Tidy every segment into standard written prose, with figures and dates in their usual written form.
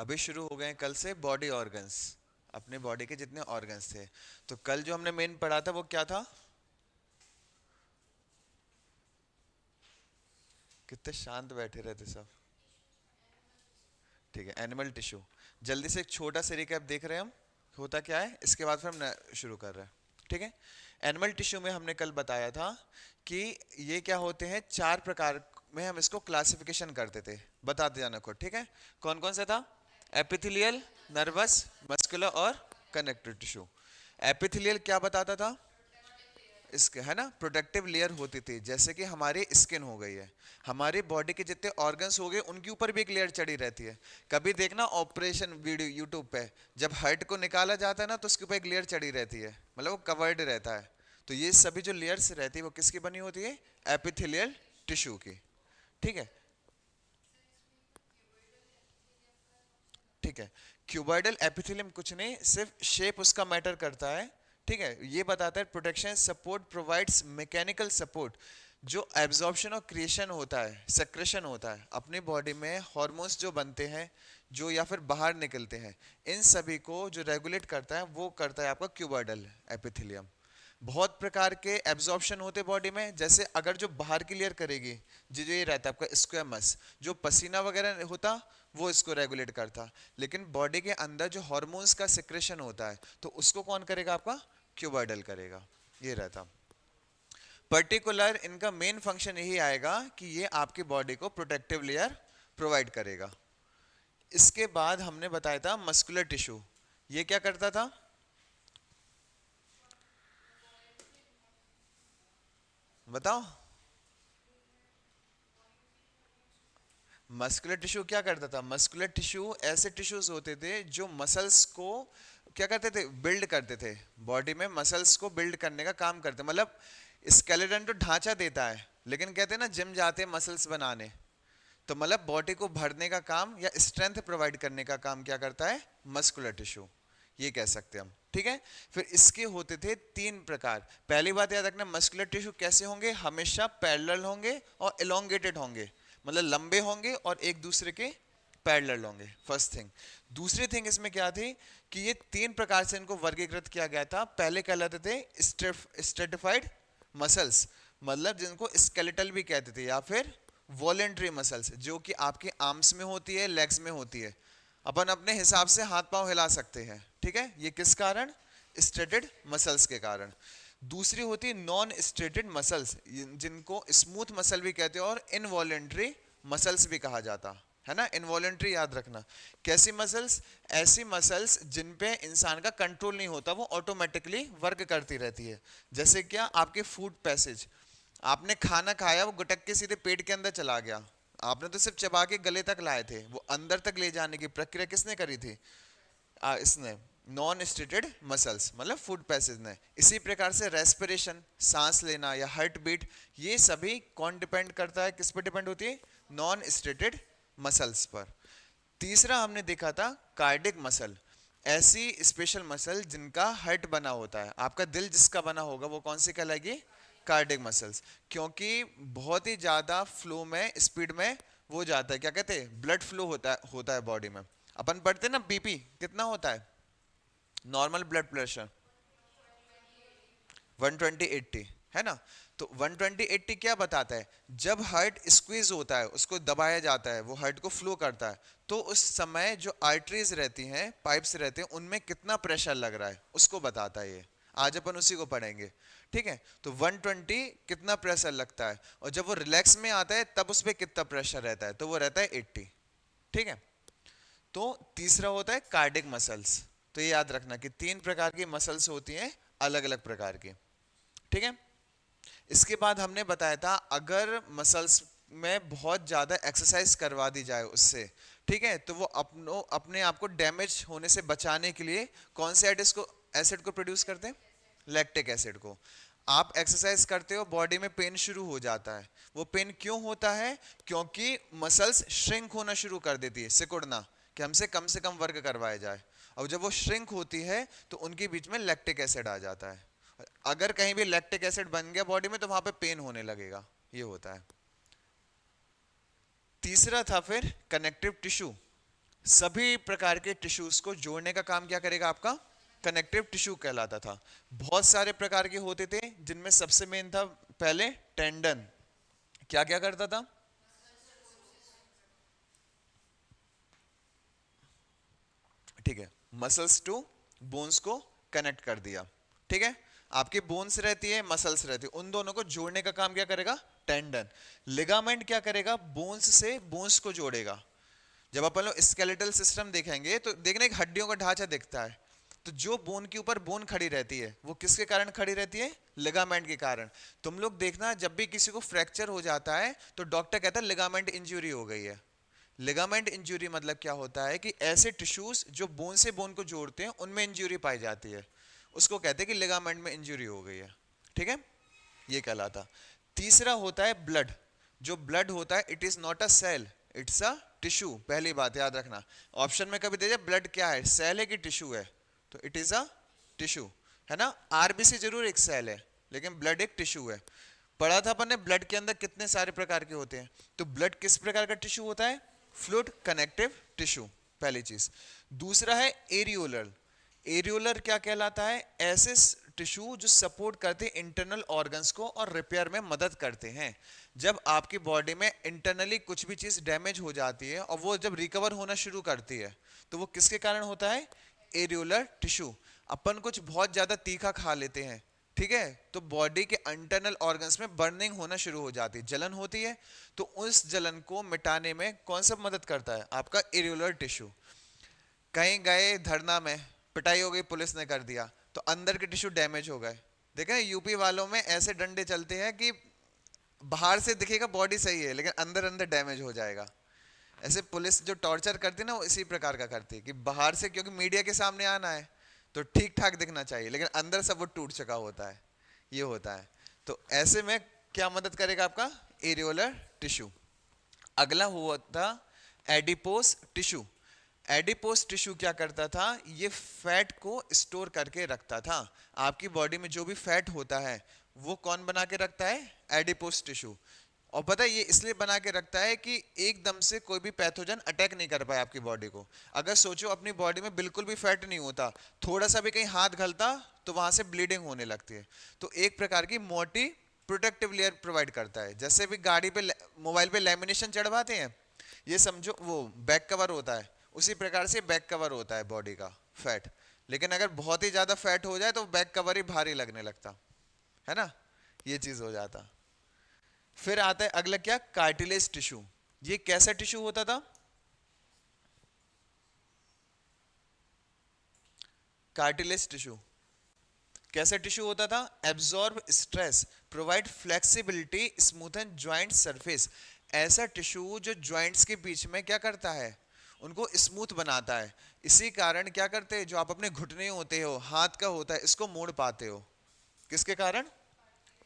अभी शुरू हो गए हैं कल से बॉडी ऑर्गन्स, अपने बॉडी के जितने ऑर्गन्स थे। तो कल जो हमने मेन पढ़ा था वो क्या था? कितने शांत बैठे रहते सब। ठीक है, एनिमल टिश्यू। जल्दी से एक छोटा सा रिकैप देख रहे हैं हम, होता क्या है, इसके बाद फिर हम शुरू कर रहे हैं। ठीक है, एनिमल टिश्यू में हमने कल बताया था कि ये क्या होते हैं, चार प्रकार में हम इसको क्लासिफिकेशन करते थे। बताते जाना को, ठीक है। कौन कौन सा था? एपिथेलियल, नर्वस, मस्कुलर और कनेक्टिव टिश्यू। एपिथेलियल क्या बताता था? इसके है ना, प्रोटेक्टिव लेयर होती थी, जैसे कि हमारी स्किन हो गई है, हमारी बॉडी के जितने ऑर्गन्स हो गए उनके ऊपर भी एक लेयर चढ़ी रहती है। कभी देखना ऑपरेशन वीडियो यूट्यूब पे, जब हार्ट को निकाला जाता है ना तो उसके ऊपर एक लेयर चढ़ी रहती है, मतलब वो कवर्ड रहता है। तो ये सभी जो लेयर्स रहती है वो किसकी बनी होती है? एपिथेलियल टिश्यू की। ठीक है, ठीक है। क्यूबॉइडल एपिथेलियम कुछ नहीं, सिर्फ शेप उसका मैटर करता है। ठीक है, ये बताता है protection support provides mechanical support. जो एब्जॉर्प्शन और क्रिएशन होता है, सेक्रेशन होता है अपनी बॉडी में, हार्मोन्स जो बनते हैं जो या फिर बाहर निकलते हैं, इन सभी को जो रेगुलेट करता है वो करता है आपका क्यूबॉइडल एपिथेलियम। बहुत प्रकार के एब्जॉर्प्शन होते बॉडी में, जैसे अगर जो बाहर की लेयर करेगी, जो ये रहता है आपका स्क्वेमस, जो पसीना वगैरह होता वो इसको रेगुलेट करता। लेकिन बॉडी के अंदर जो हार्मोन्स का सिक्रेशन होता है तो उसको कौन करेगा? आपका क्यूबॉइडल करेगा। ये रहता पर्टिकुलर, इनका मेन फंक्शन यही आएगा कि ये आपकी बॉडी को प्रोटेक्टिव लेयर प्रोवाइड करेगा। इसके बाद हमने बताया था मस्कुलर टिश्यू, ये क्या करता था? बताओ। मस्कुलर टिश्यू क्या करता था? मस्कुलर टिश्यू ऐसे टिश्यूज होते थे जो मसल्स को क्या करते थे? बिल्ड करते थे। बॉडी में मसल्स को बिल्ड करने का काम करते, मतलब स्केलेटन तो ढांचा देता है, लेकिन कहते हैं ना जिम जाते हैं मसल्स बनाने, तो मतलब बॉडी को भरने का काम या स्ट्रेंथ प्रोवाइड करने का काम क्या करता है? मस्कुलर टिश्यू, ये कह सकते हैं हम। ठीक है, फिर इसके होते थे तीन प्रकार। पहली बात याद रखना, मस्कुलर टिश्यू कैसे होंगे? हमेशा पैरेलल होंगे और एलोंगेटेड होंगे, मतलब लंबे होंगे और एक दूसरे के पैरेलल होंगे, फर्स्ट थिंग। दूसरी थिंग इसमें क्या थी कि ये तीन प्रकार से इनको वर्गीकृत किया गया था। पहले कहलाते थे स्ट्रेटिफाइड मसल्स, मतलब जिनको स्केलेटल भी कहते थे, या फिर वॉलेंट्री मसल्स, जो कि आपके आर्म्स में होती है, लेग्स में होती है, अपन अपने हिसाब से हाथ पांव हिला सकते हैं। ठीक है, ये किस कारण? स्ट्रेटेड मसल्स के कारण। दूसरी होती है नॉन स्ट्रेटेड मसल्स, जिनको स्मूथ मसल भी कहते हैं और इनवॉलेंट्री मसल्स भी कहा जाता है ना। इनवॉलेंट्री याद रखना, कैसी मसल्स? ऐसी मसल्स जिन पे इंसान का कंट्रोल नहीं होता, वो ऑटोमेटिकली वर्क करती रहती है। जैसे क्या? आपके फूड पैसेज, आपने खाना खाया, वो गुटक के सीधे पेट के अंदर चला गया, आपने तो सिर्फ चबा के गले तक लाए थे, वो अंदर तक ले जाने की प्रक्रिया किसने करी थी? इसने, नॉन स्टेटेड मसल्स, मतलब फूड पैसेज ने। इसी प्रकार से रेस्पिरेशन, सांस लेना या हार्ट बीट, ये सभी कौन डिपेंड करता है, किस पर डिपेंड होती है? नॉन स्टेटेड मसल्स पर। तीसरा हमने देखा था कार्डिक मसल, ऐसी स्पेशल मसल जिनका हार्ट बना होता है, आपका दिल जिसका बना होगा वो कौन सी कहलाएगी? Cardiac muscles. क्योंकि बहुत ही ज्यादा फ्लो में, स्पीड में वो जाता है, क्या कहते हैं, ब्लड फ्लो होता है बॉडी में। अपन पढ़ते हैं ना बीपी कितना होता है, नॉर्मल ब्लड प्रेशर 120/80, है ना। तो 120/80 क्या बताता है? जब हार्ट स्क्वीज होता है, उसको दबाया जाता है, वो हार्ट को फ्लो करता है, तो उस समय जो आर्टरीज रहती हैं, पाइप्स रहते हैं, उनमें कितना प्रेशर लग रहा है उसको बताता है ये। आज अपन उसी को पढ़ेंगे। ठीक है, तो 120 कितना प्रेशर लगता है, और जब वो रिलैक्स में आता है तब उस पर कितना प्रेशर रहता है, तो वो रहता है 80। ठीक है, तो तीसरा होता है कार्डिक मसल्स। तो ये याद रखना कि तीन प्रकार की मसल्स होती हैं, अलग अलग प्रकार की। ठीक है, इसके बाद हमने बताया था अगर मसल्स में बहुत ज़्यादा एक्सरसाइज करवा दी जाए उससे, ठीक है, तो वो अपने आप को डैमेज होने से बचाने के लिए कौन से एसिड को प्रोड्यूस करते हैं? लैक्टिक एसिड को। आप एक्सरसाइज करते हो, बॉडी में पेन शुरू हो जाता है। वो पेन क्यों होता है? क्योंकि मसल्स श्रिंक होना शुरू कर देती है, सिकुड़ना, कि हमसे कम वर्क करवाया जाए। और जब वो श्रिंक होती है तो उनके बीच में लैक्टिक एसिड आ जाता है। अगर कहीं भी लैक्टिक एसिड बन गया बॉडी में तो वहां पे पेन होने लगेगा, ये होता है। तीसरा था फिर कनेक्टिव टिश्यू। सभी प्रकार के टिश्यूज को जोड़ने का काम क्या करेगा आपका, कनेक्टिव टिश्यू कहलाता था। बहुत सारे प्रकार के होते थे, जिनमें सबसे मेन था पहले टेंडन। क्या क्या करता था, ठीक है, मसल्स टू बोन्स को कनेक्ट कर दिया, ठीक है। आपकी बोन्स रहती है, मसल्स रहती है, उन दोनों को जोड़ने का काम क्या करेगा, टेंडन। लिगामेंट क्या करेगा, बोन्स से बोन्स को जोड़ेगा। जब अपन लोग स्केलेटल सिस्टम देखेंगे तो देखने एक हड्डियों का ढांचा दिखता है, तो जो बोन के ऊपर बोन खड़ी रहती है वो किसके कारण खड़ी रहती है, लिगामेंट के कारण। तुम लोग देखना जब भी किसी को फ्रैक्चर हो जाता है तो डॉक्टर कहता है लिगामेंट इंजरी हो गई है। लिगामेंट इंजरी मतलब क्या होता है कि ऐसे टिश्यूज जो बोन से बोन को जोड़ते हैं उनमें इंजरी पाई जाती है, उसको कहते हैं कि लिगामेंट में इंजरी हो गई है, ठीक है, ये कहलाता। तीसरा होता है ब्लड। जो ब्लड होता है it is not a cell, it's a tissue. पहली बात याद रखना, ऑप्शन में कभी दे जाए ब्लड क्या है, सेल है कि टिश्यू है, तो इट इज अ टिश्यू, है ना। आरबीसी जरूर एक सेल है, लेकिन ब्लड एक टिश्यू है। पढ़ा था अपन ने ब्लड के अंदर कितने सारे प्रकार के होते हैं, तो ब्लड किस प्रकार का टिश्यू होता है, फ्लूइड कनेक्टिव टिश्यू, पहली चीज। दूसरा है एरियोलर। एरियोलर क्या कहलाता है, ऐसे टिश्यू जो सपोर्ट करते हैं इंटरनल ऑर्गन्स को और रिपेयर में मदद करते हैं। जब आपकी बॉडी में इंटरनली कुछ भी चीज डैमेज हो जाती है और वो जब रिकवर होना शुरू करती है तो वो किसके कारण होता है, एरियोलर टिश्यू। अपन कुछ बहुत ज्यादा तीखा खा लेते हैं, ठीक है, तो बॉडी के इंटरनल ऑर्गन्स में बर्निंग होना शुरू हो जाती है, जलन होती है, तो उस जलन को मिटाने में कौन सा मदद करता है, आपका एरियोलर टिश्यू। कहीं गए धरना में, पिटाई हो गई, पुलिस ने कर दिया, तो अंदर के टिश्यू डैमेज हो गए। देखें यूपी वालों में ऐसे डंडे चलते हैं कि बाहर से दिखेगा बॉडी सही है लेकिन अंदर अंदर डैमेज हो जाएगा। ऐसे पुलिस जो टॉर्चर करती है ना वो इसी प्रकार का करती है कि बाहर से, क्योंकि मीडिया के सामने आना है तो ठीक ठाक दिखना चाहिए लेकिन अंदर सब वो टूट चुका होता है, ये होता है। तो ऐसे में क्या मदद करेगा आपका एरियोलर टिश्यू। अगला हुआ था एडिपोस टिश्यू। एडिपोस टिश्यू क्या करता था, ये फैट को स्टोर करके रखता था। आपकी बॉडी में जो भी फैट होता है वो कौन बना के रखता है, एडिपोस टिश्यू। और पता है ये इसलिए बना के रखता है कि एकदम से कोई भी पैथोजन अटैक नहीं कर पाए आपकी बॉडी को। अगर सोचो अपनी बॉडी में बिल्कुल भी फैट नहीं होता, थोड़ा सा भी कहीं हाथ घलता तो वहां से ब्लीडिंग होने लगती है। तो एक प्रकार की मोटी प्रोटेक्टिव लेयर प्रोवाइड करता है। जैसे भी गाड़ी पे मोबाइल पे लैमिनेशन चढ़वाते हैं, ये समझो वो बैक कवर होता है, उसी प्रकार से बैक कवर होता है बॉडी का फैट। लेकिन अगर बहुत ही ज्यादा फैट हो जाए तो बैक कवर ही भारी लगने लगता है ना, ये चीज हो जाता। फिर आता है अगला क्या, कार्टिलेज टिश्यू। ये कैसा टिश्यू होता था, कार्टिलेज टिश्यू कैसा टिश्यू होता था, absorb stress, provide flexibility, smoothen joint surface. ऐसा टिश्यू जो जॉइंट्स के बीच में क्या करता है, उनको स्मूथ बनाता है। इसी कारण क्या करते हैं, जो आप अपने घुटने होते हो, हाथ का होता है, इसको मोड़ पाते हो, किसके कारण,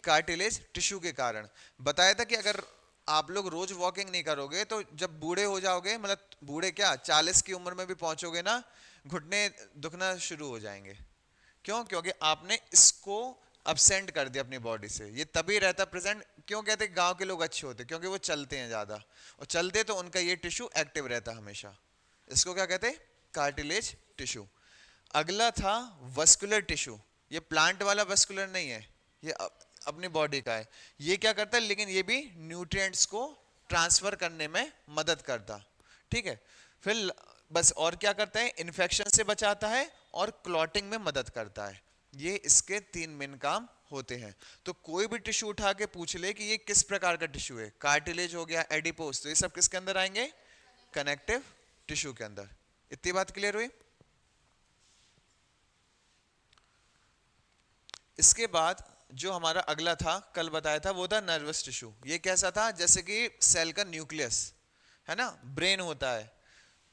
कार्टिलेज टिश्यू के कारण। बताया था कि अगर आप लोग रोज वॉकिंग नहीं करोगे तो जब बूढ़े हो जाओगे, मतलब बूढ़े क्या 40 की उम्र में भी पहुंचोगे ना, घुटने दुखना शुरू हो जाएंगे। क्यों, क्योंकि आपने इसको अब्सेंट कर दिया अपनी बॉडी से। ये तभी रहता प्रेजेंट, क्यों कहते हैं गांव के लोग अच्छे होते, क्योंकि वो चलते हैं ज्यादा, और चलते तो उनका ये टिश्यू एक्टिव रहता हमेशा। इसको क्या कहते हैं, कार्टिलेज टिश्यू। अगला था वस्कुलर टिश्यू। ये प्लांट वाला वस्कुलर नहीं है, ये अपनी बॉडी का है। ये क्या करता है, लेकिन ये भी न्यूट्रिएंट्स को ट्रांसफर करने में मदद करता, ठीक है। फिर बस और क्या करता है, इन्फेक्शन से बचाता है और क्लॉटिंग में मदद करता है। ये इसके 3 मेन काम होते हैं। तो कोई भी टिश्यू उठा के पूछ ले कि ये किस प्रकार का टिश्यू है, कार्टिलेज हो गया, एडिपोस, तो ये सब किसके अंदर आएंगे, कनेक्टिव टिश्यू के अंदर। इतनी बात क्लियर हुई। इसके बाद जो हमारा अगला था, कल बताया था, वो था नर्वस टिश्यू। ये कैसा था, जैसे कि सेल का न्यूक्लियस है ना, ब्रेन होता है,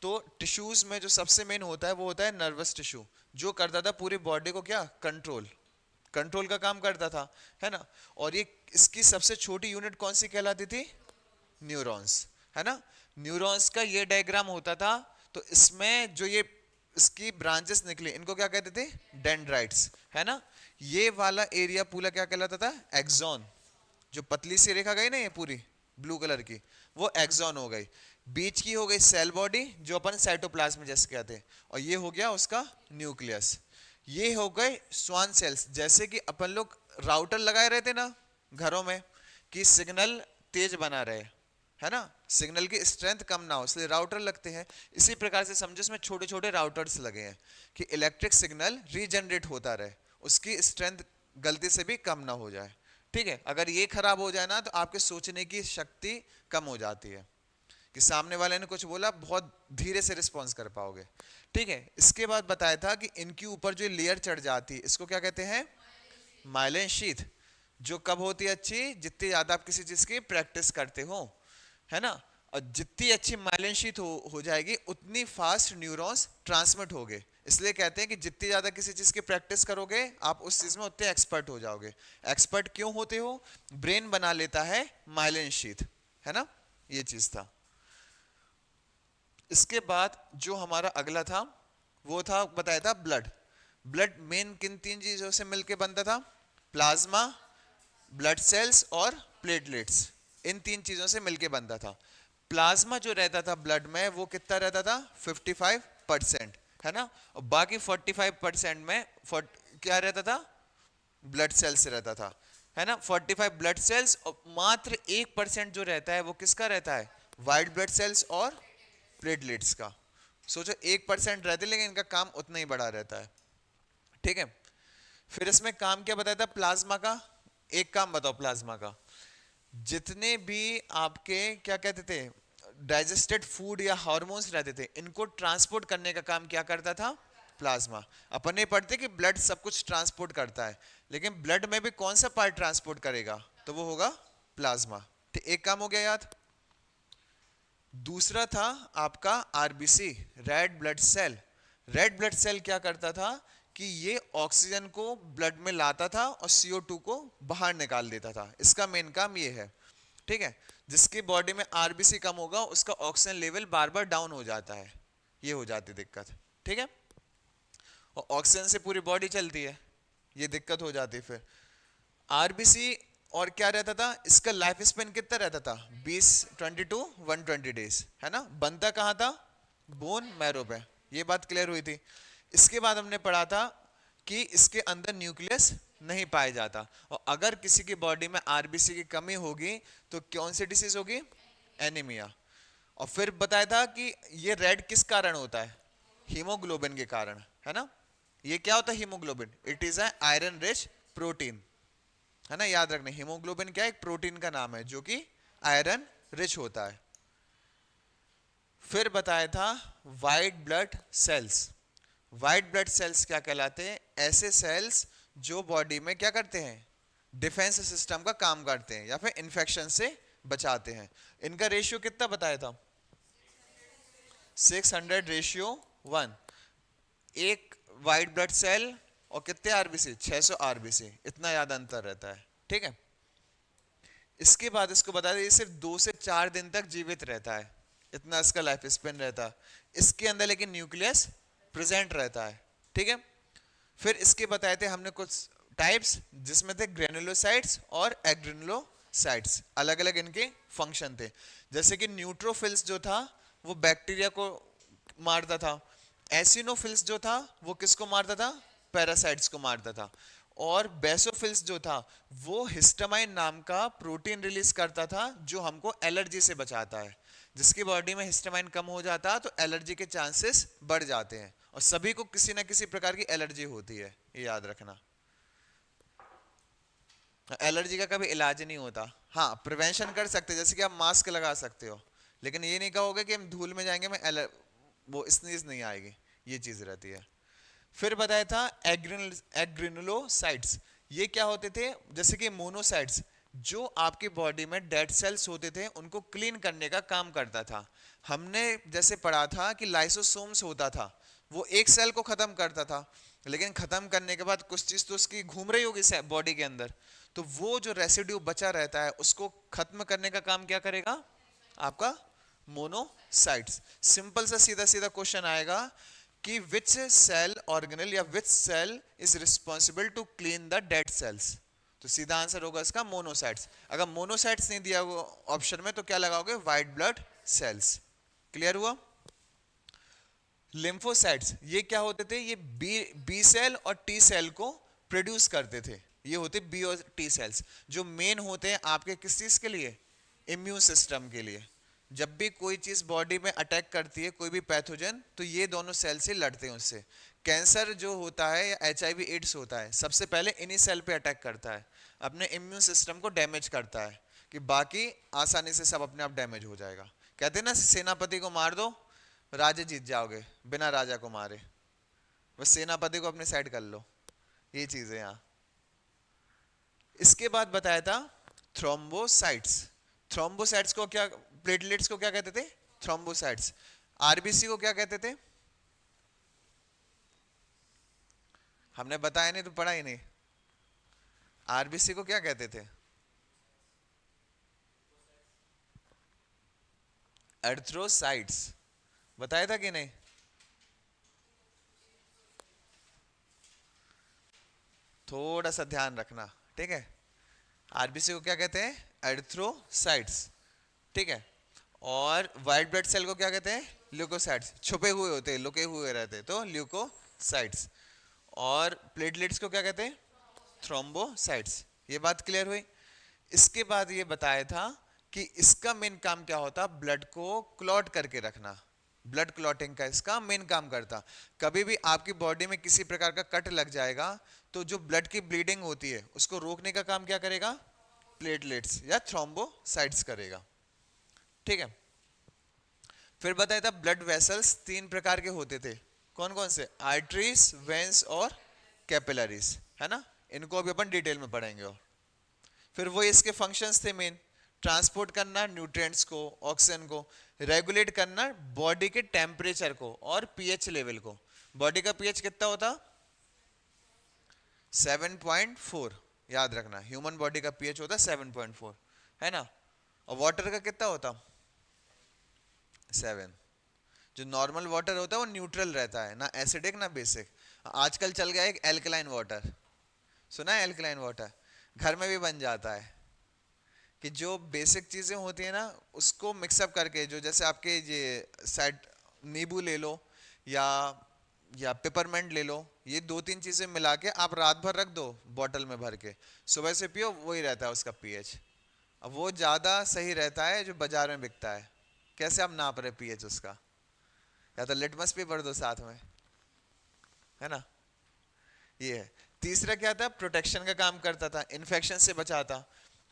तो टिश्यूज में जो सबसे मेन होता है वो होता है नर्वस टिश्यू, जो करता था पूरी बॉडी को क्या, कंट्रोल, कंट्रोल का काम करता था, है ना। और ये इसकी सबसे छोटी यूनिट कौन सी कहलाती थी, न्यूरॉन्स, है ना। न्यूरॉन्स का ये डायग्राम होता था, तो इसमें जो ये इसकी ब्रांचेस निकली इनको क्या कहते थे, डेंड्राइट्स, है ना। ये वाला एरिया पूरा क्या कहलाता था, एक्सॉन। जो पतली सी रेखा गई ना ये पूरी ब्लू कलर की, वो एक्सॉन हो गई। बीच की हो गई सेल बॉडी जो अपन साइटोप्लाज्म जैसे कहते हैं, और ये हो गया उसका न्यूक्लियस। ये हो गए स्वान सेल्स। जैसे कि अपन लोग राउटर लगाए रहते ना घरों में कि सिग्नल तेज बना रहे, है ना, सिग्नल की स्ट्रेंथ कम ना हो इसलिए राउटर लगते हैं। इसी प्रकार से समझो इसमें छोटे छोटे राउटर्स लगे हैं कि इलेक्ट्रिक सिग्नल रीजनरेट होता रहे, उसकी स्ट्रेंथ गलती से भी कम ना हो जाए। ठीक है, अगर ये खराब हो जाए ना तो आपके सोचने की शक्ति कम हो जाती है कि सामने वाले ने कुछ बोला बहुत धीरे से रिस्पॉन्स कर पाओगे। ठीक है, इसके बाद बताया था कि इनके ऊपर जो लेयर चढ़ जाती है इसको क्या कहते हैं, माइलिन शीथ। जो कब होती है अच्छी, जितनी ज्यादा आप किसी चीज की प्रैक्टिस करते हो, है ना, और जितनी अच्छी माइलिन शीथ हो जाएगी उतनी फास्ट न्यूरॉन्स ट्रांसमिट होगे। इसलिए कहते हैं कि जितनी ज्यादा किसी चीज की प्रैक्टिस करोगे आप उस चीज में उतने एक्सपर्ट हो जाओगे। एक्सपर्ट क्यों होते हो, ब्रेन बना लेता है माइलिन शीथ, है ना, ये चीज था। इसके बाद जो हमारा अगला था वो था, बताया था ब्लड। ब्लड मेन किन तीन चीजों से मिलके बनता था, प्लाज्मा, ब्लड सेल्स और प्लेटलेट्स, इन तीन चीजों से मिलके बनता था। प्लाज्मा जो रहता था ब्लड में वो कितना रहता था, 55%, है ना, और बाकी 45% में क्या रहता था, ब्लड सेल्स रहता था, है ना, 45 ब्लड सेल्स, और मात्र 1% जो रहता है वो किसका रहता है, वाइट ब्लड सेल्स और प्लेटलेट्स का। सोचो 1% रहते लेकिन इनका काम उतना ही बड़ा रहता है। ठीक है, फिर इसमें काम क्या बताया था प्लाज्मा का, एक काम बताओ प्लाज्मा का, जितने भी आपके क्या कहते थे डाइजेस्टेड फूड या हार्मोन्स रहते थे इनको ट्रांसपोर्ट करने का काम क्या करता था, प्लाज्मा। अपन नहीं पढ़ते कि ब्लड सब कुछ ट्रांसपोर्ट करता है, लेकिन ब्लड में भी कौन सा पार्ट ट्रांसपोर्ट करेगा, तो वो होगा प्लाज्मा। तो एक काम हो गया याद। दूसरा था आपका RBC, red blood cell. Red blood cell क्या करता था कि ये ऑक्सीजन को ब्लड में लाता था और CO2 को बाहर निकाल देता था, इसका मेन काम ये है। ठीक है, जिसकी बॉडी में आरबीसी कम होगा उसका ऑक्सीजन लेवल बार बार डाउन हो जाता है, ये हो जाती दिक्कत। ठीक है, और ऑक्सीजन से पूरी बॉडी चलती है, ये दिक्कत हो जाती है। फिर आरबीसी और क्या रहता था, इसका लाइफ स्पेन कितना रहता था, 20 टू 120 डेज, है ना। बनता कहाँ था, बोन मैरो पे, ये बात क्लियर हुई थी। इसके बाद हमने पढ़ा था कि इसके अंदर न्यूक्लियस नहीं पाया जाता, और अगर किसी की बॉडी में आरबीसी की कमी होगी तो कौन सी डिसीज होगी, एनीमिया। और फिर बताया था कि ये रेड किस कारण होता है, हीमोग्लोबिन के कारण, है ना। ये क्या होता है haemoglobin, it is a iron rich protein, है ना, याद रखना हीमोग्लोबिन क्या है, एक प्रोटीन का नाम है जो कि आयरन रिच होता है। फिर बताया था white blood cells. White blood cells क्या कहलाते हैं, ऐसे सेल्स जो बॉडी में क्या करते हैं, डिफेंस सिस्टम का काम करते हैं या फिर इन्फेक्शन से बचाते हैं। इनका रेशियो कितना बताया था, 600:1। एक वाइट ब्लड सेल और कितने आरबीसी, 600 आरबीसी, इतना ज्यादा अंतर रहता है। ठीक है, इसके बाद इसको बता दें ये सिर्फ 2 से 4 दिन तक जीवित रहता है, इतना इसका लाइफ स्पेन रहता है। इसके अंदर लेकिन न्यूक्लियस प्रेजेंट रहता है। ठीक है, फिर इसके बताए थे हमने कुछ टाइप्स जिसमें थे ग्रेनुलोसाइट्स और एग्रेनुलोसाइट्स, अलग अलग इनके फंक्शन थे। जैसे कि न्यूट्रोफिल्स जो था वो बैक्टीरिया को मारता था, एसिनोफिल्स जो था वो किसको मारता था, पैरासाइट्स को मारता था, और बेसोफिल्स जो था वो हिस्टामाइन नाम का प्रोटीन रिलीज करता था जो हमको एलर्जी से बचाता है। जिसकी बॉडी में हिस्टामाइन कम हो जाता तो एलर्जी के चांसेस बढ़ जाते हैं, और सभी को किसी ना किसी प्रकार की एलर्जी होती है, ये याद रखना। एलर्जी का कभी इलाज नहीं होता, हाँ प्रिवेंशन कर सकते, जैसे कि आप मास्क लगा सकते हो, लेकिन ये नहीं कहोगे कि हम धूल में जाएंगे में वो स्नीज नहीं आएगी, ये चीज रहती है। फिर बताया था एग्रेनुलोसाइट्स, ये क्या होते थे, जैसे कि मोनोसाइट्स जो आपकी बॉडी में डेड सेल्स होते थे उनको क्लीन करने का काम करता था। हमने जैसे पढ़ा था कि लाइसोसोम्स होता था, वो एक सेल को खत्म करता था, लेकिन खत्म करने के बाद कुछ चीज तो उसकी घूम रही होगी बॉडी के अंदर, तो वो जो रेसिड्यू बचा रहता है उसको खत्म करने का काम क्या करेगा, आपका मोनोसाइट्स। सिंपल सा सीधा सीधा क्वेश्चन आएगा कि विच सेल ऑर्गेनेल या which cell is responsible to clean the dead cells, तो सीधा आंसर होगा इसका मोनोसाइट्स। अगर मोनोसाइट्स नहीं दिया ऑप्शन में तो क्या लगाओगे, व्हाइट ब्लड सेल्स। क्लियर हुआ? लिम्फोसाइट्स ये क्या होते थे? ये बी सेल और टी सेल को प्रोड्यूस करते थे। ये होते बी और टी सेल्स जो मेन होते हैं आपके किस चीज के लिए? इम्यून सिस्टम के लिए। जब भी कोई चीज बॉडी में अटैक करती है, कोई भी पैथोजन, तो ये दोनों सेल से लड़ते हैं उससे। कैंसर जो होता है या HIV एड्स होता है, सबसे पहले इन्हीं सेल पे अटैक करता है, अपने इम्यून सिस्टम को डैमेज करता है, कि बाकी आसानी से सब अपने आप डैमेज हो जाएगा। कहते हैं ना, सेनापति को मार दो राज्य जीत जाओगे, बिना राजा को मारे, बस सेनापति को अपने साइड कर लो। ये चीज है यहाँ। इसके बाद बताया था थ्रोम्बोसाइट्स। थ्रोम्बोसाइट्स को क्या, प्लेटलेट्स को क्या कहते थे? थ्रोम्बोसाइट्स। आरबीसी को क्या कहते थे? हमने बताया नहीं तो पढ़ा ही नहीं। आरबीसी को क्या कहते थे? एर्थ्रोसाइट्स। बताया था कि नहीं? थोड़ा सा ध्यान रखना, ठीक है। आरबीसी को क्या कहते हैं? एर्थ्रोसाइट्स, ठीक है। और व्हाइट ब्लड सेल को क्या कहते हैं? ल्यूकोसाइट्स। छुपे हुए होते हैं, लुके हुए रहते हैं, तो ल्यूकोसाइट्स। और प्लेटलेट्स को क्या कहते हैं? थ्रोम्बोसाइट्स। ये बात क्लियर हुई? इसके बाद ये बताया था कि इसका मेन काम क्या होता? ब्लड को क्लॉट करके रखना। ब्लड क्लॉटिंग का इसका मेन काम करता। कभी भी आपकी बॉडी में किसी प्रकार का कट लग जाएगा तो जो ब्लड की ब्लीडिंग होती है उसको रोकने का काम क्या करेगा? प्लेटलेट्स या थ्रोम्बोसाइट्स करेगा, ठीक है। फिर बताया था ब्लड वेसल्स तीन प्रकार के होते थे। कौन कौन से? आर्टरीज, वेन्स और कैपिलरीज, है ना। इनको अभी अपन डिटेल में पढ़ेंगे। और फिर वो इसके फंक्शंस थे मेन, ट्रांसपोर्ट करना न्यूट्रिएंट्स को, ऑक्सीजन को, रेगुलेट करना बॉडी के टेम्परेचर को और पीएच लेवल को। बॉडी का पीएच कितना होता? 7.4। याद रखना, ह्यूमन बॉडी का पीएच होता 7.4, है ना। और वाटर का कितना होता? 7। जो नॉर्मल वाटर होता है वो न्यूट्रल रहता है, ना एसिडिक ना बेसिक। आजकल चल गया एक एल्कलाइन वाटर, सुना है? एल्कलाइन वाटर घर में भी बन जाता है, कि जो बेसिक चीज़ें होती है ना उसको मिक्सअप करके, जो जैसे आपके ये साइड नींबू ले लो या पेपरमेंट ले लो, ये दो तीन चीज़ें मिला के आप रात भर रख दो बॉटल में भर के, सुबह से पियो, वही रहता है उसका पीएच। अब वो ज़्यादा सही रहता है जो बाजार में बिकता है। कैसे आप नाप रहे पीएच उसका? या तो लिटमस पेपर दो साथ में, है ना। ये है। तीसरा क्या था? प्रोटेक्शन का काम करता था, इन्फेक्शन से बचाता।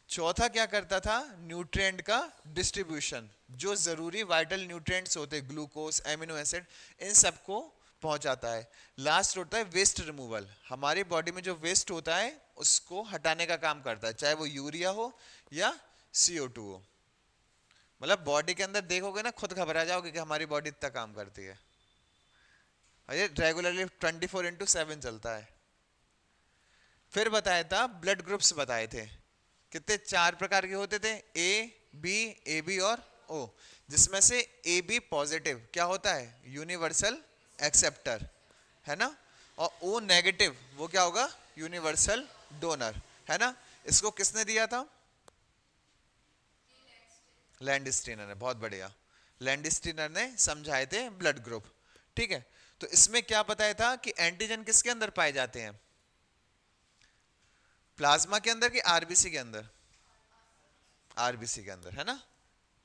चौथा क्या करता था? न्यूट्रिएंट का डिस्ट्रीब्यूशन, जो जरूरी वाइटल न्यूट्रिएंट्स होते हैं, ग्लूकोज, एमिनो एसिड, इन सबको पहुंचाता है। लास्ट होता है वेस्ट रिमूवल, हमारी बॉडी में जो वेस्ट होता है उसको हटाने का काम करता है, चाहे वो यूरिया हो या CO2 हो। मतलब बॉडी के अंदर देखोगे ना, खुद घबरा जाओगे कि हमारी बॉडी इतना काम करती है। ये रेगुलरली 24/7 चलता है। फिर बताया था ब्लड ग्रुप्स बताए थे, कितने? 4 प्रकार के होते थे, AB और O, जिसमें से AB पॉजिटिव क्या होता है? यूनिवर्सल एक्सेप्टर, है ना। और O नेगेटिव वो क्या होगा? यूनिवर्सल डोनर, है ना। इसको किसने दिया था? लैंडस्टीनर ने। बहुत बढ़िया, लैंडस्टीनर ने समझाए थे ब्लड ग्रुप, ठीक है। तो इसमें क्या बताया था कि एंटीजन किसके अंदर पाए जाते हैं? प्लाज्मा के अंदर कि आरबीसी के अंदर? आरबीसी के अंदर, है ना।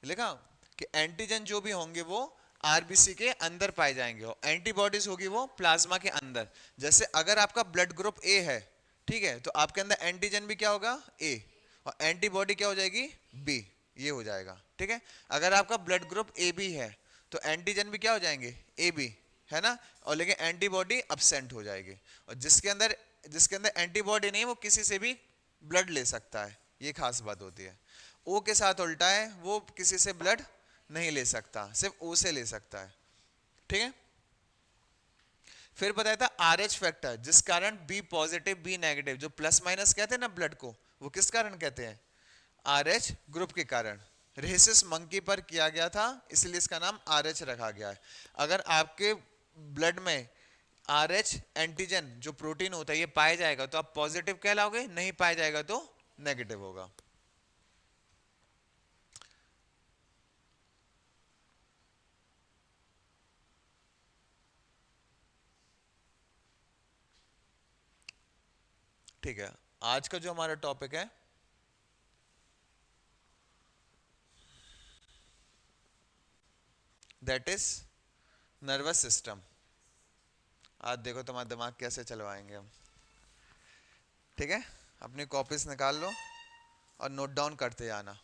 लिखा कि एंटीजन जो भी होंगे वो आरबीसी के अंदर पाए जाएंगे और एंटीबॉडीज होगी वो प्लाज्मा के अंदर। जैसे अगर आपका ब्लड ग्रुप ए है, ठीक है, तो आपके अंदर एंटीजन भी क्या होगा? ए, और एंटीबॉडी क्या हो जाएगी? बी। ये हो जाएगा, ठीक है। अगर आपका ब्लड ग्रुप ए बी है तो एंटीजन भी क्या हो जाएंगे? ए बी, है ना। और लेकिन एंटीबॉडी अब्सेंट हो जाएगी। और जिसके अंदर एंटीबॉडी नहीं, वो किसी से भी ब्लड ले सकता है, ये खास बात होती है। ओ के साथ उल्टा है, वो किसी से ब्लड नहीं ले सकता, सिर्फ ओ से ले सकता है, ठीक है। फिर बताया था RH फैक्टर, जिस कारण बी पॉजिटिव बी नेगेटिव, जो प्लस माइनस कहते हैं ना ब्लड को, वो किस कारण कहते हैं? RH ग्रुप के कारण। रेसिस मंकी पर किया गया था, इसलिए इसका नाम RH रखा गया है। अगर आपके ब्लड में RH एंटीजन जो प्रोटीन होता है ये पाया जाएगा तो आप पॉजिटिव कहलाओगे, नहीं पाया जाएगा तो नेगेटिव होगा। ठीक है, आज का जो हमारा टॉपिक है दैट इज नर्वस सिस्टम। आज देखो तुम्हारा दिमाग कैसे चलवाएंगे हम। ठीक है, अपनी कॉपीज निकाल लो और नोट डाउन करते जाना।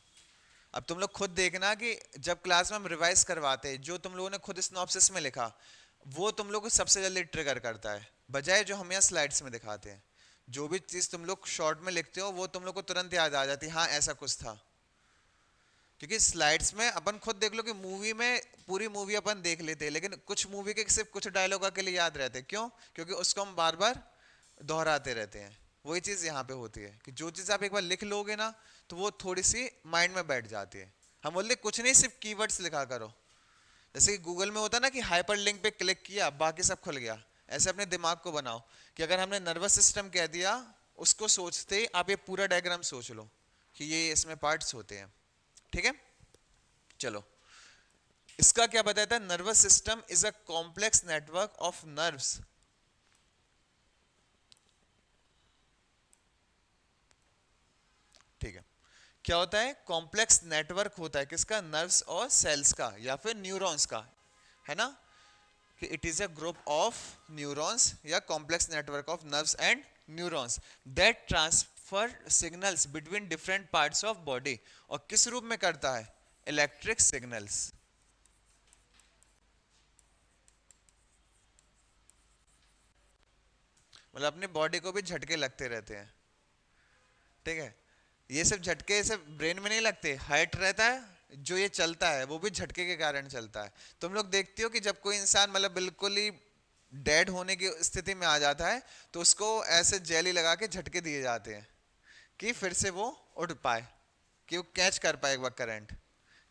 अब तुम लोग खुद देखना कि जब क्लास में हम रिवाइज करवाते हैं, जो तुम लोगों ने खुद सिनॉप्सिस में लिखा वो तुम लोग को सबसे जल्दी ट्रिगर करता है, बजाय जो हम यहाँ स्लाइड्स में दिखाते हैं। जो भी चीज तुम लोग शॉर्ट में लिखते हो वो तुम लोग को तुरंत याद आ जाती है, हाँ ऐसा कुछ था। क्योंकि स्लाइड्स में अपन खुद देख लो कि मूवी में पूरी मूवी अपन देख लेते हैं, लेकिन कुछ मूवी के सिर्फ कुछ डायलॉग के लिए याद रहते हैं। क्यों? क्योंकि उसको हम बार बार दोहराते रहते हैं। वही चीज यहाँ पे होती है कि जो चीज आप एक बार लिख लोगे ना तो वो थोड़ी सी माइंड में बैठ जाती है। हम बोलते कुछ नहीं, सिर्फ कीवर्ड्स लिखा करो। जैसे कि गूगल में होता है ना कि हाइपर लिंक पे क्लिक किया बाकी सब खुल गया, ऐसे अपने दिमाग को बनाओ कि अगर हमने नर्वस सिस्टम कह दिया, उसको सोचते ही आप ये पूरा डायग्राम सोच लो कि ये इसमें पार्ट्स होते हैं। ठीक है, चलो इसका क्या बताता है? Nervous system is a complex network of nerves. ठीक है, क्या होता है? कॉम्प्लेक्स नेटवर्क होता है किसका? नर्व्स और सेल्स का या फिर न्यूरॉन्स का, है ना? कि it is a group of neurons या complex network of nerves and neurons that transfer signals between different parts of body. और किस रूप में करता है? Electric signals. मतलब अपनी बॉडी को भी झटके लगते रहते हैं। ठीक है, ये सब झटके सिर्फ ब्रेन में नहीं लगते, हार्ट रहता है जो ये चलता है वो भी झटके के कारण चलता है। तुम लोग देखते हो कि जब कोई इंसान मतलब बिल्कुल ही डेड होने की स्थिति में आ जाता है तो उसको ऐसे जेली लगा के झटके दिए जाते हैं कि फिर से वो उठ पाए, कि वो कैच कर पाए एक बार करंट।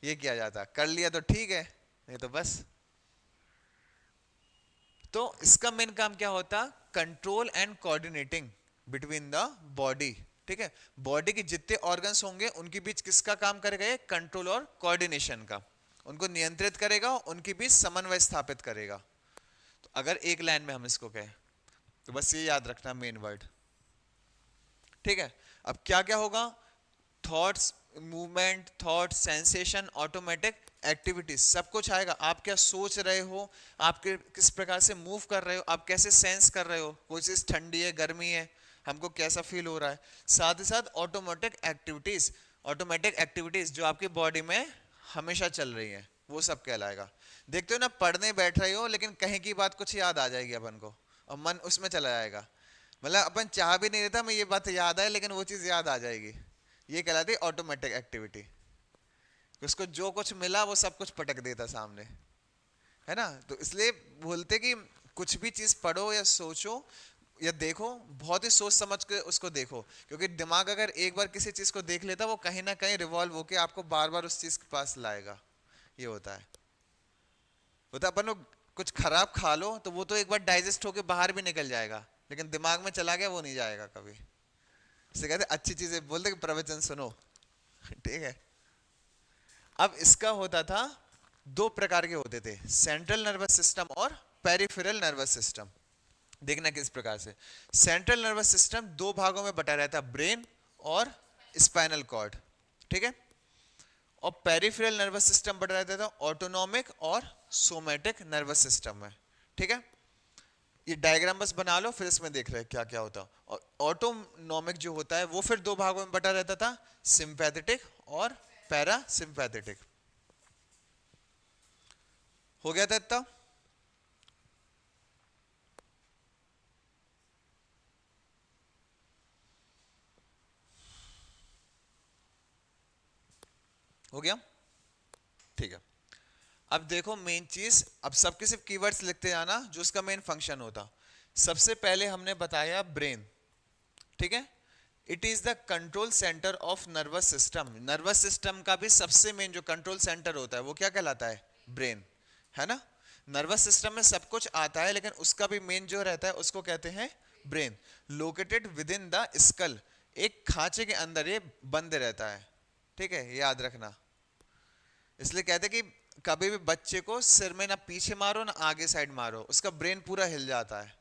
ये किया जाता, कर लिया तो ठीक है, नहीं तो बस। तो इसका मेन काम क्या होता? Control and coordinating between the body. ठीक है, बॉडी के जितने ऑर्गन्स होंगे उनके बीच किसका काम करेगा? ये कंट्रोल और कोऑर्डिनेशन का। उनको नियंत्रित करेगा, उनके बीच समन्वय स्थापित करेगा। तो अगर एक लाइन में हम इसको कहें तो बस ये याद रखना मेन वर्ड। ठीक है, अब क्या क्या होगा? Thoughts, movement, thought, sensation, automatic activities, सब कुछ आएगा। आप क्या सोच रहे हो, आप किस प्रकार से मूव कर रहे हो, आप कैसे सेंस कर रहे हो, कोई चीज ठंडी है गर्मी है, हमको कैसा फील हो रहा है। साथ ही साथ ऑटोमेटिक एक्टिविटीज, ऑटोमेटिक एक्टिविटीज जो आपकी बॉडी में हमेशा चल रही है वो सब कहलाएगा। देखते हो ना, पढ़ने बैठ रहे हो लेकिन कहीं की बात कुछ याद आ जाएगी अपन को और मन उसमें चला जाएगा। मतलब अपन चाह भी नहीं रहता मैं ये बात याद आए, लेकिन वो चीज याद आ जाएगी। ये कहलाती है ऑटोमेटिक एक्टिविटी। उसको जो कुछ मिला वो सब कुछ पटक देता सामने, है ना? तो इसलिए बोलते कि कुछ भी चीज पढ़ो या सोचो या देखो, बहुत ही सोच समझ के उसको देखो। क्योंकि दिमाग अगर एक बार किसी चीज को देख लेता वो कहीं ना कहीं रिवॉल्व होके आपको बार बार उस चीज के पास लाएगा। ये होता है। होता अपन लोग कुछ खराब खा लो तो वो तो एक बार डाइजेस्ट होके बाहर भी निकल जाएगा, लेकिन दिमाग में चला गया वो नहीं जाएगा कभी। इसे कहते अच्छी चीजें बोलते कि प्रवचन सुनो। ठीक है, अब इसका होता था, दो प्रकार के होते थे, सेंट्रल नर्वस सिस्टम और पेरिफेरल नर्वस सिस्टम। देखना किस प्रकार से। सेंट्रल नर्वस सिस्टम दो भागों में बटा रहता है, ब्रेन और स्पाइनल कॉर्ड। ठीक है, और पेरिफेरल नर्वस सिस्टम बटा रहता था ऑटोनॉमिक और सोमैटिक नर्वस सिस्टम में। ठीक है, ये डायग्राम बस बना लो, फिर इसमें देख रहे हैं क्या क्या होता। और ऑटोनॉमिक जो होता है वो फिर दो भागों में बटा रहता था, सिंपैथेटिक और पैरा सिंपैथेटिक। हो गया था इतना? हो गया? ठीक है, अब देखो मेन चीज, अब सबके सिर्फ कीवर्ड्स लिखते जाना जो उसका मेन फंक्शन होता। सबसे पहले हमने बताया ब्रेन। ठीक है, it is the control centre of nervous system. Nervous system का भी सबसे मेन जो कंट्रोल सेंटर होता है वो क्या कहलाता है? ब्रेन, है ना? नर्वस सिस्टम में सब कुछ आता है लेकिन उसका भी मेन जो रहता है उसको कहते हैं brain. Located with in the school, एक खांचे के अंदर ये बंद रहता है। ठीक है, याद रखना। इसलिए कहते हैं कि कभी भी बच्चे को सिर में ना पीछे मारो ना आगे साइड मारो, उसका ब्रेन पूरा हिल जाता है।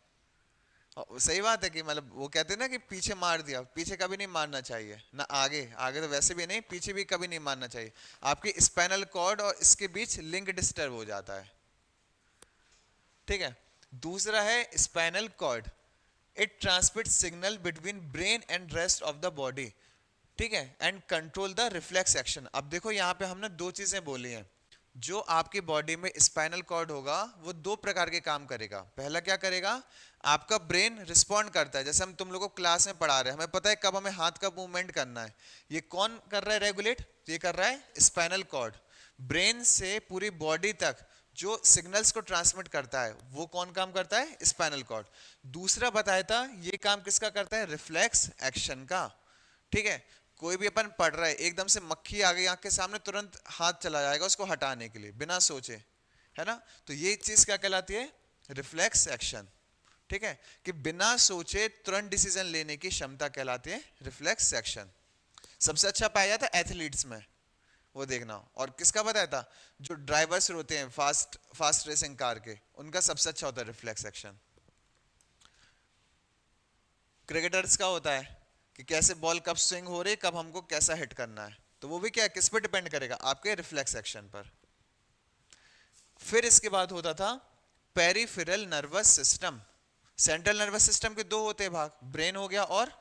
सही बात है कि मतलब वो कहते हैं ना कि पीछे मार दिया, पीछे कभी नहीं मारना चाहिए ना, आगे आगे तो वैसे भी नहीं, पीछे भी कभी नहीं मारना चाहिए। आपकी स्पाइनल कॉर्ड और इसके बीच लिंक डिस्टर्ब हो जाता है। ठीक है। दूसरा है spinal cord, it transmit signal between brain and rest of the body. ठीक है, and control the reflex action. अब देखो यहाँ पे हमने दो चीजें बोली हैं। जो आपकी बॉडी में स्पाइनल कॉर्ड होगा वो दो प्रकार के काम करेगा। पहला क्या करेगा, आपका ब्रेन रिस्पॉन्ड करता है, जैसे हम तुम लोगों को क्लास में पढ़ा रहे हैं, हमें पता है कब हमें हाथ का मूवमेंट करना है, ये कौन कर रहा है रेगुलेट, ये कर रहा है स्पाइनल कॉर्ड। ब्रेन से पूरी बॉडी तक जो सिग्नल्स को ट्रांसमिट करता है वो कौन काम करता है, स्पाइनल कॉर्ड। दूसरा बताया था ये काम किसका करता है, रिफ्लेक्स एक्शन का। ठीक है, कोई भी अपन पढ़ रहा है, एकदम से मक्खी आ गई आंख के सामने, तुरंत हाथ चला जाएगा उसको हटाने के लिए बिना सोचे, है ना। तो ये चीज क्या कहलाती है, रिफ्लेक्स एक्शन। ठीक है, कि बिना सोचे तुरंत डिसीजन लेने की क्षमता कहलाती है रिफ्लेक्स एक्शन। सबसे अच्छा पाया जाता है एथलीट्स में, वो देखना। और किसका बताया था, जो ड्राइवर्स होते हैं फास्ट फास्ट रेसिंग कार के, उनका सबसे अच्छा होता है रिफ्लेक्स एक्शन। क्रिकेटर्स का होता है कि कैसे बॉल कब स्विंग हो रही है, कब हमको कैसा हिट करना है, तो वो भी क्या किस पे डिपेंड करेगा, आपके रिफ्लेक्स एक्शन पर। फिर इसके बाद होता था peripheral nervous system. Central nervous system के दो होते हैं भाग, ब्रेन हो गया और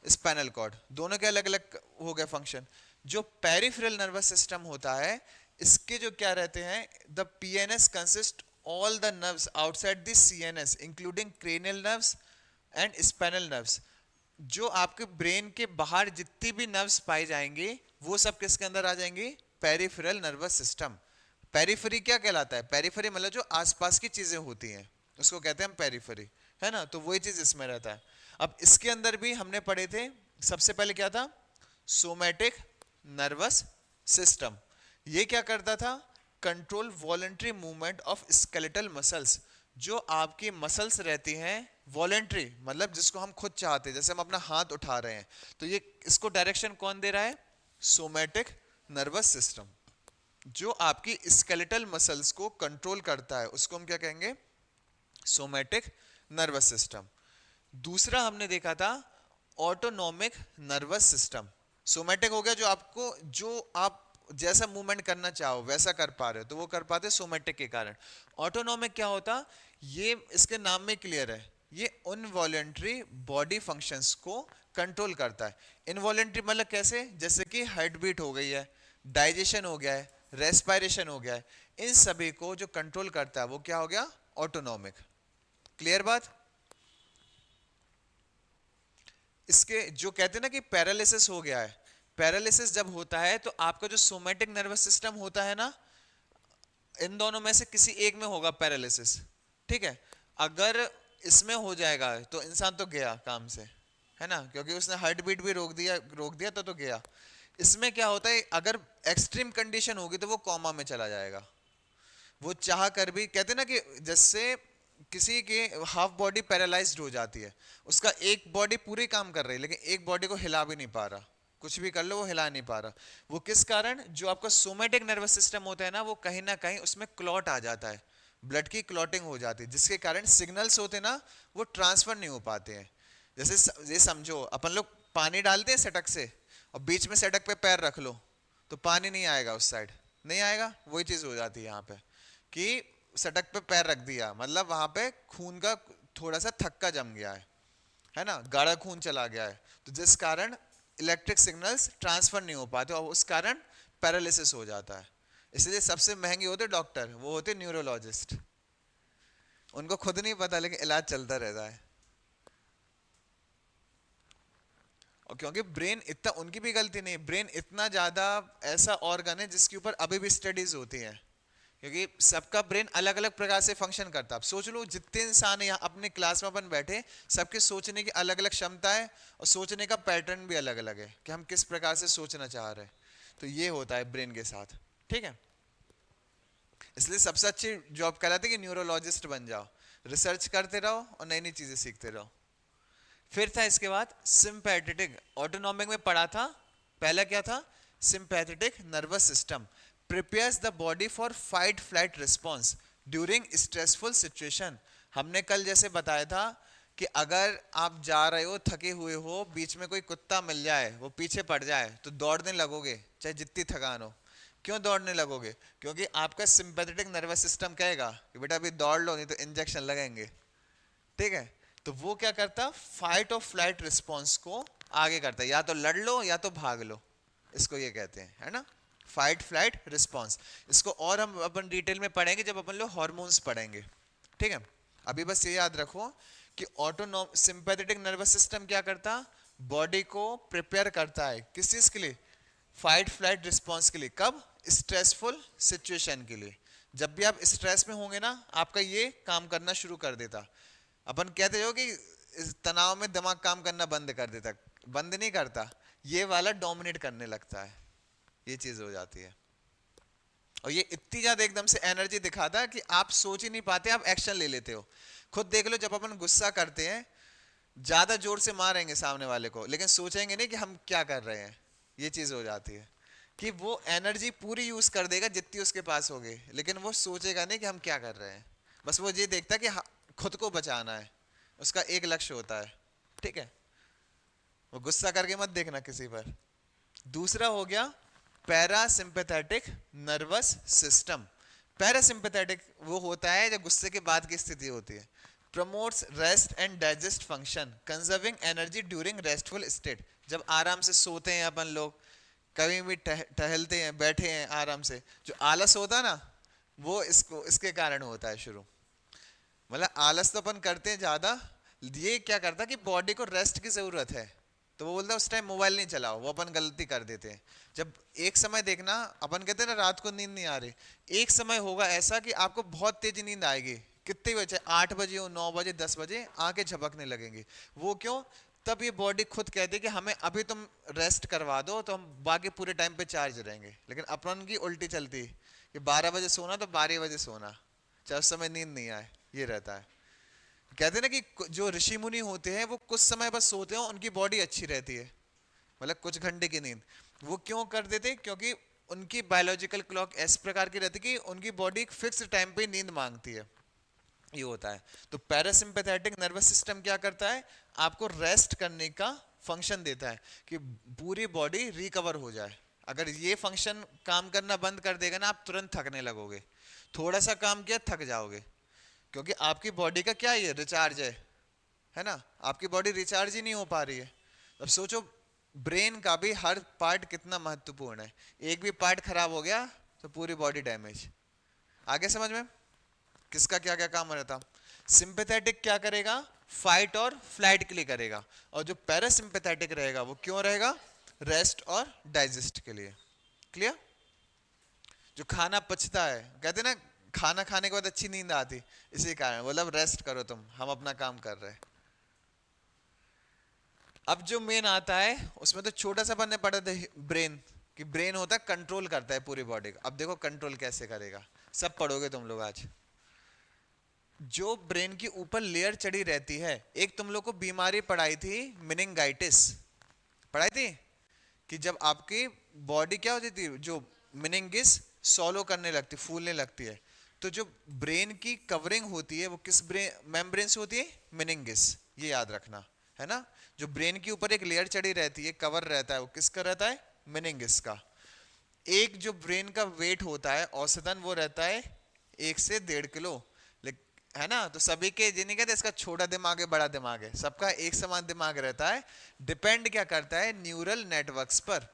स्पाइनल कॉर्ड, दोनों के अलग अलग हो गए फंक्शन। जो पेरिफेरल नर्वस सिस्टम होता है, इसके जो क्या रहते हैं, the PNS consist all the nerves outside the CNS including cranial nerves and spinal nerves. जो आपके ब्रेन के बाहर जितनी भी नर्व्स पाई जाएंगी वो सब किसके अंदर आ जाएंगी, पेरिफेरल नर्वस सिस्टम। पेरिफेरी क्या कहलाता है, पेरिफेरी मतलब जो आसपास की चीजें होती हैं उसको कहते हैं हम पेरिफेरी, है ना। तो वही चीज इसमें रहता है। अब इसके अंदर भी हमने पढ़े थे, सबसे पहले क्या था, सोमैटिक नर्वस सिस्टम। ये क्या करता था, control voluntary movement of skeletal muscles. जो आपकी मसल्स रहती हैं वॉलेंट्री, मतलब जिसको हम खुद चाहते हैं, जैसे हम अपना हाथ उठा रहे हैं, तो ये इसको डायरेक्शन कौन दे रहा है, सोमैटिक नर्वस सिस्टम। जो आपकी स्केलेटल मसल्स को कंट्रोल करता है उसको हम क्या कहेंगे, सोमैटिक नर्वस सिस्टम। दूसरा हमने देखा था ऑटोनॉमिक नर्वस सिस्टम। सोमैटिक हो गया जो आपको, जो आप जैसा मूवमेंट करना चाहो वैसा कर पा रहे हो, तो वो कर पाते सोमैटिक के कारण। ऑटोनॉमिक क्या होता, ये इसके नाम में क्लियर है, ये इनवॉलेंट्री बॉडी फंक्शंस को कंट्रोल करता है। इनवॉलेंट्री मतलब कैसे, जैसे कि हार्ट बीट हो गई है, डाइजेशन हो गया है, रेस्पिरेशन हो गया है, इन सभी को जो कंट्रोल करता है वो क्या हो गया, ऑटोनॉमिक। क्लियर बात। इसके जो कहते हैं ना कि पैरालिसिस हो गया है, पैरालिसिस जब होता है तो आपका जो सोमैटिक नर्वस सिस्टम होता है ना, इन दोनों में से किसी एक में होगा पैरालिसिस। ठीक है, अगर इसमें हो जाएगा तो इंसान तो गया काम से, है ना, क्योंकि उसने हार्ट बीट भी रोक दिया तो गया। इसमें क्या होता है, अगर एक्सट्रीम कंडीशन होगी तो वो कॉमा में चला जाएगा। वो चाह कर भी, कहते हैं ना कि जैसे किसी की हाफ बॉडी पैरालाइज्ड हो जाती है, उसका एक बॉडी पूरी काम कर रही है लेकिन एक बॉडी को हिला भी नहीं पा रहा, कुछ भी कर लो वो हिला नहीं पा रहा। वो किस कारण, जो आपका सोमैटिक नर्वस सिस्टम होता है ना, वो कहीं ना कहीं उसमें क्लॉट आ जाता है, ब्लड की क्लॉटिंग हो जाती है, जिसके कारण सिग्नल्स होते हैं ना वो ट्रांसफर नहीं हो पाते हैं। जैसे ये समझो अपन लोग पानी डालते हैं सटक से, और बीच में सटक पे पैर रख लो तो पानी नहीं आएगा, उस साइड नहीं आएगा। वही चीज हो जाती है यहाँ पे कि सटक पे पैर रख दिया मतलब वहां पे खून का थोड़ा सा थक्का जम गया है ना, गाढ़ा खून चला गया है, तो जिस कारण इलेक्ट्रिक सिग्नल्स ट्रांसफर नहीं हो पाते और उस कारण पैरालिसिस हो जाता है। इसलिए सबसे महंगे होते डॉक्टर वो होते न्यूरोलॉजिस्ट, उनको खुद नहीं पता लेकिन इलाज चलता रहता है। और क्योंकि ब्रेन इतना, उनकी भी गलती नहीं, ब्रेन इतना ज्यादा ऐसा ऑर्गन है जिसके ऊपर अभी भी स्टडीज होती हैं, क्योंकि सबका ब्रेन अलग अलग प्रकार से फंक्शन करता है। आप सोच लो जितने इंसान यहाँ अपने क्लास में अपन बैठे, सबके सोचने की अलग अलग क्षमता है और सोचने का पैटर्न भी अलग अलग है कि हम किस प्रकार से सोचना चाह रहे हैं। तो ये होता है ब्रेन के साथ, ठीक है। इसलिए सबसे अच्छी जॉब कहलाती है कि न्यूरोलॉजिस्ट बन जाओ, रिसर्च करते रहो और नई नई चीजें सीखते रहो। फिर था इसके बाद सिंपैथेटिक, ऑटोनॉमिक में पढ़ा था, पहला क्या था, sympathetic nervous system prepares the body for fight flight response during stressful situation। हमने कल जैसे बताया था कि अगर आप जा रहे हो थके हुए हो, बीच में कोई कुत्ता मिल जाए, वो पीछे पड़ जाए, तो दौड़ने लगोगे चाहे जितनी थकान हो। क्यों दौड़ने लगोगे? क्योंकि आपका सिंपैथेटिक नर्वस सिस्टम कहेगा कि बेटा अभी दौड़ लो, नहीं तो इंजेक्शन लगेंगे। ठीक है? तो वो क्या करता, फाइट और फ्लाइट रिस्पॉन्स को आगे करता है, या तो लड़ लो या तो भाग लो, इसको ये कहते हैं, है ना, फाइट फ्लाइट रिस्पॉन्स। इसको और हम अपन डिटेल में पढ़ेंगे जब अपन लोग हॉर्मोन्स पढ़ेंगे। ठीक है? अभी बस ये याद रखो कि ऑटोनॉम सिंपैथेटिक नर्वस सिस्टम क्या करता, बॉडी को प्रिपेयर करता है किस चीज के लिए, फाइट फ्लाइट रिस्पॉन्स के लिए। कब? स्ट्रेसफुल सिचुएशन के लिए। जब भी आप स्ट्रेस में होंगे ना, आपका ये काम करना शुरू कर देता। अपन कहते हो कि इस तनाव में दिमाग काम करना बंद कर देता, बंद नहीं करता, ये वाला डोमिनेट करने लगता है, ये चीज हो जाती है। और ये इतनी ज्यादा एकदम से एनर्जी दिखाता है कि आप सोच ही नहीं पाते, आप एक्शन ले लेते हो। खुद देख लो, जब अपन गुस्सा करते हैं, ज्यादा जोर से मारेंगे सामने वाले को, लेकिन सोचेंगे नहीं कि हम क्या कर रहे हैं। ये चीज हो जाती है कि वो एनर्जी पूरी यूज कर देगा जितनी उसके पास होगी, लेकिन वो सोचेगा नहीं कि हम क्या कर रहे हैं। बस वो ये देखता है कि खुद को बचाना है, उसका एक लक्ष्य होता है। ठीक है? वो गुस्सा करके मत देखना किसी पर। दूसरा हो गया पैरासिम्पैथेटिक नर्वस सिस्टम। पैरासिम्पैथेटिक वो होता है जब गुस्से के बाद की स्थिति होती है। Promotes rest and digest function, conserving energy during restful state. जब आराम से सोते हैं अपन लोग, कभी भी टहलते हैं, बैठे हैं आराम से, जो आलस होता है ना, वो इसके कारण होता है शुरू। मतलब आलस तो अपन करते हैं ज्यादा, ये क्या करता है कि बॉडी को रेस्ट की जरूरत है, तो वो बोलता है उस टाइम मोबाइल नहीं चलाओ, वो अपन गलती कर देते हैं। जब एक समय देखना, अपन कहते हैं ना रात को नींद नहीं आ रही, एक समय होगा ऐसा कि आपको बहुत तेज नींद आएगी, कितने बजे, 8 बजे हो, 9 बजे, 10 बजे आंखें झपकने लगेंगी। वो क्यों? तब ये बॉडी खुद कहती है कि हमें अभी तुम रेस्ट करवा दो, तो हम बाकी पूरे टाइम पे चार्ज रहेंगे। लेकिन अपन की उल्टी चलती कि 12 बजे सोना तो 12 बजे सोना, चाहे उस समय नींद नहीं आए, ये रहता है। कहते हैं ना कि जो ऋषि मुनि होते हैं वो कुछ समय बस सोते हैं, उनकी बॉडी अच्छी रहती है, मतलब कुछ घंटे की नींद। वो क्यों कर देते? क्योंकि उनकी बायोलॉजिकल क्लॉक इस प्रकार की रहती है कि उनकी बॉडी एक फिक्स टाइम पे नींद मांगती है, ये होता है। तो पैरासिम्पैथेटिक नर्वस सिस्टम क्या करता है, आपको रेस्ट करने का फंक्शन देता है कि पूरी बॉडी रिकवर हो जाए। अगर ये फंक्शन काम करना बंद कर देगा ना, आप तुरंत थकने लगोगे, थोड़ा सा काम किया थक जाओगे, क्योंकि आपकी बॉडी का क्या ये रिचार्ज है ना, आपकी बॉडी रिचार्ज ही नहीं हो पा रही है। अब सोचो ब्रेन का भी हर पार्ट कितना महत्वपूर्ण है, एक भी पार्ट खराब हो गया तो पूरी बॉडी डैमेज। आगे समझ में किसका क्या क्या काम रहता। सिंपैथेटिक क्या करेगा, फाइट और फ्लाइट के लिए करेगा, और जो पैरासिम्पैथेटिक रहेगा वो क्यों रहेगा, रेस्ट और डाइजेस्ट के लिए। क्लियर? जो खाना पचता है, कहते ना खाना खाने के बाद अच्छी नींद आती, इसी कारण बोला रेस्ट करो तुम, हम अपना काम कर रहे हैं। अब जो मेन आता है उसमें तो छोटा सा बनने पड़ा था ब्रेन, कि ब्रेन होता है कंट्रोल करता है पूरी बॉडी को। अब देखो कंट्रोल कैसे करेगा, सब पढ़ोगे तुम लोग आज। जो ब्रेन की ऊपर लेयर चढ़ी रहती है, एक तुम लोग को बीमारी पढ़ाई थी मेनिंगाइटिस, पढ़ाई थी कि जब आपकी बॉडी क्या होती थी, जो मेनिंगिस सॉलो करने लगती, फूलने लगती है, तो जो ब्रेन की कवरिंग होती है वो किस ब्रेन मेम्ब्रेन से होती है, मेनिंगिस, ये याद रखना है ना। जो ब्रेन के ऊपर एक लेयर चढ़ी रहती है, कवर रहता है, वो किसका रहता है, मेनिंगिस का। एक जो ब्रेन का वेट होता है औसतन वो रहता है 1 से 1.5 किलो, है ना। तो सभी के ये नहीं कहते इसका छोटा दिमाग है बड़ा दिमाग है, सबका एक समान दिमाग रहता है। डिपेंड क्या करता है, न्यूरल नेटवर्क्स पर,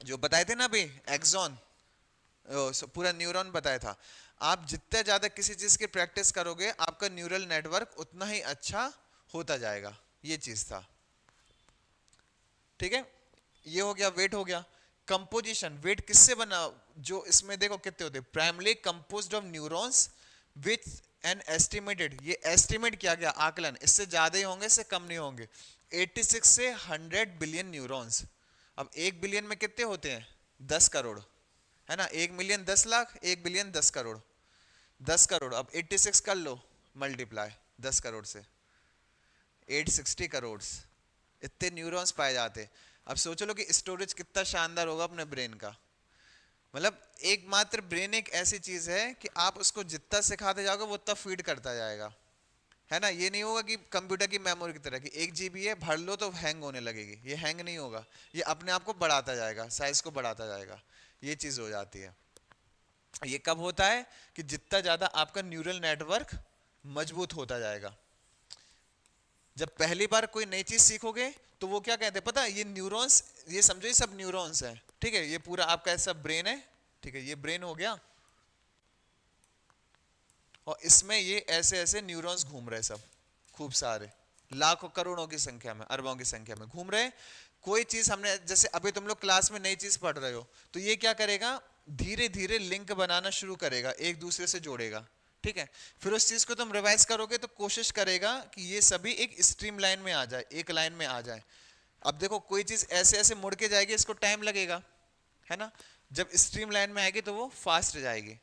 जो बताए थे ना अभी एक्सॉन, पूरा न्यूरॉन बताया था। आप जितने ज्यादा किसी चीज की प्रैक्टिस करोगे, आपका न्यूरल नेटवर्क उतना ही अच्छा होता जाएगा, ये चीज था। ठीक है, ये हो गया, वेट हो गया। कंपोजिशन, वेट किससे बना, जो इसमें देखो कितने होते, primary composed of neurons with an estimated, ये एस्टिमेट किया गया आकलन, इससे ज्यादा ही होंगे इससे कम नहीं होंगे, 86 से 100 बिलियन न्यूरॉन्स। अब 1 बिलियन में कितने होते हैं, 10 करोड़, है ना। 1 मिलियन 10 लाख, 1 बिलियन 10 करोड़, 10 करोड़। अब 86 कर लो मल्टीप्लाई 10 करोड़ से, 860 करोड़, इतने न्यूरॉन्स पाए जाते। अब सोच लो कि स्टोरेज कितना शानदार होगा अपने ब्रेन का। मतलब एकमात्र ब्रेन एक ऐसी चीज है कि आप उसको जितना सिखाते जाओगे वो उतना फीड करता जाएगा, है ना। ये नहीं होगा कि कंप्यूटर की मेमोरी की तरह कि 1 GB है, भर लो तो हैंग होने लगेगी, ये हैंग नहीं होगा, ये अपने आप को बढ़ाता जाएगा, साइज को बढ़ाता जाएगा, ये चीज हो जाती है। ये कब होता है कि जितना ज्यादा आपका न्यूरल नेटवर्क मजबूत होता जाएगा। जब पहली बार कोई नई चीज सीखोगे तो वो क्या कहते हैं पता है, ये न्यूरॉन्स, ये समझो ये सब न्यूरॉन्स हैं, ठीक है, ये पूरा आपका ऐसा ब्रेन है, ठीक है, ये ब्रेन हो गया, और इसमें ये ऐसे ऐसे न्यूरॉन्स घूम रहे सब, खूब सारे, लाखों करोड़ों की संख्या में, अरबों की संख्या में घूम रहे। कोई चीज हमने, जैसे अभी तुम लोग क्लास में नई चीज पढ़ रहे हो, तो ये क्या करेगा, धीरे धीरे लिंक बनाना शुरू करेगा, एक दूसरे से जोड़ेगा, ठीक है। फिर उस चीज को तुम रिवाइज करोगे तो कोशिश करेगा कि ये सभी एक स्ट्रीम लाइन में आ जाए, एक लाइन में आ जाए। अब देखो कोई चीज ऐसे ऐसे मुड़ के जाएगी, इसको टाइम लगेगा, है ना। जब स्ट्रीम लाइन में आएगी तो वो फास्ट जाएगी।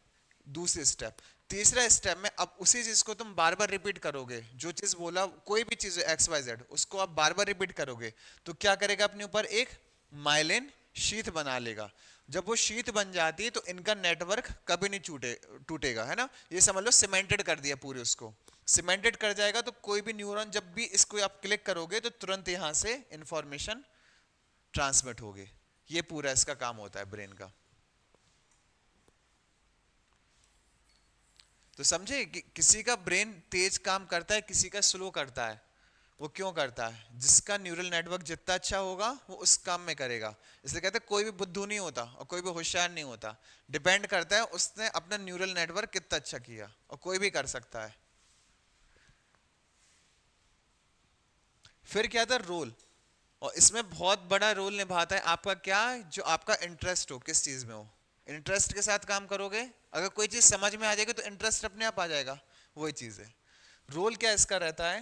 दूसरी स्टेप, तीसरा स्टेप में अब उसी चीज को तुम बार बार रिपीट करोगे, जो चीज बोला, कोई भी चीज एक्स वाई जेड, उसको आप बार बार रिपीट करोगे तो क्या करेगा, अपने ऊपर एक माइलिन शीथ बना लेगा। जब वो शीत बन जाती है तो इनका नेटवर्क कभी नहीं टूटेगा, है ना। ये समझ लो सीमेंटेड कर दिया पूरे, उसको सीमेंटेड कर जाएगा तो कोई भी न्यूरॉन जब भी इसको आप क्लिक करोगे तो तुरंत यहां से इंफॉर्मेशन ट्रांसमिट होगी। ये पूरा इसका काम होता है ब्रेन का। तो समझे कि किसी का ब्रेन तेज काम करता है, किसी का स्लो करता है। वो क्यों करता है, जिसका न्यूरल नेटवर्क जितना अच्छा होगा वो उस काम में करेगा। इसलिए कहते हैं कोई भी बुद्धू नहीं होता और कोई भी होशियार नहीं होता, डिपेंड करता है उसने अपना न्यूरल नेटवर्क कितना अच्छा किया, और कोई भी कर सकता है। फिर क्या था, रोल, और इसमें बहुत बड़ा रोल निभाता है आपका क्या, जो आपका इंटरेस्ट हो, किस चीज में हो, इंटरेस्ट के साथ काम करोगे। अगर कोई चीज समझ में आ जाएगी तो इंटरेस्ट अपने आप आ जाएगा, वही चीज है। रोल क्या इसका रहता है,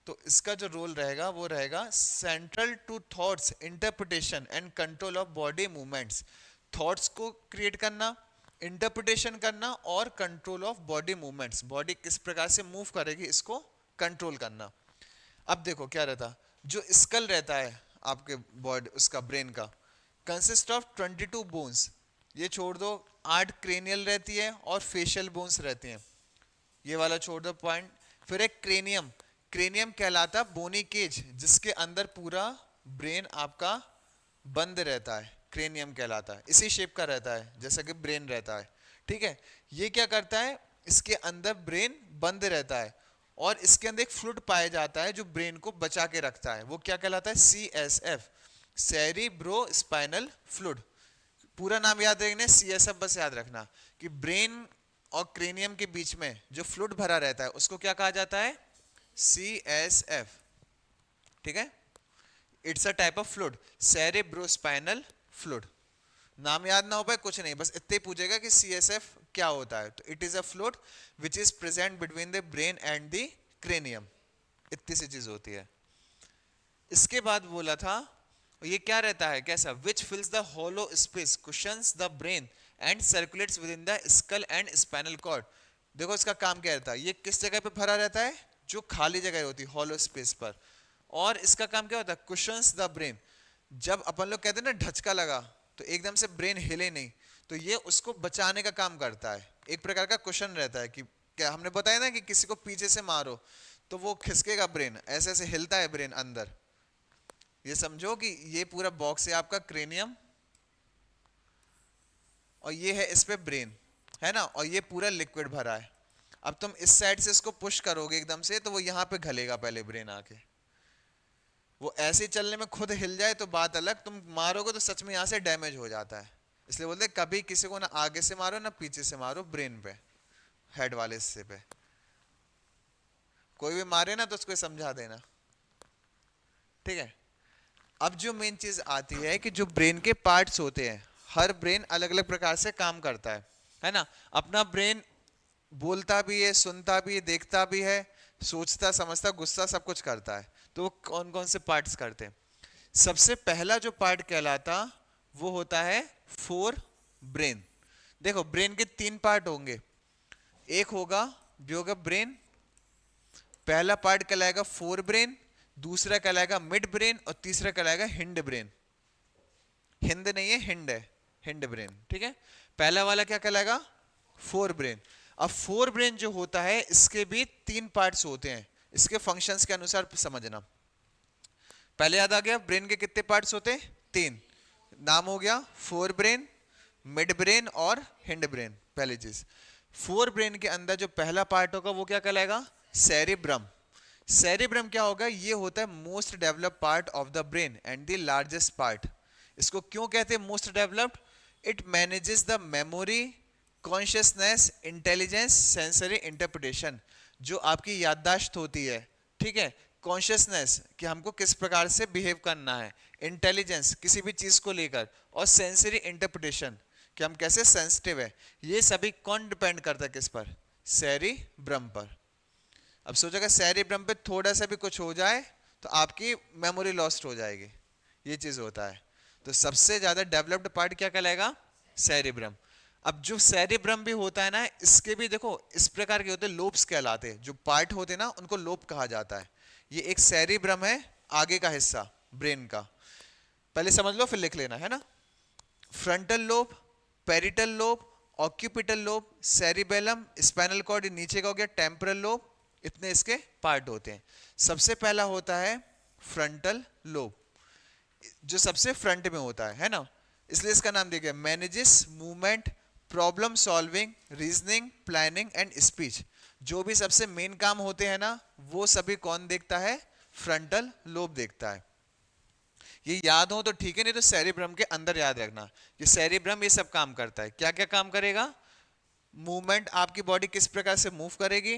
तो इसका जो रोल रहेगा वो रहेगा central to thoughts interpretation and control of body movements. Thoughts को क्रिएट करना, इंटरप्रिटेशन करना, और control of body movements, body किस प्रकार से मूव करेगी इसको कंट्रोल करना। अब देखो क्या रहता, जो स्कल रहता है आपके बॉडी, उसका ब्रेन का, कंसिस्ट ऑफ 22 बोन्स। ये छोड़ दो, 8 क्रेनियल रहती है और फेशियल बोन्स रहती हैं, ये वाला छोड़ दो पॉइंट। फिर एक क्रेनियम, क्रेनियम कहलाता बोनी केज, जिसके अंदर पूरा ब्रेन आपका बंद रहता है, क्रेनियम कहलाता है, इसी शेप का रहता है जैसा कि ब्रेन रहता है, ठीक है। ये क्या करता है, इसके अंदर ब्रेन बंद रहता है, और इसके अंदर एक फ्लूइड पाया जाता है जो ब्रेन को बचा के रखता है, वो क्या कहलाता है, CSF, सेरिब्रो स्पाइनल फ्लूइड। पूरा नाम याद रखना, CSF बस याद रखना कि ब्रेन और क्रेनियम के बीच में जो फ्लूइड भरा रहता है उसको क्या कहा जाता है, CSF, ठीक है। It's a type of fluid, cerebrospinal fluid. नाम याद ना हो पाए कुछ नहीं, बस इतने पूछेगा कि CSF क्या होता है, तो it is a fluid which is present between the brain and the cranium, इतनी सी चीज होती है। इसके बाद बोला था ये क्या रहता है, कैसा, which fills the hollow space cushions the brain and circulates within the skull and spinal cord. देखो इसका काम क्या रहता है, ये किस जगह पे भरा रहता है, जो खाली जगह होती है हॉलो स्पेस पर, और इसका काम क्या होता है, कुशन्स द ब्रेन। जब अपन लोग कहते हैं ना ढचका लगा तो एकदम से ब्रेन हिले नहीं, तो ये उसको बचाने का काम करता है, एक प्रकार का कुशन रहता है। कि क्या हमने बताया ना कि किसी को पीछे से मारो तो वो खिसकेगा ब्रेन, ऐसे ऐसे हिलता है ब्रेन अंदर। ये समझो कि ये पूरा बॉक्स है आपका क्रेनियम, और ये है इस पे ब्रेन, है ना, और ये पूरा लिक्विड भरा है। अब तुम इस साइड से इसको पुश करोगे एकदम से तो वो यहाँ पे घलेगा पहले ब्रेन आके, वो ऐसे चलने में खुद हिल जाए तो बात अलग, तुम मारोगे तो सच में यहाँ से डैमेज हो जाता है। इसलिए बोलते कभी किसी को ना आगे से मारो ना पीछे से मारो, ब्रेन पे, हेड वाले हिस्से पे। कोई भी मारे ना तो उसको समझा देना, ठीक है। अब जो मेन चीज आती है कि जो ब्रेन के पार्ट्स होते हैं, हर ब्रेन अलग अलग प्रकार से काम करता है ना। अपना ब्रेन बोलता भी है, सुनता भी है, देखता भी है, सोचता समझता गुस्सा सब कुछ करता है। तो वो कौन कौन से पार्ट्स करते हैं, सबसे पहला जो पार्ट कहलाता वो होता है फोर ब्रेन। देखो ब्रेन के 3 पार्ट होंगे, एक होगा जो होगा ब्रेन, पहला पार्ट कहलाएगा फोर ब्रेन, दूसरा कहलाएगा मिड ब्रेन, और तीसरा कहलाएगा हिंड ब्रेन। हिंद नहीं है, हिंड है, हिंड ब्रेन, ठीक है। पहला वाला क्या कहलाएगा, फोर ब्रेन। अब फोर ब्रेन जो होता है इसके भी तीन पार्ट्स होते हैं, इसके फंक्शंस के अनुसार समझना। पहले याद आ गया ब्रेन के कितने पार्ट्स होते हैं? तीन। नाम हो गया फोर ब्रेन, मिड ब्रेन और हिंड ब्रेन। पहली चीज, फोर ब्रेन के अंदर जो पहला पार्ट होगा वो क्या कहलाएगा? सेरिब्रम। सेरिब्रम क्या होगा? ये होता है most developed part of the brain and the largest part. इसको क्यों कहते हैं most developed? It manages the memory, consciousness, intelligence, sensory interpretation. जो आपकी याददाश्त होती है, ठीक है, कॉन्शियसनेस कि हमको किस प्रकार से बिहेव करना है, इंटेलिजेंस किसी भी चीज को लेकर, और सेंसरी इंटरप्रिटेशन कि हम कैसे सेंसिटिव है, ये सभी कौन डिपेंड करता है किस पर? सेरिब्रम पर। अब सोचेगा सेरिब्रम पे थोड़ा सा भी कुछ हो जाए तो आपकी मेमोरी लॉस्ट हो जाएगी, ये चीज होता है। तो सबसे ज्यादा डेवलप्ड पार्ट क्या कहलाएगा? सेरिब्रम। अब जो सेरिब्रम भी होता है ना, इसके भी देखो इस प्रकार के होते हैं, लोब्स कहलाते हैं। जो पार्ट होते हैं ना उनको लोब कहा जाता है। ये एक सेरिब्रम है, आगे का हिस्सा ब्रेन का, पहले समझ लो फिर लिख लेना, है ना। Frontal lobe, parietal lobe, occipital lobe, cerebellum, spinal cord नीचे का हो गया, टेम्पोरल लोब, इतने इसके पार्ट होते हैं। सबसे पहला होता है फ्रंटल लोब, जो सबसे फ्रंट में होता है ना, इसलिए इसका नाम दिया गया। Manages movement, problem solving, reasoning, planning and speech. जो भी सबसे मेन काम होते हैं ना, वो सभी कौन देखता है? फ्रंटल लोब देखता है। ये याद हो तो ठीक है, नहीं तो सेरिब्रम के अंदर याद रखना कि सेरिब्रम ये सब काम करता है। क्या क्या काम करेगा? मूवमेंट, आपकी बॉडी किस प्रकार से मूव करेगी,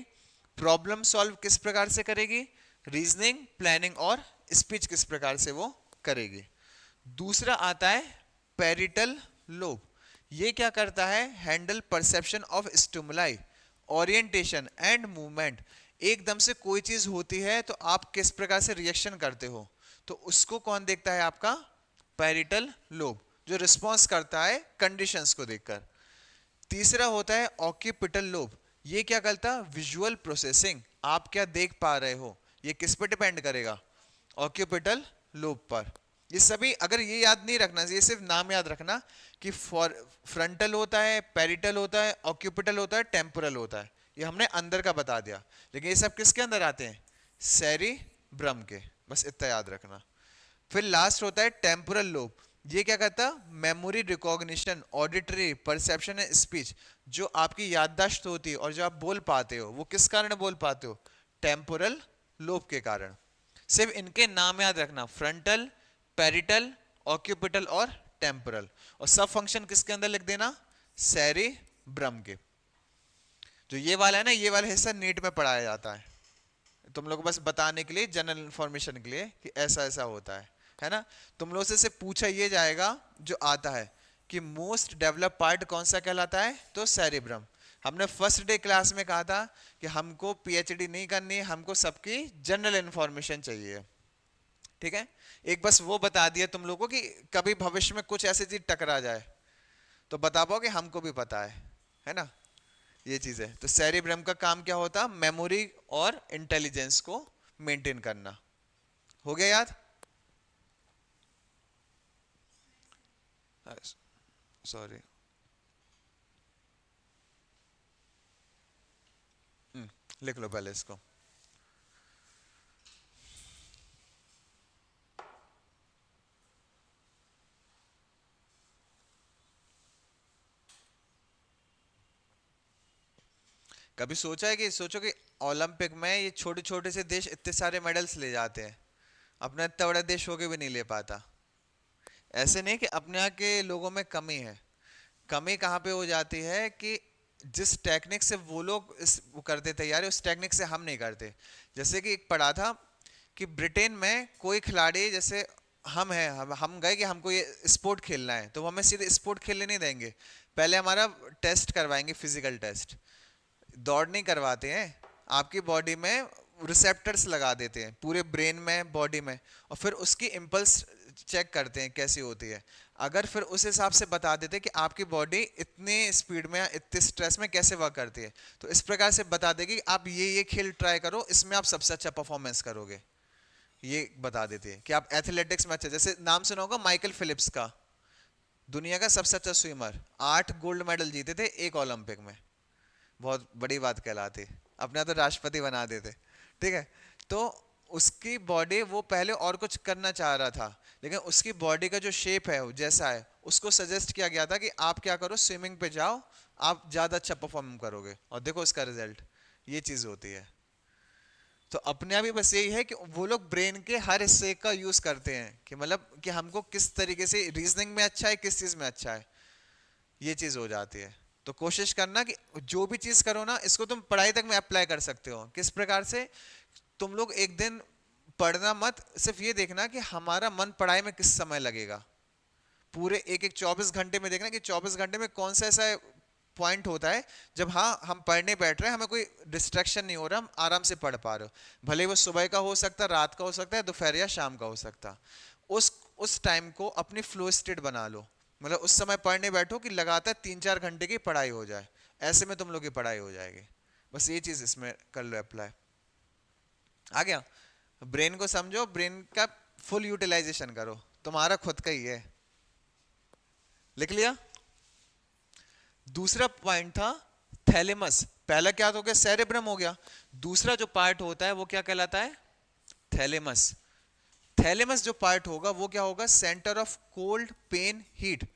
प्रॉब्लम सॉल्व किस प्रकार से करेगी, रीजनिंग, प्लानिंग और स्पीच किस प्रकार से वो करेगी। दूसरा आता है पेरिटल लोब। ये क्या करता है? Handle perception of stimuli, orientation and movement. एकदम से कोई चीज होती है तो आप किस प्रकार से रिएक्शन करते हो, तो उसको कौन देखता है? आपका पेरिटल लोब, जो रिस्पॉन्स करता है कंडीशंस को देखकर। तीसरा होता है ऑक्यूपिटल लोब। ये क्या करता है? विजुअल प्रोसेसिंग, आप क्या देख पा रहे हो, ये किस पर डिपेंड करेगा? ऑक्यूपिटल लोब पर। ये सभी अगर ये याद नहीं रखना, ये सिर्फ नाम याद रखना कि फ्रंटल होता है, पेरिटल होता है, ऑक्यूपिटल होता है, टेम्पोरल होता है। ये हमने अंदर का बता दिया, लेकिन ये सब किसके अंदर आते हैं? सेरिब्रम के, बस इतना याद रखना। फिर लास्ट होता है टेम्पोरल लोब। ये क्या करता है? Memory, recognition, auditory, perception and speech. जो आपकी याददाश्त होती है और जो आप बोल पाते हो, वो किस कारण बोल पाते हो? टेम्पोरल लोब के कारण। सिर्फ इनके नाम याद रखना, फ्रंटल, पेरिटल, ऑक्यूपिटल और टेम्पोरल। और सब फंक्शन किसके अंदर लिख देना? सेरिब्रम के। जो ये वाला है ना, ये वाला हिस्सा नीट में पढ़ाया जाता है, तुम लोग बस बताने के लिए, जनरल इंफॉर्मेशन के लिए कि ऐसा ऐसा होता है ना। तुम लोग से पूछा ये जाएगा जो आता है कि मोस्ट डेवलप पार्ट कौन सा कहलाता है, तो सेरिब्रम। हमने फर्स्ट डे क्लास में कहा था कि हमको पीएचडी नहीं करनी, हमको सबकी जनरल इंफॉर्मेशन चाहिए, ठीक है। एक बस वो बता दिया तुम लोगों को कि कभी भविष्य में कुछ ऐसी चीज टकरा जाए तो बता पाओ कि हमको भी पता है ना, ये चीज है। तो सेरिब्रम का काम क्या होता? मेमोरी और इंटेलिजेंस को मेंटेन करना। हो गया याद? सॉरी, लिख लो पहले इसको। कभी सोचा है कि सोचो कि ओलंपिक में ये छोटे छोटे से देश इतने सारे मेडल्स ले जाते हैं, अपना इतना बड़ा देश होके भी नहीं ले पाता। ऐसे नहीं कि अपने यहाँ के लोगों में कमी है। कमी कहाँ पे हो जाती है कि जिस टेक्निक से वो लोग वो करते तैयारी, उस टेक्निक से हम नहीं करते। जैसे कि एक पढ़ा था कि ब्रिटेन में कोई खिलाड़ी, जैसे हम हैं, हम गए कि हमको ये स्पोर्ट खेलना है, तो वो हमें सीधे स्पोर्ट खेलने नहीं देंगे, पहले हमारा टेस्ट करवाएंगे, फिजिकल टेस्ट। दौड़ नहीं करवाते हैं, आपकी बॉडी में रिसेप्टर्स लगा देते हैं पूरे ब्रेन में, बॉडी में, और फिर उसकी इम्पल्स चेक करते हैं कैसी होती है। अगर फिर उस हिसाब से बता देते कि आपकी बॉडी इतने स्पीड में, इतने स्ट्रेस में कैसे वर्क करती है, तो इस प्रकार से बता देगी कि आप ये खेल ट्राई करो, इसमें आप सबसे अच्छा परफॉर्मेंस करोगे। ये बता देते हैं कि आप एथलेटिक्स में अच्छा, जैसे नाम सुना होगा माइकल फिलिप्स का, दुनिया का सबसे अच्छा स्विमर, 8 गोल्ड मेडल जीते थे एक ओलंपिक में। बहुत बड़ी बात कहलाती, अपने आप तो राष्ट्रपति बना देते। ठीक है, तो उसकी बॉडी, वो पहले और कुछ करना चाह रहा था, लेकिन उसकी बॉडी का जो शेप है वो जैसा है, उसको सजेस्ट किया गया था कि आप क्या करो, स्विमिंग पे जाओ, आप ज्यादा अच्छा परफॉर्म करोगे, और देखो उसका रिजल्ट। ये चीज होती है। तो अपने आप ही बस यही है कि वो लोग ब्रेन के हर हिस्से का यूज करते हैं, कि मतलब कि हमको किस तरीके से रीजनिंग में अच्छा है, किस चीज में अच्छा है, ये चीज हो जाती है। तो कोशिश करना कि जो भी चीज करो ना, इसको तुम पढ़ाई तक में अप्लाई कर सकते हो। किस प्रकार से? तुम लोग एक दिन पढ़ना मत, सिर्फ ये देखना कि हमारा मन पढ़ाई में किस समय लगेगा। पूरे एक एक 24 घंटे में देखना कि 24 घंटे में कौन सा ऐसा पॉइंट होता है जब हाँ हम पढ़ने बैठ रहे हैं, हमें कोई डिस्ट्रैक्शन नहीं हो रहा, हम आराम से पढ़ पा रहे हो। भले वो सुबह का हो सकता है, रात का हो सकता है, दोपहर या शाम का हो सकता है। उस टाइम को अपनी फ्लो स्टेट बना लो, मतलब उस समय पढ़ने बैठो कि लगातार 3-4 घंटे की पढ़ाई हो जाए। ऐसे में तुम लोग की पढ़ाई हो जाएगी। बस ये चीज इसमें कर लो अप्लाई। आ गया? ब्रेन को समझो, ब्रेन का फुल यूटिलाइजेशन करो, तुम्हारा खुद का ही है। लिख लिया? दूसरा पॉइंट था थैलेमस। पहला क्या हो गया? सेरेब्रम हो गया। दूसरा जो पार्ट होता है वो क्या कहलाता है? थैलेमस। थैलेमस जो पार्ट होगा वो क्या होगा? Centre of cold, pain, heat.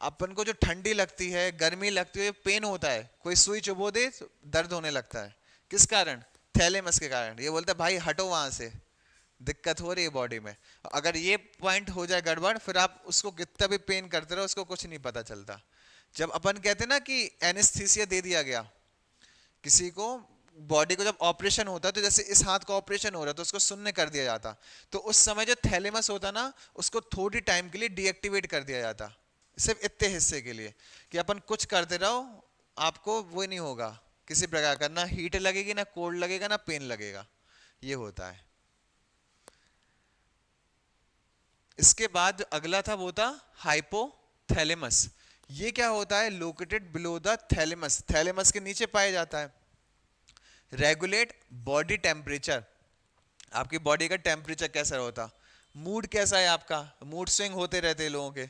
अपन को जो ठंडी लगती है, गर्मी लगती है, पेन होता है, कोई सुई चुभो दे तो दर्द होने लगता है, किस कारण? थैलेमस के कारण। ये बोलता है भाई हटो वहां से, दिक्कत हो रही है बॉडी में। अगर ये पॉइंट हो जाए गड़बड़, फिर आप उसको कितना भी पेन करते रहो, उसको कुछ नहीं पता चलता। जब अपन कहते हैं ना कि एनेस्थीसिया दे दिया गया किसी को, बॉडी को जब ऑपरेशन होता है, तो जैसे इस हाथ का ऑपरेशन हो रहा है तो उसको शून्य कर दिया जाता, तो उस समय जो थैलेमस होता ना, उसको थोड़ी टाइम के लिए डीएक्टिवेट कर दिया जाता, सिर्फ इतने हिस्से के लिए, कि अपन कुछ करते रहो, आपको वो नहीं होगा किसी प्रकार का, ना हीट लगेगी, ना कोल्ड लगेगा, ना पेन लगेगा। ये होता है। इसके बाद अगला था, वो था हाइपोथैलेमस। ये क्या होता है? Located below the thalamus, thalamus के नीचे पाया जाता है। रेगुलेट बॉडी टेम्परेचर, आपकी बॉडी का टेम्परेचर कैसा होता, मूड कैसा है आपका, मूड स्विंग होते रहते हैं लोगों के,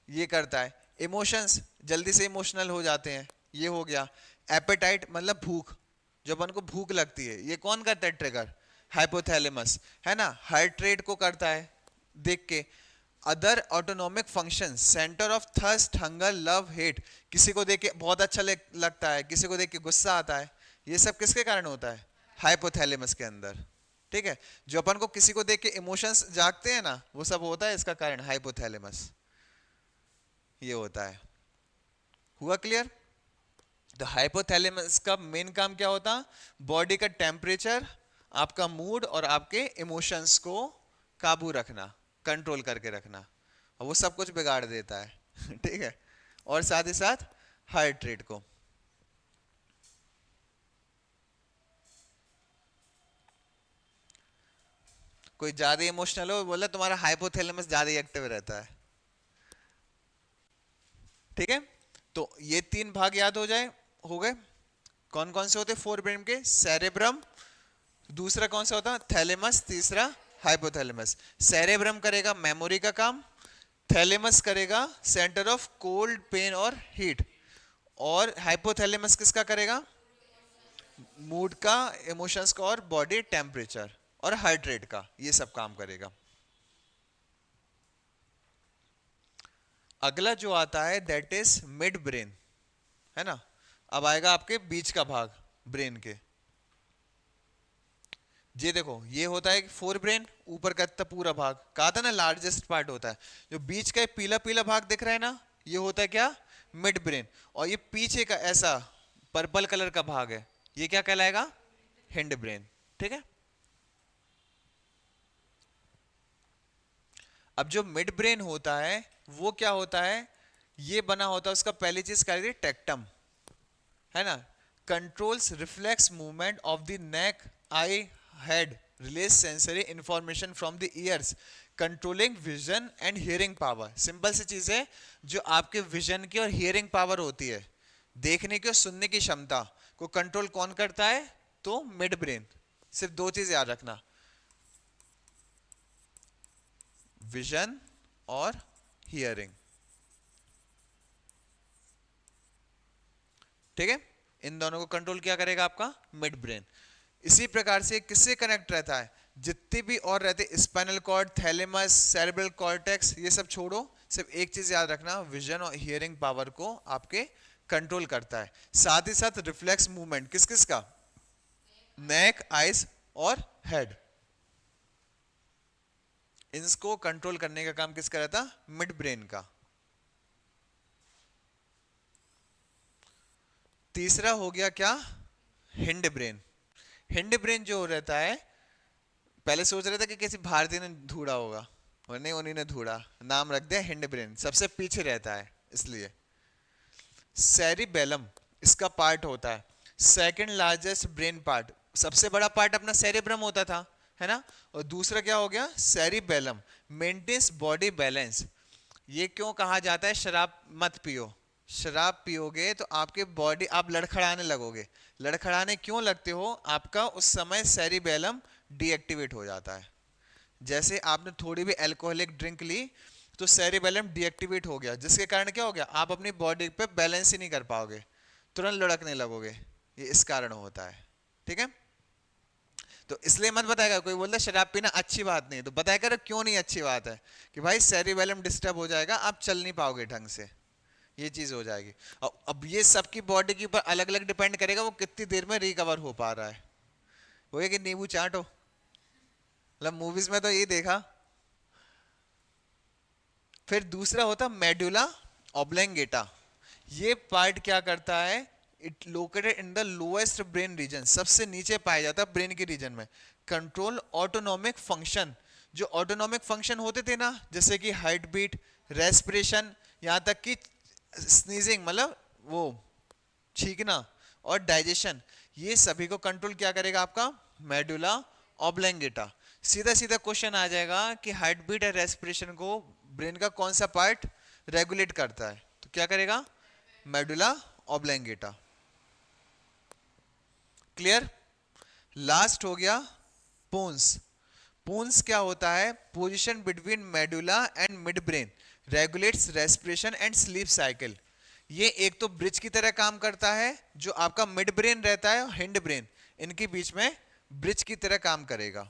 ये करता है। इमोशंस, जल्दी से इमोशनल हो जाते हैं, ये हो गया। एपेटाइट मतलब भूख, जब अपन को भूख लगती है, ये कौन करता है ट्रिगर? हाइपोथैलेमस, है ना। हार्ट रेट को करता है देख के। Other autonomic function, centre of thirst, hunger, love, hate, किसी को देख के बहुत अच्छा लगता है, किसी को देख के गुस्सा आता है, ये सब किसके कारण होता है? हाइपोथैलेमस के अंदर। ठीक है, जो अपन को किसी को देख के इमोशंस जागते हैं ना, वो सब होता है इसका कारण हाइपोथैलेमस, ये होता है। हुआ क्लियर? तो हाइपोथैलेमस का मेन काम क्या होता? बॉडी का टेम्परेचर, आपका मूड और आपके इमोशंस को काबू रखना, कंट्रोल करके रखना, और वो सब कुछ बिगाड़ देता है ठीक है, और साथ ही साथ हार्ट रेट को। कोई ज्यादा इमोशनल हो, बोला तुम्हारा हाइपोथैलेमस ज्यादा एक्टिव रहता है। ठीक है, तो ये 3 भाग याद हो गए। कौन कौन से होते? फोर ब्रेन के, सेरेब्रम, दूसरा कौन सा होता? थैलेमस, तीसरा हाइपोथैलेमस। सेरेब्रम करेगा मेमोरी का काम, थैलेमस करेगा सेंटर ऑफ कोल्ड, पेन और हीट, और हाइपोथैलेमस किसका करेगा? मूड का, इमोशंस का, और बॉडी टेम्परेचर और हार्ट रेट का, ये सब काम करेगा। अगला जो आता है दैट इज मिड ब्रेन, है ना। अब आएगा आपके बीच का भाग ब्रेन के। ये देखो, ये होता है फोर ब्रेन, ऊपर का इतना पूरा भाग, कहा था ना लार्जेस्ट पार्ट होता है। जो बीच का पीला पीला भाग दिख रहा है ना, ये होता है क्या? Mid brain. और ये पीछे का ऐसा पर्पल कलर का भाग है, ये क्या कहलाएगा? Hind brain. ठीक है, अब जो मिड ब्रेन होता है वो क्या होता है? ये बना होता है, उसका पहली चीज क्या है? टेक्टम, है ना। Controls reflex movement of the neck, eye, head, relays sensory information from the ears, controlling vision and hearing power. Simple सी चीज है, जो आपके विजन की और हियरिंग पावर होती है, देखने की और सुनने की क्षमता को कंट्रोल कौन करता है? तो मिड ब्रेन। सिर्फ 2 चीज याद रखना, विजन और हियरिंग। ठीक है, इन दोनों को कंट्रोल क्या करेगा आपका मिड ब्रेन। इसी प्रकार से किससे कनेक्ट रहता है, जितने भी और रहते, spinal cord, thalamus, cerebral cortex, ये सब छोड़ो, सिर्फ एक चीज याद रखना, विजन और हियरिंग पावर को आपके कंट्रोल करता है। साथ ही साथ रिफ्लेक्स मूवमेंट किस किस का, नेक, आइज और हेड, इनको कंट्रोल करने का काम किसका रहता, मिड ब्रेन का। तीसरा हो गया क्या, हिंड ब्रेन। हिंड ब्रेन जो रहता है, पहले सोच रहे थे कि किसी भारतीय ने ढूंढा होगा, और नहीं, उन्हीं ने ढूंढा, नाम रख दिया हिंड ब्रेन, सबसे पीछे रहता है इसलिए। सेरिबेलम इसका पार्ट होता है, सेकंड लार्जेस्ट ब्रेन पार्ट, सबसे बड़ा पार्ट अपना सेरिब्रम होता था, है ना, और दूसरा क्या हो गया सेरिबेलम, मेंटेन्स बॉडी बैलेंस। ये क्यों कहा जाता है शराब मत पियो, शराब पियोगे तो आपके बॉडी, आप लड़खड़ाने लगोगे, लड़खड़ाने क्यों लगते हो, आपका उस समय सेरिबेलम डीएक्टिवेट हो जाता है। जैसे आपने थोड़ी भी अल्कोहलिक ड्रिंक ली तो सेरिबेलम डीएक्टिवेट हो गया, जिसके कारण क्या हो गया, आप अपनी बॉडी पे बैलेंस ही नहीं कर पाओगे, तुरंत लुढ़कने लगोगे, ये इस कारण होता है। ठीक है, तो इसलिए मत बताएगा, कोई बोलता है शराब पीना अच्छी बात नहीं, तो बताया करो क्यों नहीं अच्छी बात है, कि भाई सेरिबेलम डिस्टर्ब हो जाएगा, आप चल नहीं पाओगे ढंग से, ये चीज हो जाएगी। अब ये सबकी बॉडी के ऊपर अलग अलग डिपेंड करेगा वो कितनी देर में रिकवर हो पा रहा है। वो है कि नींबू चाटो, मतलब मूवीज में तो ये देखा। फिर दूसरा होता मेडुला ऑब्लेंगेटा, ये पार्ट क्या करता है, it located in the lowest brain region, सबसे नीचे पाया जाता है ब्रेन के रीजन में, कंट्रोल ऑटोनॉमिक फंक्शन, जो ऑटोनॉमिक फंक्शन होते थे ना, जैसे कि हार्ट बीट, रेस्पिरेशन, यहाँ तक कि स्नीजिंग मतलब वो छींकना, और डाइजेशन, ये सभी को कंट्रोल क्या करेगा आपका मेडुला ऑब्लेंगेटा। सीधा सीधा क्वेश्चन आ जाएगा कि हार्ट बीट और रेस्पिरेशन को ब्रेन का कौन सा पार्ट रेगुलेट करता है, तो क्या करेगा मेडुला ऑब्लेंगेटा। क्लियर। लास्ट हो गया पोन्स। पोन्स क्या होता है, position between medulla and mid brain, regulates respiration and sleep cycle. ये एक तो ब्रिज की तरह काम करता है, जो आपका मिड ब्रेन रहता है और हिंड ब्रेन, इनके बीच में ब्रिज की तरह काम करेगा,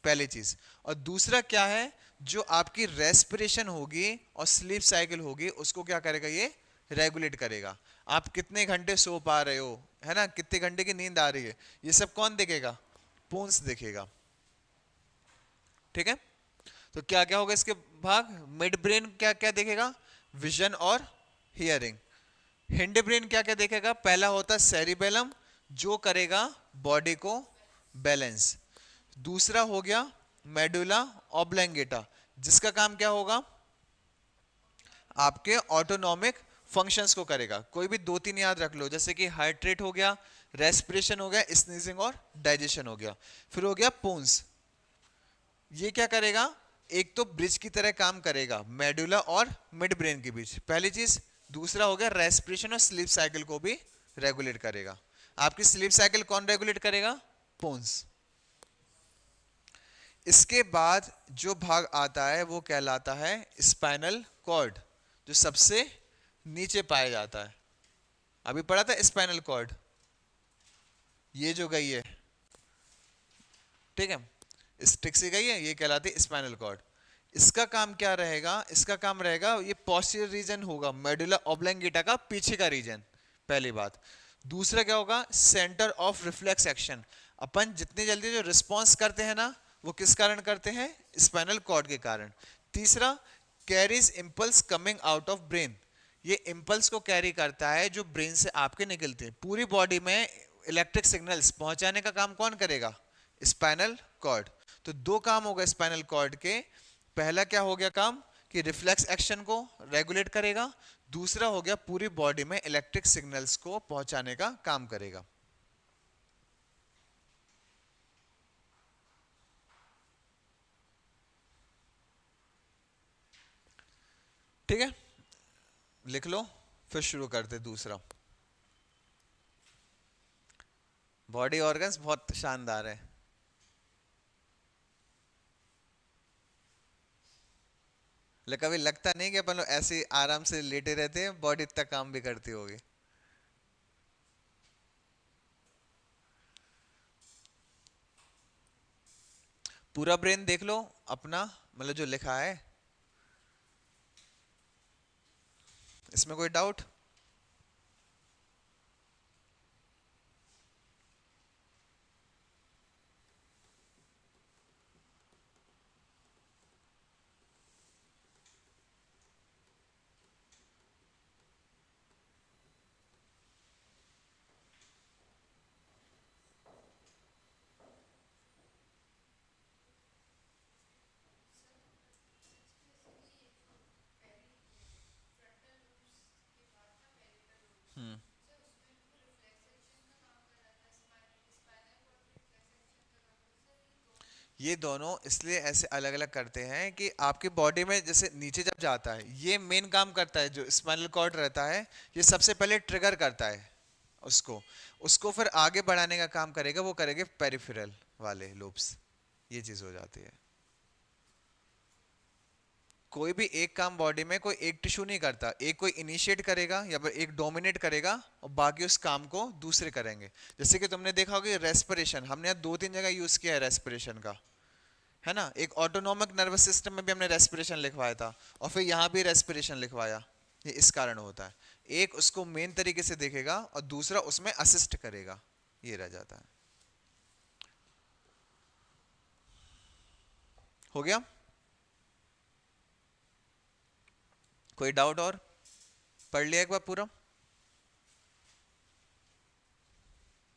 पहली चीज। और दूसरा क्या है, जो आपकी रेस्पिरेशन होगी और स्लीप साइकिल होगी, उसको क्या करेगा, ये रेगुलेट करेगा। आप कितने घंटे सो पा रहे हो, है ना, कितने घंटे की नींद आ रही है, ये सब कौन देखेगा, पोन्स देखेगा। ठीक है, तो क्या क्या होगा इसके भाग, मिड ब्रेन क्या क्या देखेगा, विजन और हियरिंग। हिंड ब्रेन क्या क्या देखेगा, पहला होता है सेरिबेलम, जो करेगा बॉडी को बैलेंस। दूसरा हो गया मेडुला ऑब्लेंगेटा, जिसका काम क्या होगा, आपके ऑटोनॉमिक फंक्शंस को करेगा। कोई भी दो तीन याद रख लो, जैसे कि हार्ट रेट हो गया, रेस्पिरेशन हो गया, स्नीजिंग और डाइजेशन हो गया। फिर हो गया पोन्स, ये क्या करेगा, एक तो ब्रिज की तरह काम करेगा मेडुला और मिड ब्रेन के बीच, पहली चीज। दूसरा हो गया रेस्पिरेशन और स्लीप साइकिल को भी रेगुलेट करेगा। आपकी स्लीप साइकिल कौन रेगुलेट करेगा, पोन्स। इसके बाद जो भाग आता है वो कहलाता है स्पाइनल कॉर्ड, जो सबसे नीचे पाया जाता है। अभी पढ़ा था स्पाइनल कॉर्ड, ये जो गई है, ठीक है, स्टिक से गई है, ये कहलाती है स्पाइनल कॉर्ड। इसका काम क्या रहेगा, इसका काम रहेगा, ये पोस्टीरियर रीजन होगा मेडुला ऑब्लेंगेटा का पीछे का रीजन, पहली बात। दूसरा क्या होगा, सेंटर ऑफ रिफ्लेक्स एक्शन, अपन जितनी जल्दी जो रिस्पॉन्स करते हैं ना, वो किस कारण करते हैं, स्पाइनल कॉर्ड के कारण। तीसरा, carries impulse coming out of brain, ये इंपल्स को कैरी करता है जो ब्रेन से आपके निकलते हैं, पूरी बॉडी में इलेक्ट्रिक सिग्नल्स पहुंचाने का काम कौन करेगा, स्पाइनल कॉर्ड। तो दो काम होगा स्पाइनल कॉर्ड के, पहला क्या हो गया काम, कि रिफ्लेक्स एक्शन को रेगुलेट करेगा, दूसरा हो गया पूरी बॉडी में इलेक्ट्रिक सिग्नल्स को पहुंचाने का काम करेगा। ठीक है, लिख लो, फिर शुरू करते दूसरा। बॉडी ऑर्गन्स बहुत शानदार है, लेकिन कभी लगता नहीं कि अपन लोग ऐसे आराम से लेटे रहते हैं, बॉडी इतना काम भी करती होगी। पूरा ब्रेन देख लो अपना, मतलब जो लिखा है, इसमें कोई डाउट? हम्म, ये दोनों इसलिए ऐसे अलग अलग करते हैं कि आपकी बॉडी में जैसे नीचे जब जाता है, ये मेन काम करता है, जो स्पाइनल कॉर्ड रहता है ये सबसे पहले ट्रिगर करता है उसको, उसको फिर आगे बढ़ाने का काम करेगा, वो करेंगे पेरिफेरल वाले लोब्स, ये चीज हो जाती है। कोई भी एक काम बॉडी में कोई एक टिश्यू नहीं करता, एक कोई इनिशिएट करेगा या फिर एक डोमिनेट करेगा और बाकी उस काम को दूसरे करेंगे। जैसे कि तुमने देखा होगा रेस्पिरेशन, हमने यहाँ दो तीन जगह यूज किया है रेस्पिरेशन का, है ना। एक ऑटोनोमिक नर्वस सिस्टम में भी हमने रेस्पिरेशन लिखवाया था और फिर यहाँ भी रेस्पिरेशन लिखवाया, ये इस कारण होता है। एक उसको मेन तरीके से देखेगा और दूसरा उसमें असिस्ट करेगा, ये रह जाता है। हो गया? कोई डाउट और? पढ़ लिया एक बार पूरा?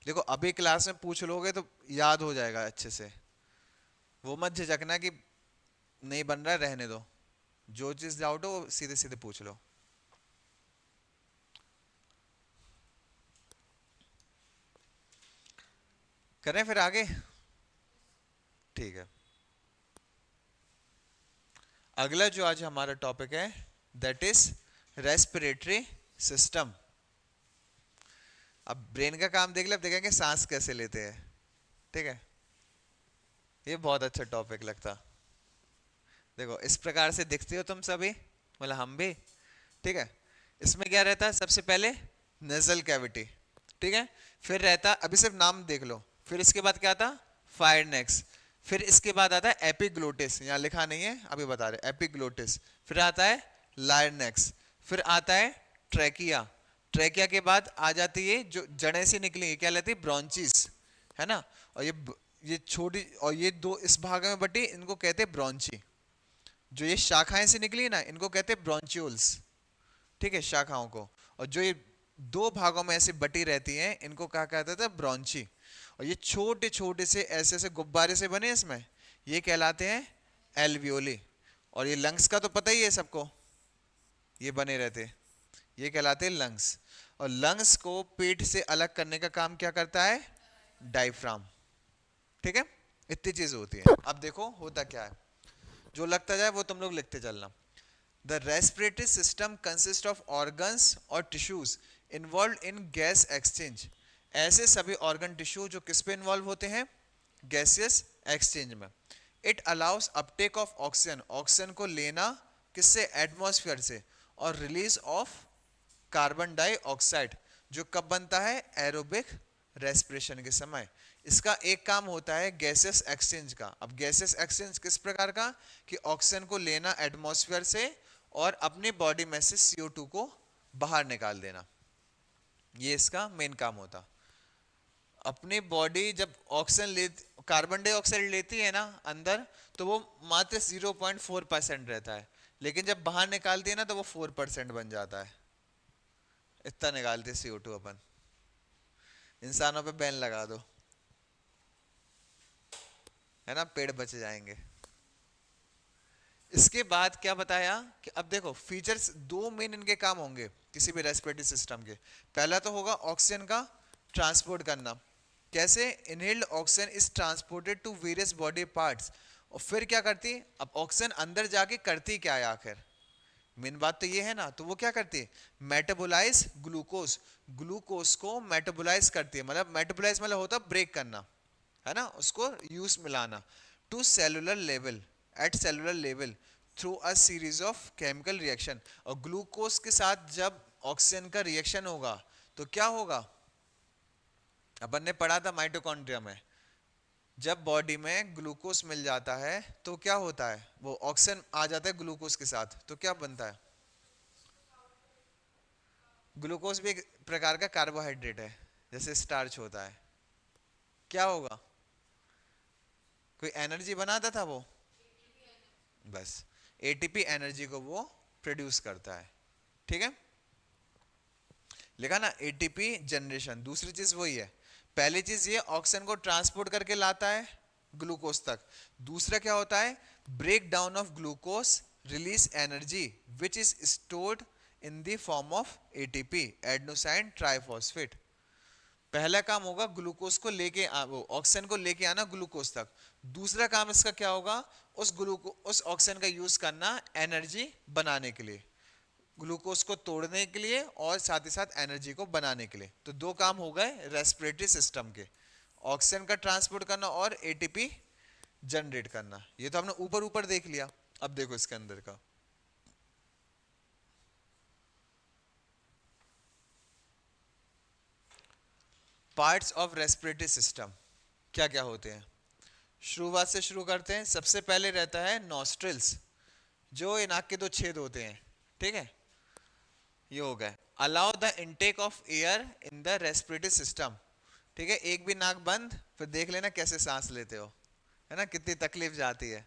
देखो अभी क्लास में पूछ लोगे तो याद हो जाएगा अच्छे से, वो मत झिझकना कि नहीं बन रहा है, रहने दो, जो चीज डाउट हो वो सीधे सीधे पूछ लो। करें फिर आगे? ठीक है, अगला जो आज हमारा टॉपिक है दैट इज रेस्पिरेटरी सिस्टम। अब ब्रेन का काम देख ले, अब देखेंगे सांस कैसे लेते हैं, ठीक है। ये बहुत अच्छा टॉपिक लगता। देखो इस प्रकार से दिखते हो तुम सभी, मतलब हम भी, ठीक है। इसमें क्या रहता है, सबसे पहले नेजल कैविटी, ठीक है। फिर रहता, अभी सिर्फ नाम देख लो, फिर इसके बाद क्या आता, फायरनेक्स, फिर इसके बाद आता है एपिग्लोटिस, यहाँ लिखा नहीं है अभी बता रहे, एपिग्लोटिस। फिर आता है लायरनेक्स, फिर आता है ट्रैकिया, ट्रैकिया के बाद आ जाती है जो जड़ें से निकली, क्या लेती है, ब्रॉन्चिस, है ना। और ये छोटी, और ये दो इस भाग में बटी, इनको कहते हैं ब्रॉन्ची। जो ये शाखाएं से निकली है ना, इनको कहते हैं ब्रॉन्च्यूल्स, ठीक है, शाखाओं को। और जो ये दो भागों में ऐसे बटी रहती हैं, इनको कहा कहता था ब्रॉन्ची। और ये छोटे छोटे से ऐसे ऐसे गुब्बारे से बने इसमें, ये कहलाते हैं एल्वियोली। और ये लंग्स का तो पता ही है सबको, ये बने रहते, ये कहलाते हैं लंग्स। और लंग्स को पेट से अलग करने का काम क्या करता है, डायफ्राम, ठीक है। इतनी चीज होती है। अब देखो होता क्या है, जो लगता जाए वो तुम लोग लिखते चलना। The respiratory system consist of organs और tissues involve in gas exchange. ऐसे सभी ऑर्गन टिश्यू जो किस पे इन्वॉल्व होते हैं, गैसियस एक्सचेंज में। It allow us Uptake of oxygen, oxygen को लेना किससे, एटमॉस्फेयर से, और रिलीज ऑफ कार्बन डाइऑक्साइड, जो कब बनता है, एरोबिक रेस्पिरेशन के समय। इसका एक काम होता है गैसेस एक्सचेंज का। अब गैसेस एक्सचेंज किस प्रकार का, कि ऑक्सीजन को लेना एटमॉस्फेयर से और अपनी बॉडी में से CO2 को बाहर निकाल देना, ये इसका मेन काम होता। अपनी बॉडी जब ऑक्सीजन ले, कार्बन डाइऑक्साइड लेती है ना अंदर, तो वो मात्र 0.4% रहता है, लेकिन जब बाहर निकालती है ना तो वो 4% बन जाता है। इतना निकालते CO2 अपन। इंसानों पे बैन लगा दो, है ना, पेड़ बच जाएंगे। इसके बाद क्या बताया कि अब देखो फीचर्स, दो मेन इनके काम होंगे किसी भी रेस्पिरेटरी सिस्टम के। पहला तो होगा ऑक्सीजन का ट्रांसपोर्ट करना। कैसे, inhaled oxygen is transported to various body parts. और फिर क्या करती, अब ऑक्सीजन अंदर जाके करती क्या है आखिर, मेन बात तो ये है ना। तो वो क्या करती है, मेटाबोलाइज ग्लूकोज, ग्लूकोज को मेटाबोलाइज करती है। मतलब मेटाबोलाइज मतलब होता ब्रेक करना, है ना, उसको यूज मिलाना, to cellular level, at cellular level through a series of chemical reaction. और ग्लूकोज के साथ जब ऑक्सीजन का रिएक्शन होगा तो क्या होगा, अपन ने पढ़ा था माइटोकॉन्ड्रिया में, जब बॉडी में ग्लूकोज मिल जाता है तो क्या होता है, वो ऑक्सीजन आ जाता है ग्लूकोज के साथ, तो क्या बनता है? ग्लूकोज भी एक प्रकार का कार्बोहाइड्रेट है, जैसे स्टार्च होता है। क्या होगा? कोई एनर्जी बनाता था वो, बस एटीपी एनर्जी को वो प्रोड्यूस करता है। ठीक है, लिखा ना एटीपी जनरेशन। दूसरी चीज वही है, पहली चीज ये ऑक्सीजन को ट्रांसपोर्ट करके लाता है ग्लूकोज तक। दूसरा क्या होता है, break down of glucose release energy which is stored in the form of ATP adenosine triphosphate. पहला काम होगा ग्लूकोज को लेके वो ऑक्सीजन को लेके आना ग्लूकोज तक। दूसरा काम इसका क्या होगा, उस ऑक्सीजन का यूज करना एनर्जी बनाने के लिए, ग्लूकोज को तोड़ने के लिए और साथ ही साथ एनर्जी को बनाने के लिए। तो दो काम हो गए रेस्पिरेटरी सिस्टम के, ऑक्सीजन का ट्रांसपोर्ट करना और एटीपी जनरेट करना। ये तो हमने ऊपर ऊपर देख लिया, अब देखो इसके अंदर का। पार्ट्स ऑफ रेस्पिरेटरी सिस्टम क्या क्या होते हैं, शुरुआत से शुरू करते हैं। सबसे पहले रहता है नॉस्ट्रिल्स, जो ये नाक के दो छेद होते हैं। ठीक है, ये हो गए allow the intake of air in the respiratory system. ठीक है, एक भी नाक बंद, फिर देख लेना कैसे सांस लेते हो, है ना, कितनी तकलीफ जाती है।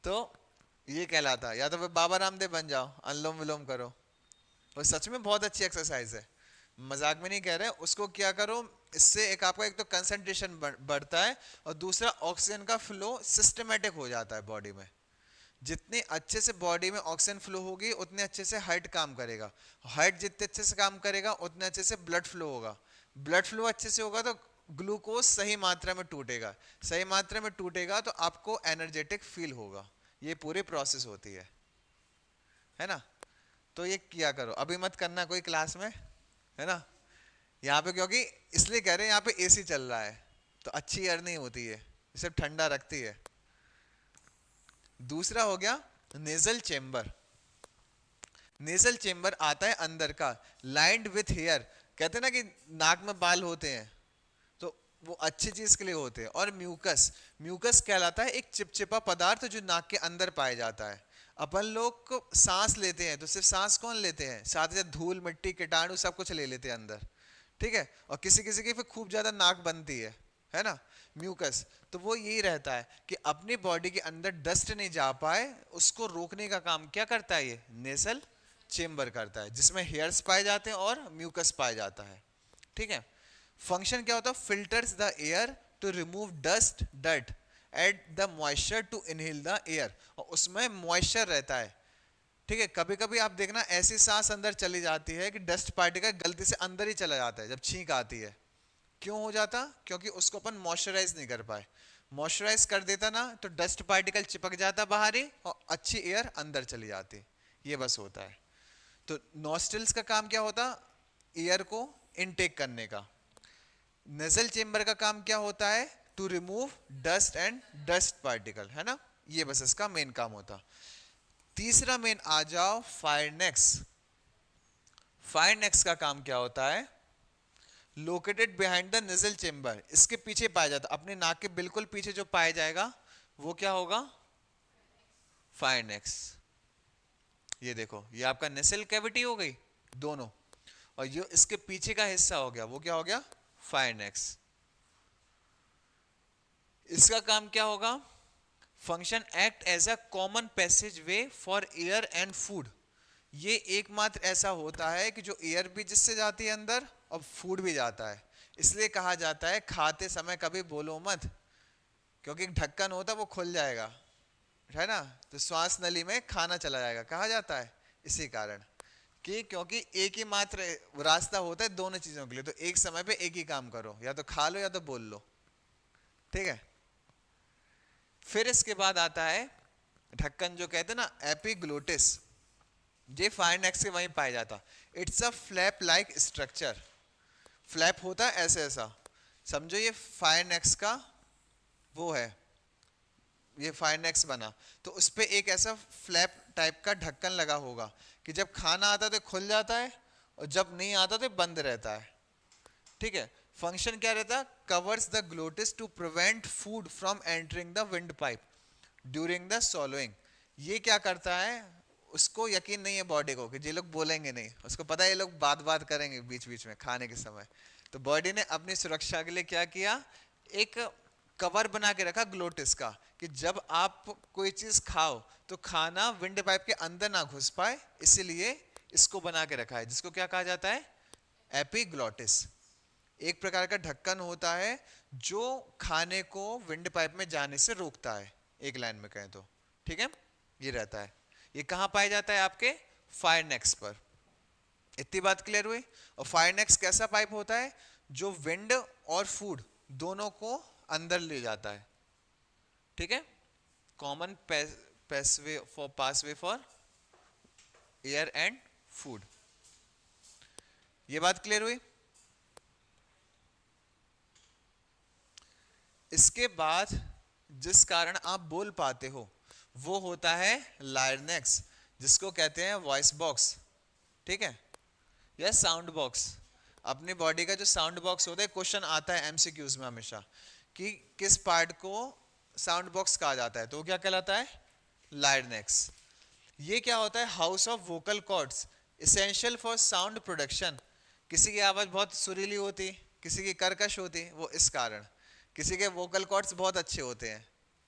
तो ये कहलाता है, या तो फिर बाबा रामदेव बन जाओ, अनुलोम विलोम करो, वो सच में बहुत अच्छी एक्सरसाइज है, मजाक में नहीं कह रहे। उसको क्या करो, इससे एक आपका एक तो कंसंट्रेशन बढ़ता है और दूसरा ऑक्सीजन का फ्लो सिस्टमेटिक हो जाता है बॉडी में। जितने अच्छे से बॉडी में ऑक्सीजन फ्लो होगी उतने अच्छे से हार्ट काम करेगा, हार्ट जितने अच्छे से काम करेगा उतने अच्छे से ब्लड फ्लो होगा, ब्लड फ्लो अच्छे से होगा तो ग्लूकोज सही मात्रा में टूटेगा, सही मात्रा में टूटेगा तो आपको एनर्जेटिक फील होगा। ये पूरी प्रोसेस होती है ना। तो ये किया करो, अभी मत करना कोई क्लास में, है ना, यहाँ पे, क्योंकि इसलिए कह रहे हैं यहाँ पे एसी चल रहा है तो अच्छी एयर नहीं होती है, सिर्फ ठंडा रखती है। दूसरा हो गया नेजल चेम्बर। नेजल चेम्बर आता है अंदर का, लाइंड विथ हेयर। कहते हैं ना कि नाक में बाल होते हैं तो वो अच्छी चीज के लिए होते हैं। और म्यूकस, म्यूकस कहलाता है एक चिपचिपा पदार्थ जो नाक के अंदर पाया जाता है। अपन लोग को सांस लेते हैं तो सिर्फ सांस कौन लेते हैं, साथ ही साथ धूल मिट्टी कीटाणु सब कुछ ले लेते हैं अंदर। ठीक है, और किसी किसी की फिर खूब ज्यादा नाक बनती है ना, म्यूकस। तो वो यही रहता है कि अपनी बॉडी के अंदर डस्ट नहीं जा पाए, उसको रोकने का काम क्या करता है, ये नेसल चेम्बर करता है, जिसमें हेयर्स पाए जाते हैं और म्यूकस पाया जाता है। ठीक है, फंक्शन क्या होता है, filters the air to remove dust dirt add the moisture to inhale the air. और उसमें मॉइस्चर रहता है। ठीक है, कभी कभी आप देखना ऐसी सांस अंदर चली जाती है कि डस्ट पार्टिकल गलती से अंदर ही चला जाता है जब छींक आती है। क्यों हो जाता, क्योंकि उसको अपन मॉइस्चराइज नहीं कर पाए। मॉइस्चराइज कर देता ना तो डस्ट पार्टिकल चिपक जाता बाहर ही और अच्छी एयर अंदर चली जाती। ये बस होता है। तो नॉस्ट्रिल्स का काम क्या होता, एयर को इनटेक करने का। नेजल चेम्बर का काम क्या होता है, to remove dust and dust particle, है ना। ये बस इसका मेन काम होता। तीसरा मेन आ जाओ फायरनेक्स। फायरनेक्स का काम क्या होता है, located behind the nasal chamber, इसके पीछे पाया जाता, अपने नाक के बिल्कुल पीछे जो पाया जाएगा वो क्या होगा, फायरनेक्स। ये देखो, ये आपका नेसल कैविटी हो गई दोनों, और ये इसके पीछे का हिस्सा हो गया, वो क्या हो गया, फायरनेक्स। इसका काम क्या होगा, function act as a common passage way for air and food. ये एकमात्र ऐसा होता है कि जो एयर भी जिससे जाती है अंदर और फूड भी जाता है। इसलिए कहा जाता है खाते समय कभी बोलो मत, क्योंकि ढक्कन होता है वो खुल जाएगा, है ना, तो श्वास नली में खाना चला जाएगा, कहा जाता है इसी कारण कि क्योंकि एक ही मात्र रास्ता होता है दोनों चीजों के लिए, तो एक समय पे एक ही काम करो, या तो खा लो या तो बोल लो। ठीक है, फिर इसके बाद आता है ढक्कन, जो कहते हैं ना एपिग्लोटिस। ये फायरनेक्स के वहीं पाया जाता। It's a flap like structure. Flap होता है ऐसे ऐसा, समझो ये फायरनेक्स का वो है, ये फायरनेक्स बना तो उस पर एक ऐसा फ्लैप टाइप का ढक्कन लगा होगा कि जब खाना आता है तो खुल जाता है और जब नहीं आता तो बंद रहता है। ठीक है, फंक्शन क्या रहता, covers the glottis to prevent food from entering the windpipe during the swallowing। ये क्या करता है, उसको यकीन नहीं है बॉडी को कि ये लोग बोलेंगे नहीं, उसको पता है ये लोग बात बात करेंगे बीच बीच में खाने के समय, तो बॉडी ने अपनी सुरक्षा के लिए क्या किया, एक कवर बना के रखा ग्लोटिस का, कि जब आप कोई चीज खाओ तो खाना विंड पाइप के अंदर ना घुस पाए, इसीलिए इसको बना के रखा है, जिसको क्या कहा जाता है, एपिग्लोटिस। एक प्रकार का ढक्कन होता है जो खाने को विंड पाइप में जाने से रोकता है, एक लाइन में कहें तो, ठीक है, ये रहता है। ये कहाँ पाया जाता है, आपके फायरनेक्स पर। इतनी बात क्लियर हुई। और फायरनेक्स कैसा पाइप होता है, जो विंड और फूड दोनों को अंदर ले जाता है, ठीक है, common pathway for air and food. ये बात क्लियर हुई। इसके बाद जिस कारण आप बोल पाते हो वो होता है लायरनेक्स, जिसको कहते हैं वॉइस बॉक्स, ठीक है, या साउंड बॉक्स। अपनी बॉडी का जो साउंड बॉक्स होता है, क्वेश्चन आता है एमसीक्यूज में हमेशा कि किस पार्ट को साउंड बॉक्स कहा जाता है, तो वो क्या कहलाता है, लायरनेक्स। ये क्या होता है, house of vocal cords essential for sound production. किसी की आवाज बहुत सुरीली होती, किसी की कर्कश होती, वो इस कारण, किसी के वोकल कॉर्ड्स बहुत अच्छे होते हैं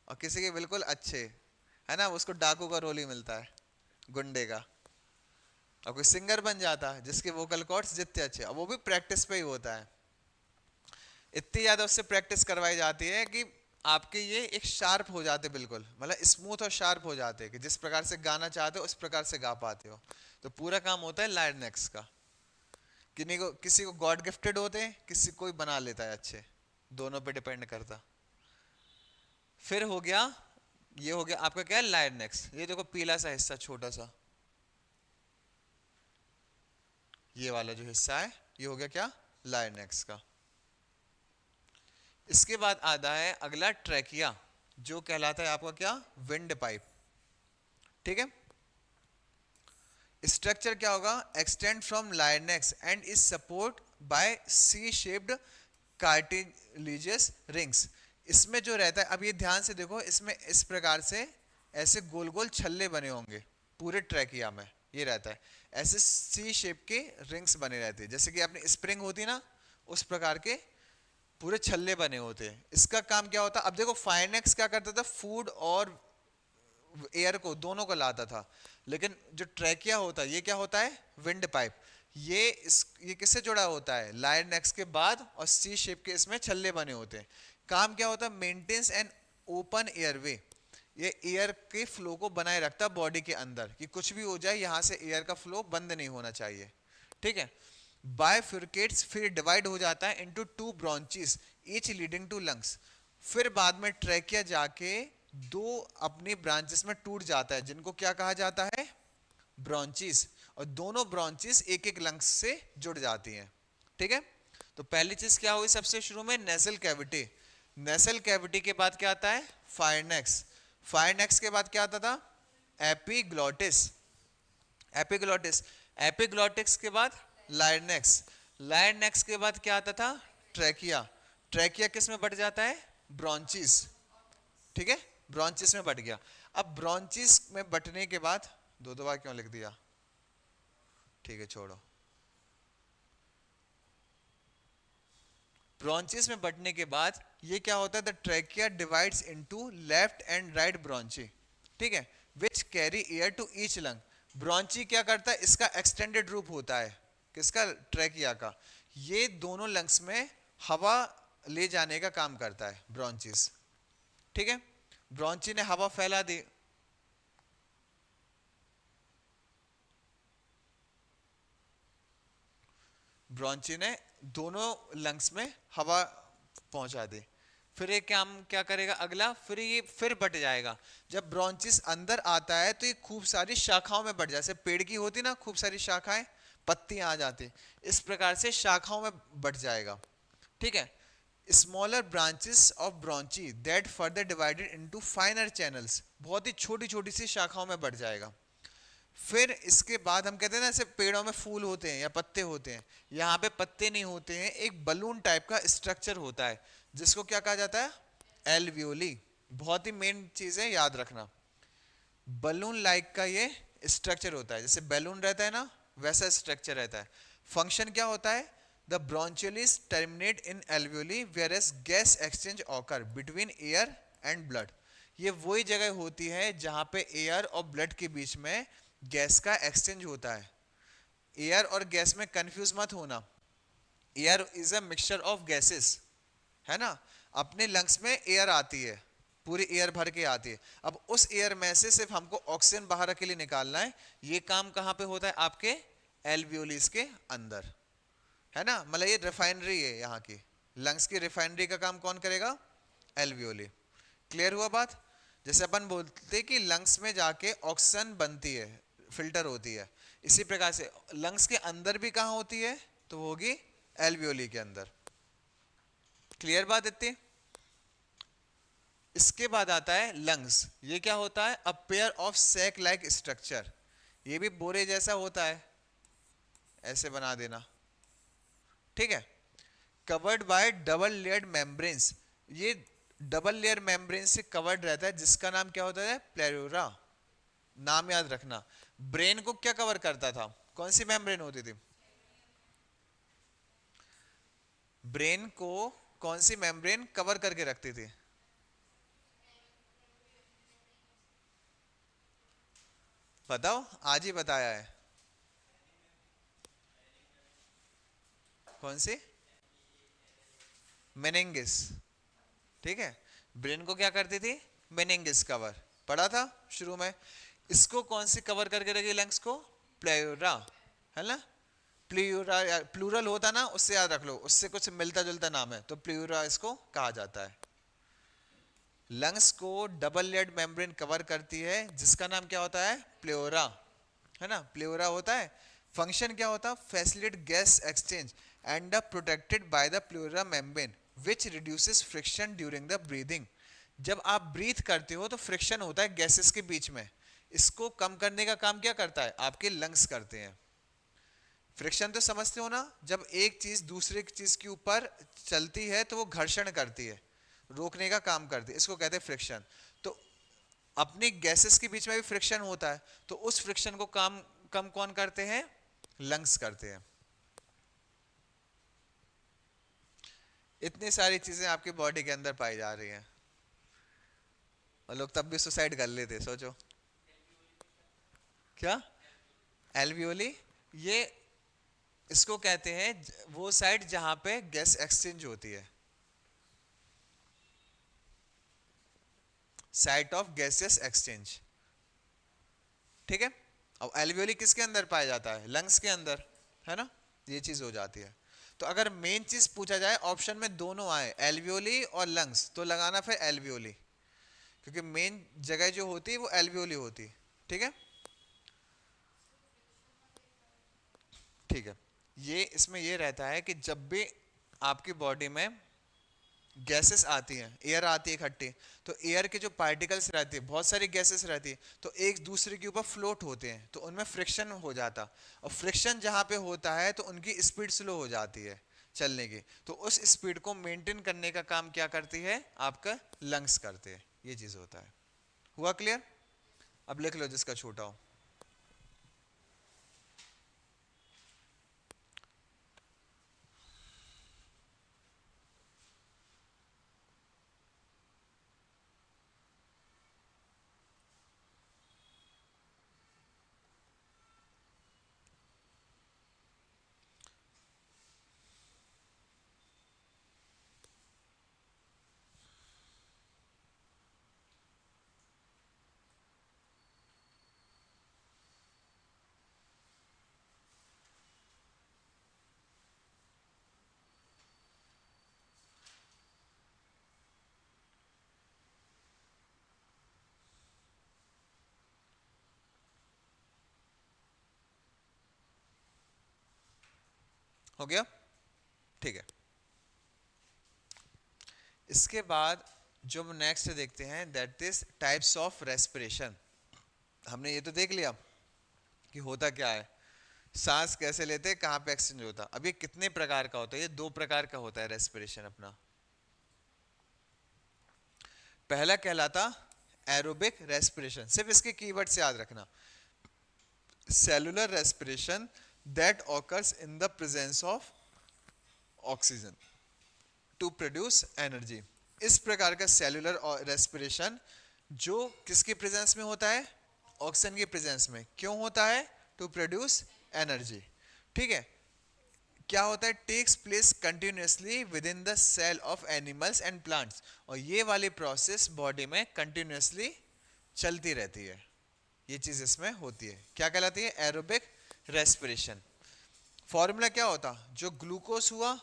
और किसी के बिल्कुल अच्छे, है ना, उसको डाकू का रोल ही मिलता है, गुंडे का। और कोई सिंगर बन जाता है जिसके वोकल कॉर्ड्स जितने अच्छे, और वो भी प्रैक्टिस पे ही होता है। इतनी ज़्यादा उससे प्रैक्टिस करवाई जाती है कि आपके ये एक शार्प हो जाते, बिल्कुल मतलब स्मूथ और शार्प हो जाते हैं कि जिस प्रकार से गाना चाहते हो उस प्रकार से गा पाते हो। तो पूरा काम होता है लायरनेक्स का। किसी को गॉड गिफ्टेड होते हैं, किसी कोई बना लेता है अच्छे, दोनों पे डिपेंड करता। फिर हो गया, ये हो गया आपका क्या है, लायरनेक्स। ये देखो पीला सा हिस्सा छोटा सा, ये वाला जो हिस्सा है ये हो गया क्या, लायरनेक्स का। इसके बाद आता है अगला ट्रैकिया, जो कहलाता है आपका क्या, विंड पाइप, ठीक है। स्ट्रक्चर क्या होगा, extend from larynx and is support by C shaped cartilaginous rings. इसमें जो रहता है, अब ये ध्यान से देखो, इसमें इस प्रकार से ऐसे गोल गोल छल्ले बने होंगे पूरे ट्रैकिया में, ये रहता है ऐसे सी शेप के रिंग्स बने रहते हैं, जैसे कि अपनी स्प्रिंग होती है ना, उस प्रकार के पूरे छल्ले बने होते हैं। इसका काम क्या होता है, अब देखो फायरनेक्स क्या करता था, फूड और एयर को दोनों को लाता था, लेकिन जो ट्रैकिया होता है ये क्या होता है, विंड पाइप। ये किससे जुड़ा होता है, लायरनेक्स के बाद, और सी शेप के इसमें छल्ले बने होते हैं। काम क्या होता है, मेंटेन्स एन ओपन एयरवे, ये एयर के फ्लो को बनाए रखता है बॉडी के अंदर, कि कुछ भी हो जाए यहाँ से एयर का फ्लो बंद नहीं होना चाहिए, ठीक है। बायफिरकेट्स, फिर डिवाइड हो जाता है into two branches each leading to lungs. फिर बाद में ट्रैकिया जाके दो अपनी ब्रांचेस में टूट जाता है, जिनको क्या कहा जाता है, ब्रांचेस, और दोनों ब्रांचेस एक एक लंग्स से जुड़ जाती हैं, ठीक है। तो पहली चीज क्या हुई सबसे शुरू में, नेसल कैविटी। नेसल कैविटी के बाद क्या आता है, फायरनेक्स। फायरनेक्स के बाद क्या आता था, एपिग्लोटिस। एपिग्लोटिस, एपिग्लोटिक्स के बाद लायरनेक्स। लायरनेक्स के बाद क्या आता था, ट्रैकिया। ट्रैकिया किस में बट जाता है, ब्रांचेस, ठीक है, ब्रांचेस में बट गया। अब ब्रांचेस में बटने के बाद, दो बार क्यों लिख दिया, ठीक है छोड़ो। ब्रांचेस में बटने के बाद ये क्या होता है, the trachea divides into left and right bronchi, ठीक है, which carry air to each lung. Bronchi क्या करता है, इसका एक्सटेंडेड रूप होता है, किसका, ट्रैकिया का। ये दोनों लंग्स में हवा ले जाने का काम करता है ब्रांचेस, ठीक है। ब्रांची ने हवा फैला दी, ब्रांची ने दोनों लंग्स में हवा पहुंचा दी। फिर ये काम क्या करेगा अगला, फिर ये फिर बट जाएगा। जब ब्रांचिस अंदर आता है तो ये खूब सारी शाखाओं में बट जाए, जैसे पेड़ की होती ना खूब सारी शाखाएं, पत्तियां आ जाती, इस प्रकार से शाखाओं में बट जाएगा, ठीक है। Smaller branches of bronchi that further divided into finer channels, बहुत ही छोटी छोटी सी शाखाओं में बढ़ जाएगा। फिर इसके बाद हम कहते हैं ना, ऐसे पेड़ों में फूल होते हैं या पत्ते होते हैं, यहाँ पे पत्ते नहीं होते हैं, एक बलून टाइप का स्ट्रक्चर होता है जिसको क्या कहा जाता है, एल्वियोली। बहुत ही मेन चीज है, याद रखना। बलून लाइक का ये स्ट्रक्चर होता है, जैसे बैलून रहता है ना, वैसा स्ट्रक्चर रहता है। फंक्शन क्या होता है, the bronchioles terminate in alveoli where as gas exchange occur between air and blood. ये वही जगह होती है जहां पे एयर और ब्लड के बीच में गैस का एक्सचेंज होता है। एयर और गैस में कंफ्यूज मत होना, air is a mixture of gases, है ना। अपने लंग्स में एयर आती है, पूरी एयर भर के आती है। अब उस एयर में से सिर्फ हमको ऑक्सीजन बाहर अकेले निकालना है। ये काम कहाँ पे होता है, आपके एल्वियोलिस के अंदर, है ना। मतलब ये रिफाइनरी है यहाँ की, लंग्स की रिफाइनरी का काम कौन करेगा, एल्वियोली। क्लियर हुआ बात। जैसे अपन बोलते कि लंग्स में जाके ऑक्सीजन बनती है, फिल्टर होती है, इसी प्रकार से लंग्स के अंदर भी कहाँ होती है, तो होगी एल्वियोली के अंदर। क्लियर बात इतनी। इसके बाद आता है लंग्स। ये क्या होता है, a pair of sac like structure. ये भी बोरे जैसा होता है, ऐसे बना देना, ठीक है। Covered by double layered membranes. ये डबल लेयर मेम्ब्रेन से कवर्ड रहता है, जिसका नाम क्या होता है, प्लेरुरा। नाम याद रखना। ब्रेन को क्या कवर करता था, कौन सी मेम्ब्रेन होती थी, ब्रेन को कौन सी मेम्ब्रेन कवर करके रखती थी, बताओ, आज ही बताया है। कौन सी, मेनिंगिस, ठीक है। ब्रेन को क्या करती थी, मेनिंगिस कवर, पढ़ा था शुरू में। इसको कौन सी कवर करके रखी, लंग्स को, प्लेयूरा, है ना। प्लेयूरा, प्लूरल होता ना, उससे याद रख लो, उससे कुछ मिलता जुलता नाम है, तो प्लेयूरा इसको कहा जाता है। लंग्स को डबल लेयर्ड मेम्ब्रेन कवर करती है, जिसका नाम क्या होता है, प्लेओरा, है ना, प्लेओरा होता है। फंक्शन क्या होता है, facilitate gas exchange and protected by the pleura membrane which reduces friction during the breathing. जब आप ब्रीथ करते हो तो फ्रिक्शन होता है गैसेस के बीच में, इसको कम करने का काम क्या करता है, आपके लंग्स करते हैं। फ्रिक्शन तो समझते हो ना, जब एक चीज दूसरे चीज के ऊपर चलती है तो वो घर्षण करती है, रोकने का काम करती है, इसको कहते हैं फ्रिक्शन। तो अपनी गैसेस के बीच में भी फ्रिक्शन होता है, तो उस फ्रिक्शन को काम कम कौन करते हैं, लंग्स करते हैं। इतनी सारी चीजें आपकी बॉडी के अंदर पाई जा रही हैं, और लोग तब भी सुसाइड कर लेते, सोचो। क्या, एल्वियोली, ये इसको कहते हैं वो साइड जहां पे गैस एक्सचेंज होती है, साइट ऑफ गैसियस एक्सचेंज, ठीक है। अब एल्वियोली किसके अंदर पाया जाता है, लंग्स के अंदर, है ना। ये चीज हो जाती है। तो अगर मेन चीज पूछा जाए, ऑप्शन में दोनों आए, एल्वियोली और लंग्स, तो लगाना फिर एल्वियोली, क्योंकि मेन जगह जो होती है वो एल्वियोली होती है, ठीक है। ठीक है, ये इसमें ये रहता है कि जब भी आपकी बॉडी में गैसेस आती हैं, एयर आती है इकट्ठी, तो एयर के जो पार्टिकल्स रहती है, बहुत सारी गैसेस रहती है, तो एक दूसरे के ऊपर फ्लोट होते हैं, तो उनमें फ्रिक्शन हो जाता, और फ्रिक्शन जहाँ पे होता है तो उनकी स्पीड स्लो हो जाती है चलने की, तो उस स्पीड को मेंटेन करने का काम क्या करती है, आपका लंग्स करते हैं। ये चीज़ होता है। हुआ क्लियर। अब लिख लो जिसका छोटा हो। हो गया, ठीक है। इसके बाद जो हम नेक्स्ट देखते हैं, that is types of respiration. हमने ये तो देख लिया, कि होता क्या है, सांस कैसे लेते हैं, कहाँ पे एक्सचेंज होता है। अब ये कितने प्रकार का होता है, ये दो प्रकार का होता है रेस्पिरेशन अपना। पहला कहलाता एरोबिक रेस्पिरेशन, सिर्फ इसके कीवर्ड से याद रखना, cellular respiration that occurs in the presence of oxygen to produce energy. इस प्रकार का सेलुलर रेस्पिरेशन जो किसके प्रेजेंस में होता है, ऑक्सीजन के प्रेजेंस में। क्यों होता है, टू प्रोड्यूस एनर्जी। ठीक है, क्या होता है, takes place continuously within the cell of animals and plants. और ये वाली प्रोसेस बॉडी में कंटिन्यूसली चलती रहती है, ये चीज इसमें होती है। क्या कहलाती है, एरोबिक रेस्पिरेशन। फॉर्मूला क्या होता, जो ग्लूकोज हुआ,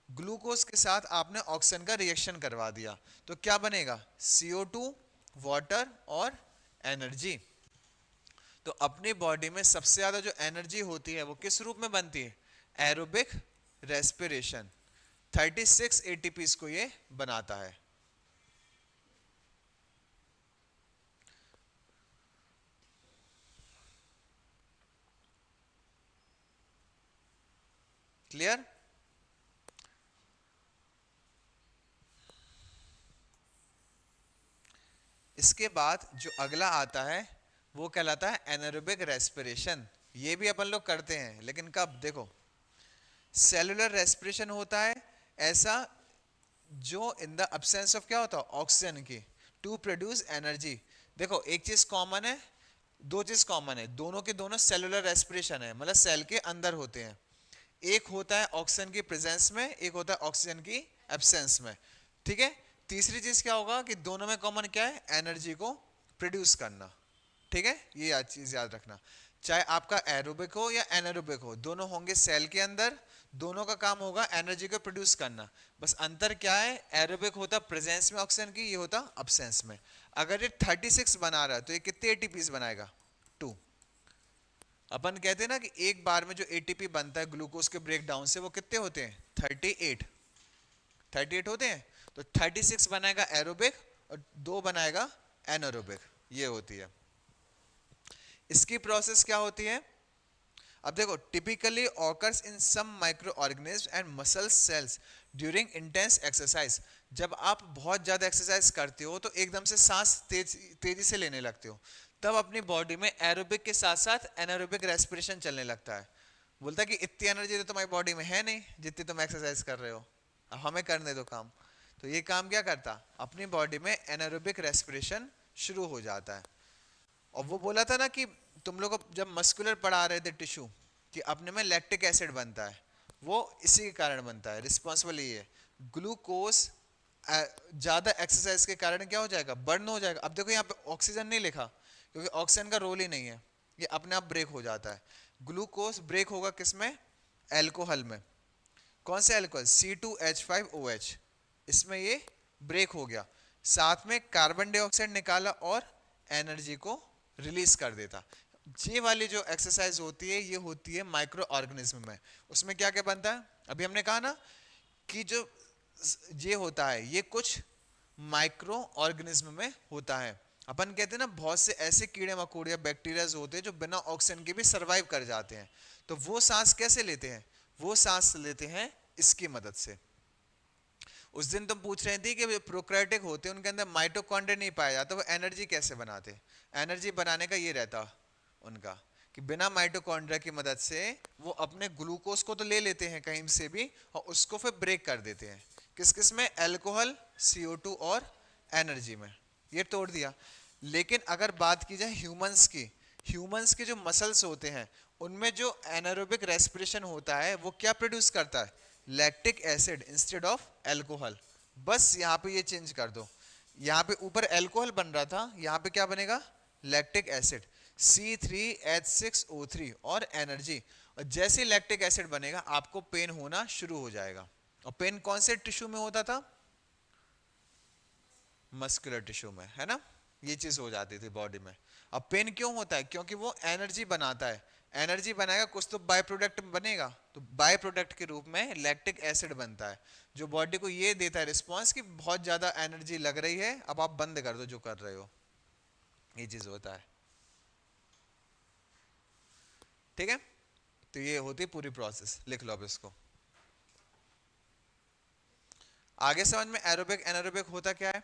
ग्लूकोज के साथ आपने ऑक्सीजन का रिएक्शन करवा दिया तो क्या बनेगा, CO2, वाटर और एनर्जी। तो अपनी बॉडी में सबसे ज्यादा जो एनर्जी होती है वो किस रूप में बनती है, एरोबिक रेस्पिरेशन। 36 ATPs को ये बनाता है। क्लियर। इसके बाद जो अगला आता है वो कहलाता है एनारोबिक रेस्पिरेशन। ये भी अपन लोग करते हैं, लेकिन कब, देखो सेलुलर रेस्पिरेशन होता है ऐसा जो इन द अब्सेंस ऑफ क्या होता है, ऑक्सीजन की, टू प्रोड्यूस एनर्जी। देखो एक चीज कॉमन है, दो चीज कॉमन है, दोनों के दोनों सेलुलर रेस्पिरेशन है, मतलब सेल के अंदर होते हैं। एक होता है ऑक्सीजन की प्रेजेंस में, एक होता है ऑक्सीजन की एब्सेंस में। ठीक है, तीसरी चीज क्या होगा कि दोनों में कॉमन क्या है, एनर्जी को प्रोड्यूस करना। ठीक है, ये चीज याद रखना, चाहे आपका एरोबिक हो या एनारोबिक हो, दोनों होंगे सेल के अंदर, दोनों का काम होगा एनर्जी को प्रोड्यूस करना। बस अंतर क्या है, एरोबिक होता प्रेजेंस में ऑक्सीजन की, ये होता अब्सेंस में। अगर ये 36 बना रहा है तो ये कितने एटीपीज बनाएगा, 2। अपन कहते हैं ना कि एक बार में जो एटीपी बनता है ग्लूकोज के ब्रेकडाउन से वो कितने होते हैं, 38 होते हैं। तो 36 बनाएगा एरोबिक और 2 बनाएगा एनारोबिक, ये होती है इसकी प्रोसेस। क्या होती है, अब देखो, typically occurs in some microorganism and muscle cells during intense exercise. जब आप बहुत ज्यादा एक्सरसाइज करते हो तो एकदम से सांस तेजी से लेने लगते हो, तब अपनी बॉडी में एरोबिक के साथ साथ एनारोबिक रेस्पिरेशन चलने लगता है। बोलता है कि इतनी एनर्जी तो तुम्हारी बॉडी में है नहीं जितनी तुम एक्सरसाइज कर रहे हो, अब हमें करने दो काम। तो ये काम क्या करता, अपनी बॉडी में एनारोबिक रेस्पिरेशन शुरू हो जाता है। और वो बोला था ना कि तुम लोग को जब मस्कुलर पढ़ा रहे थे टिश्यू कि अपने में लैक्टिक एसिड बनता है, वो इसी के कारण बनता है, रिस्पॉन्सिबल ये है। ग्लूकोज ज्यादा एक्सरसाइज के कारण क्या हो जाएगा, बर्न हो जाएगा। अब देखो यहाँ पे ऑक्सीजन नहीं लिखा क्योंकि ऑक्सीजन का रोल ही नहीं है, ये अपने आप ब्रेक हो जाता है। ग्लूकोज ब्रेक होगा किसमें, एल्कोहल में। कौन सा एल्कोहल, C2H5OH, इसमें ये ब्रेक हो गया, साथ में कार्बन डाइऑक्साइड निकाला और एनर्जी को रिलीज कर देता। ये वाली जो एक्सरसाइज होती है ये होती है माइक्रो ऑर्गेनिज्म में। उसमें क्या क्या बनता है, अभी हमने कहा ना कि जो ये होता है ये कुछ माइक्रो ऑर्गेनिज्म में होता है। अपन कहते हैं ना बहुत से ऐसे कीड़े मकोड़े या बैक्टीरिया होते हैं जो बिना ऑक्सीजन के भी सरवाइव कर जाते हैं। तो वो सांस कैसे लेते हैं, वो सांस लेते हैं इसकी मदद से। उस दिन तुम पूछ रहे थे कि प्रोकैरियोटिक होते हैं उनके अंदर माइटोकॉन्ड्रिया नहीं पाया जाता, वो एनर्जी कैसे बनाते, एनर्जी बनाने का ये रहता उनका कि बिना माइटोकॉन्ड्रिया की मदद से वो अपने ग्लूकोज को तो ले लेते हैं कहीं से भी और उसको फिर ब्रेक कर देते हैं। किस किस में, एल्कोहल, CO2 और एनर्जी में, ये तोड़ दिया। लेकिन अगर बात की जाए ह्यूमंस की, ह्यूमंस के जो मसल्स होते हैं उनमें जो एनारोबिक रेस्पिरेशन होता है वो क्या प्रोड्यूस करता है, lactic acid instead of alcohol. बस यहाँ पे ये चेंज कर दो, यहाँ पे ऊपर एल्कोहल बन रहा था, यहाँ पे क्या बनेगा, लैक्टिक एसिड, C3H6O3 और एनर्जी। और जैसे लैक्टिक एसिड बनेगा आपको पेन होना शुरू हो जाएगा। और पेन कौन से टिश्यू में होता था, मस्कुलर टिश्यू में, है ना, ये चीज हो जाती थी बॉडी में। अब पेन क्यों होता है, क्योंकि वो एनर्जी बनाता है, एनर्जी बनाएगा कुछ तो बाय प्रोडक्ट बनेगा, तो बाय प्रोडक्ट के रूप में लैक्टिक एसिड बनता है जो बॉडी को ये देता है रिस्पांस कि बहुत ज्यादा एनर्जी लग रही है, अब आप बंद कर दो जो कर रहे हो, ये चीज होता है। ठीक है, तो ये होती है पूरी प्रोसेस, लिख लो अब इसको। आगे समझ में, एरोबिक एनारोबिक होता क्या है।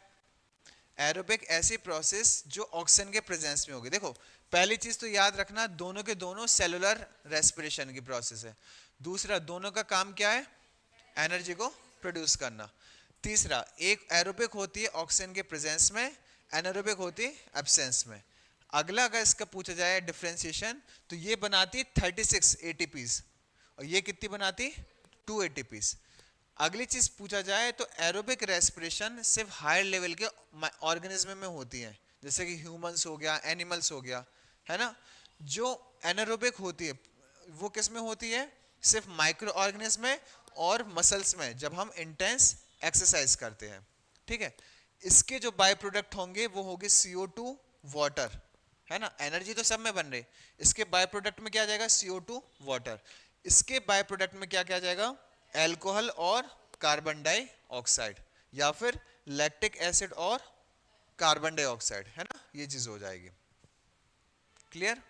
एरोबिक ऐसी प्रोसेस जो ऑक्सीजन के प्रेजेंस में होगी। देखो पहली चीज तो याद रखना, दोनों के दोनों सेलुलर रेस्पिरेशन की प्रोसेस है। दूसरा, दोनों का काम क्या है, एनर्जी को प्रोड्यूस करना। तीसरा, एक एरोबिक होती है ऑक्सीजन के प्रेजेंस में, एनारोबिक होती है एब्सेंस में। अगला अगर इसका पूछा जाए डिफरेंशिएशन, तो ये बनाती 36 एटीपीज और ये कितनी बनाती 2 एटीपीज। अगली चीज पूछा जाए तो एरोबिक रेस्पिरेशन सिर्फ हायर लेवल के ऑर्गेनिज्म में होती है, जैसे कि ह्यूमंस हो गया, एनिमल्स हो गया, है ना। जो एनारोबिक होती है वो किस में होती है, सिर्फ माइक्रो ऑर्गेनिज्म में और मसल्स में, जब हम इंटेंस एक्सरसाइज करते हैं। ठीक है, इसके जो बाय प्रोडक्ट होंगे वो होगी CO2, वाटर, है ना। एनर्जी तो सब में बन रही, इसके बाय प्रोडक्ट में क्या आ जाएगा, CO2, वाटर। इसके बाय प्रोडक्ट में क्या क्या आ जाएगा, एल्कोहल और कार्बन डाइऑक्साइड, या फिर लैक्टिक एसिड और कार्बन डाइऑक्साइड, है ना, ये चीज हो जाएगी। क्लियर।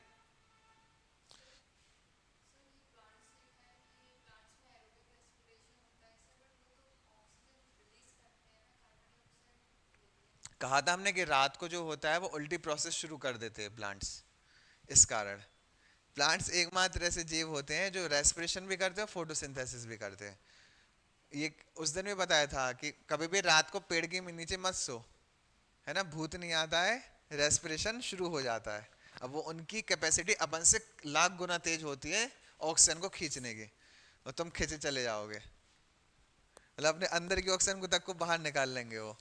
कहा था हमने कि रात को जो होता है वो उल्टी प्रोसेस शुरू कर देते हैं प्लांट्स, इस कारण। प्लांट्स एकमात्र ऐसे जीव होते हैं जो रेस्पिरेशन भी करते हैं, फोटोसिंथेसिस भी करते हैं। ये उस दिन भी बताया था कि कभी भी रात को पेड़ के नीचे मत सो, है ना, भूत नहीं आता है, रेस्पिरेशन शुरू हो जाता है। अब वो उनकी कैपेसिटी अपन से लाख गुना तेज होती है ऑक्सीजन को खींचने की, और तुम खींचे चले जाओगे, मतलब अपने अंदर की ऑक्सीजन को तक को बाहर निकाल लेंगे वो।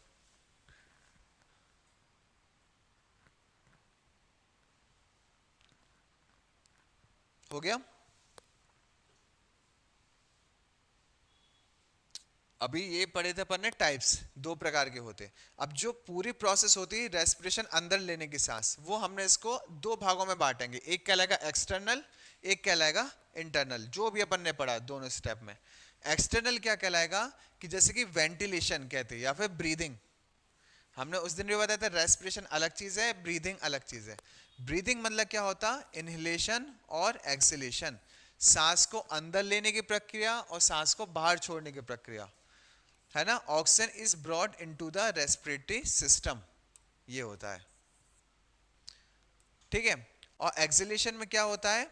हो गया। अभी ये पढ़े थे अपन ने, टाइप्स दो प्रकार के होते हैं। अब जो पूरी प्रोसेस होती है रेस्पिरेशन अंदर लेने की सांस, वो हमने इसको दो भागों में बांटेंगे, एक कहलाएगा एक्सटर्नल, एक कहलाएगा इंटरनल, जो भी अपन ने पढ़ा दोनों स्टेप में। एक्सटर्नल क्या कहलाएगा, कि जैसे कि वेंटिलेशन कहते हैं या फिर ब्रीदिंग। हमने उस दिन भी बताया था रेस्पिरेशन अलग चीज है, ब्रीदिंग अलग चीज है। ब्रीदिंग मतलब क्या होता, इनहेलेशन और एक्सहेलेशन, सांस को अंदर लेने की प्रक्रिया और सांस को बाहर छोड़ने की प्रक्रिया, है ना। Oxygen is brought into the respiratory system, ये होता है। ठीक है, और एक्सहेलेशन में क्या होता है,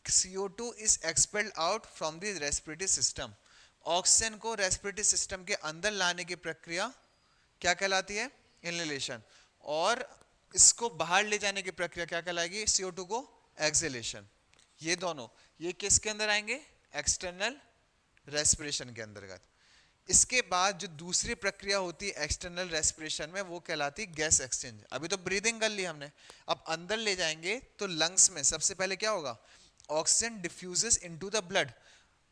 CO2 is expelled out from the respiratory system. Oxygen को रेस्पिरेटरी सिस्टम के अंदर लाने की प्रक्रिया क्या कहलाती है, इनहेलेशन। और इसको बाहर ले जाने की प्रक्रिया क्या कहलाएगी, CO2 को एक्सहेलेशन। ये दोनों, ये किसके अंदर आएंगे, एक्सटर्नल रेस्पिरेशन के अंतर्गत। इसके बाद जो दूसरी प्रक्रिया होती है एक्सटर्नल रेस्पिरेशन में, वो कहलाती है गैस एक्सचेंज। अभी तो ब्रीदिंग कर ली हमने, अब अंदर ले जाएंगे तो लंग्स में सबसे पहले क्या होगा, oxygen diffuses into the blood.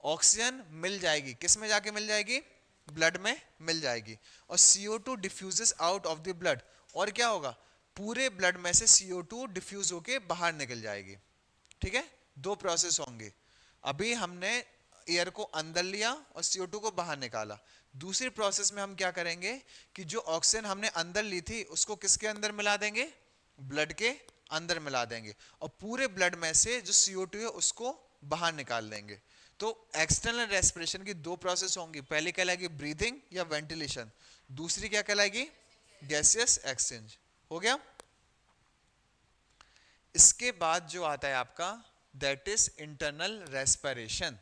Oxygen मिल जाएगी, किस में जाके मिल जाएगी, ब्लड में मिल जाएगी। और CO2 diffuses out of the blood, और क्या होगा, पूरे ब्लड में से CO2 डिफ्यूज होके बाहर निकल जाएगी। ठीक है, दो प्रोसेस होंगे। अभी हमने एयर को अंदर लिया और CO2 को बाहर निकाला। दूसरी प्रोसेस में हम क्या करेंगे कि जो ऑक्सीजन हमने अंदर ली थी उसको किसके अंदर मिला देंगे, ब्लड के अंदर मिला देंगे, और पूरे ब्लड में से जो CO2 है उसको बाहर निकाल देंगे। तो एक्सटर्नल रेस्पिरेशन की दो प्रोसेस होंगी, पहली कहलाएगी ब्रीदिंग या वेंटिलेशन, दूसरी क्या कहलाएगी, गैसियस एक्सचेंज। हो गया। इसके बाद जो आता है आपका, that is internal respiration.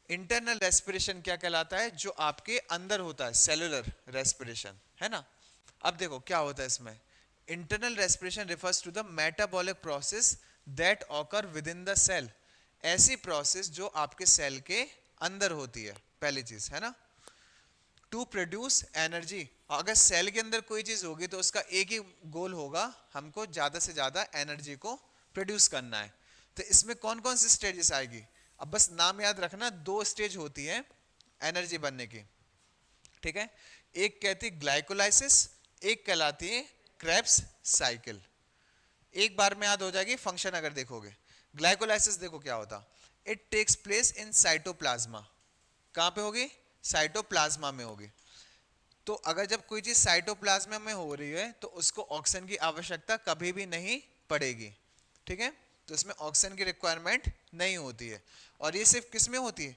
Internal respiration क्या कहलाता है, जो आपके अंदर होता है, सेलुलर रेस्पिरेशन, है ना। अब देखो क्या होता है इसमें, internal respiration refers to the metabolic process that occur within the cell. ऐसी प्रोसेस जो आपके सेल के अंदर होती है, पहली चीज, है ना। टू प्रोड्यूस एनर्जी, अगर सेल के अंदर कोई चीज होगी तो उसका एक ही गोल होगा, हमको ज्यादा से ज्यादा एनर्जी को प्रोड्यूस करना है। तो इसमें कौन कौन सी स्टेजेस आएगी, अब बस नाम याद रखना, दो स्टेज होती है एनर्जी बनने की। ठीक है, एक कहती है ग्लाइकोलाइसिस, एक कहलाती है क्रेब्स साइकिल। एक बार में याद हो जाएगी फंक्शन अगर देखोगे। ग्लाइकोलाइसिस देखो क्या होता, it takes place in cytoplasma. कहां पे होगी, साइटोप्लाज्मा में होगी। तो अगर जब कोई चीज साइटोप्लाज्मा में हो रही है तो उसको ऑक्सीजन की आवश्यकता कभी भी नहीं पड़ेगी। ठीक है, तो इसमें ऑक्सीजन की रिक्वायरमेंट नहीं होती है। और ये सिर्फ किस में होती है?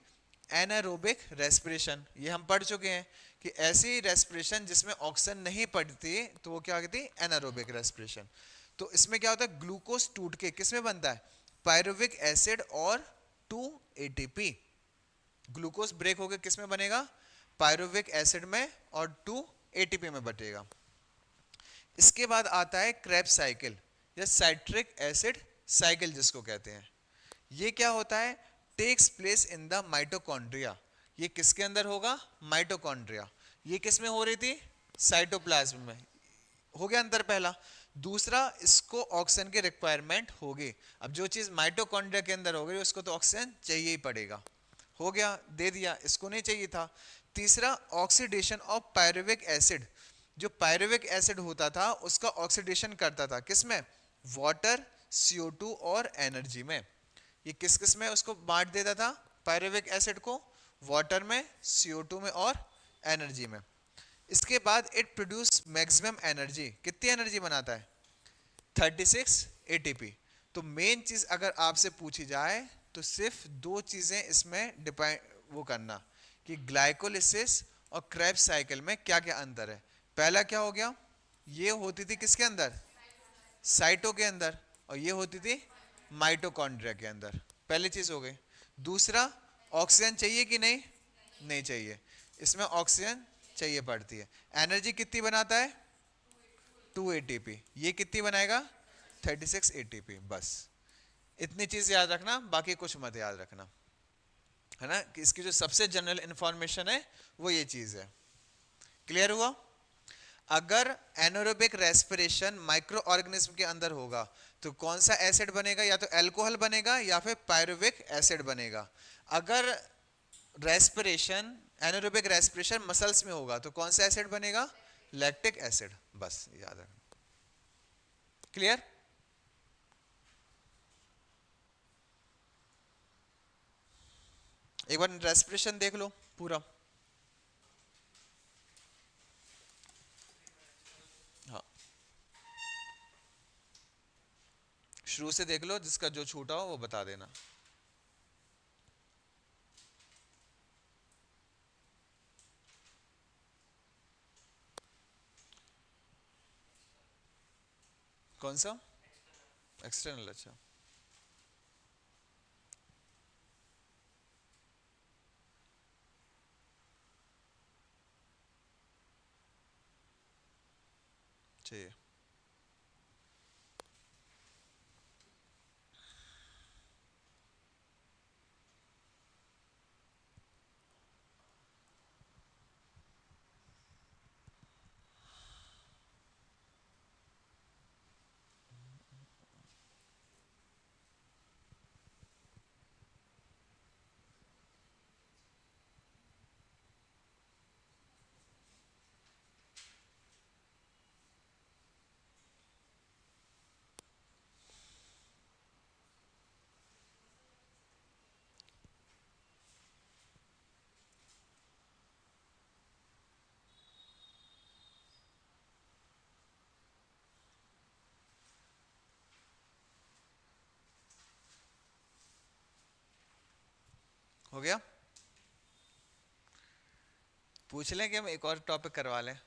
Anaerobic respiration. ये हम पढ़ चुके हैं कि ऐसी रेस्पिरेशन जिसमें ऑक्सीजन नहीं पड़ती तो वो क्या होती है? Anaerobic respiration. तो इसमें क्या होता है? ग्लूकोज टूट के किस में बनता है? पायरुविक एसिड और 2 एटीपी। ग्लूकोज ब्रेक होकर किस में बनेगा? पायरुविक एसिड में और 2 एटीपी में बटेगा। इसके बाद आता है क्रेब्स साइकिल या साइट्रिक एसिड साइकिल जिसको कहते हैं। ये क्या होता है? Takes place in the mitochondria. ये किसके अंदर होगा? माइटोकॉन्ड्रिया। ये किस में हो रही थी? साइटोप्लाज्म में। हो गया अंतर पहला। दूसरा, इसको ऑक्सीजन की रिक्वायरमेंट होगी। अब जो चीज माइटोकॉन्ड्रिया के अंदर हो गई उसको तो ऑक्सीजन चाहिए ही पड़ेगा। हो गया, दे दिया, इसको नहीं चाहिए था। तीसरा, ऑक्सीडेशन ऑफ पायरुविक एसिड। जो पायरुविक एसिड होता था उसका ऑक्सीडेशन करता था किसमें? वाटर, CO2 और एनर्जी में। ये किस किस में उसको बांट देता था पायरुविक एसिड को? वाटर में, CO2 में और एनर्जी में। इसके बाद इट प्रोड्यूस मैक्सिमम एनर्जी। कितनी एनर्जी बनाता है? 36 ATP। तो मेन चीज अगर आपसे पूछी जाए तो सिर्फ दो चीजें इसमें डिपेंड वो करना कि ग्लाइकोलिसिस और क्रेब्स साइकिल में क्या क्या अंतर है। पहला क्या हो गया? ये होती थी किसके अंदर? साइटो के अंदर। और ये होती थी माइटोकॉन्ड्रिया के अंदर। पहली चीज हो गई। दूसरा, ऑक्सीजन चाहिए कि नहीं? नहीं चाहिए। इसमें ऑक्सीजन चाहिए पड़ती है। एनर्जी कितनी बनाता है? 2 ATP। ये कितनी बनाएगा? 36 ATP। बस इतनी चीज याद रखना, बाकी कुछ मत याद रखना, है ना। कि इसकी जो सबसे जनरल इंफॉर्मेशन है वो ये चीज है। क्लियर हुआ? अगर एनारोबिक रेस्पिरेशन माइक्रो ऑर्गेनिज्म के अंदर होगा तो कौन सा एसिड बनेगा? या तो अल्कोहल बनेगा या फिर पायरुविक एसिड बनेगा। अगर रेस्पिरेशन, एनारोबिक रेस्पिरेशन मसल्स में होगा तो कौन सा एसिड बनेगा? Lactic acid. बस याद रखना। क्लियर? एक बार रेस्पिरेशन देख लो पूरा। हाँ, शुरू से देख लो, जिसका जो छूटा हो वो बता देना। कौन सा? एक्सटर्नल। अच्छा, चाहिए। हो गया? पूछ लें कि हम एक और टॉपिक करवा लें?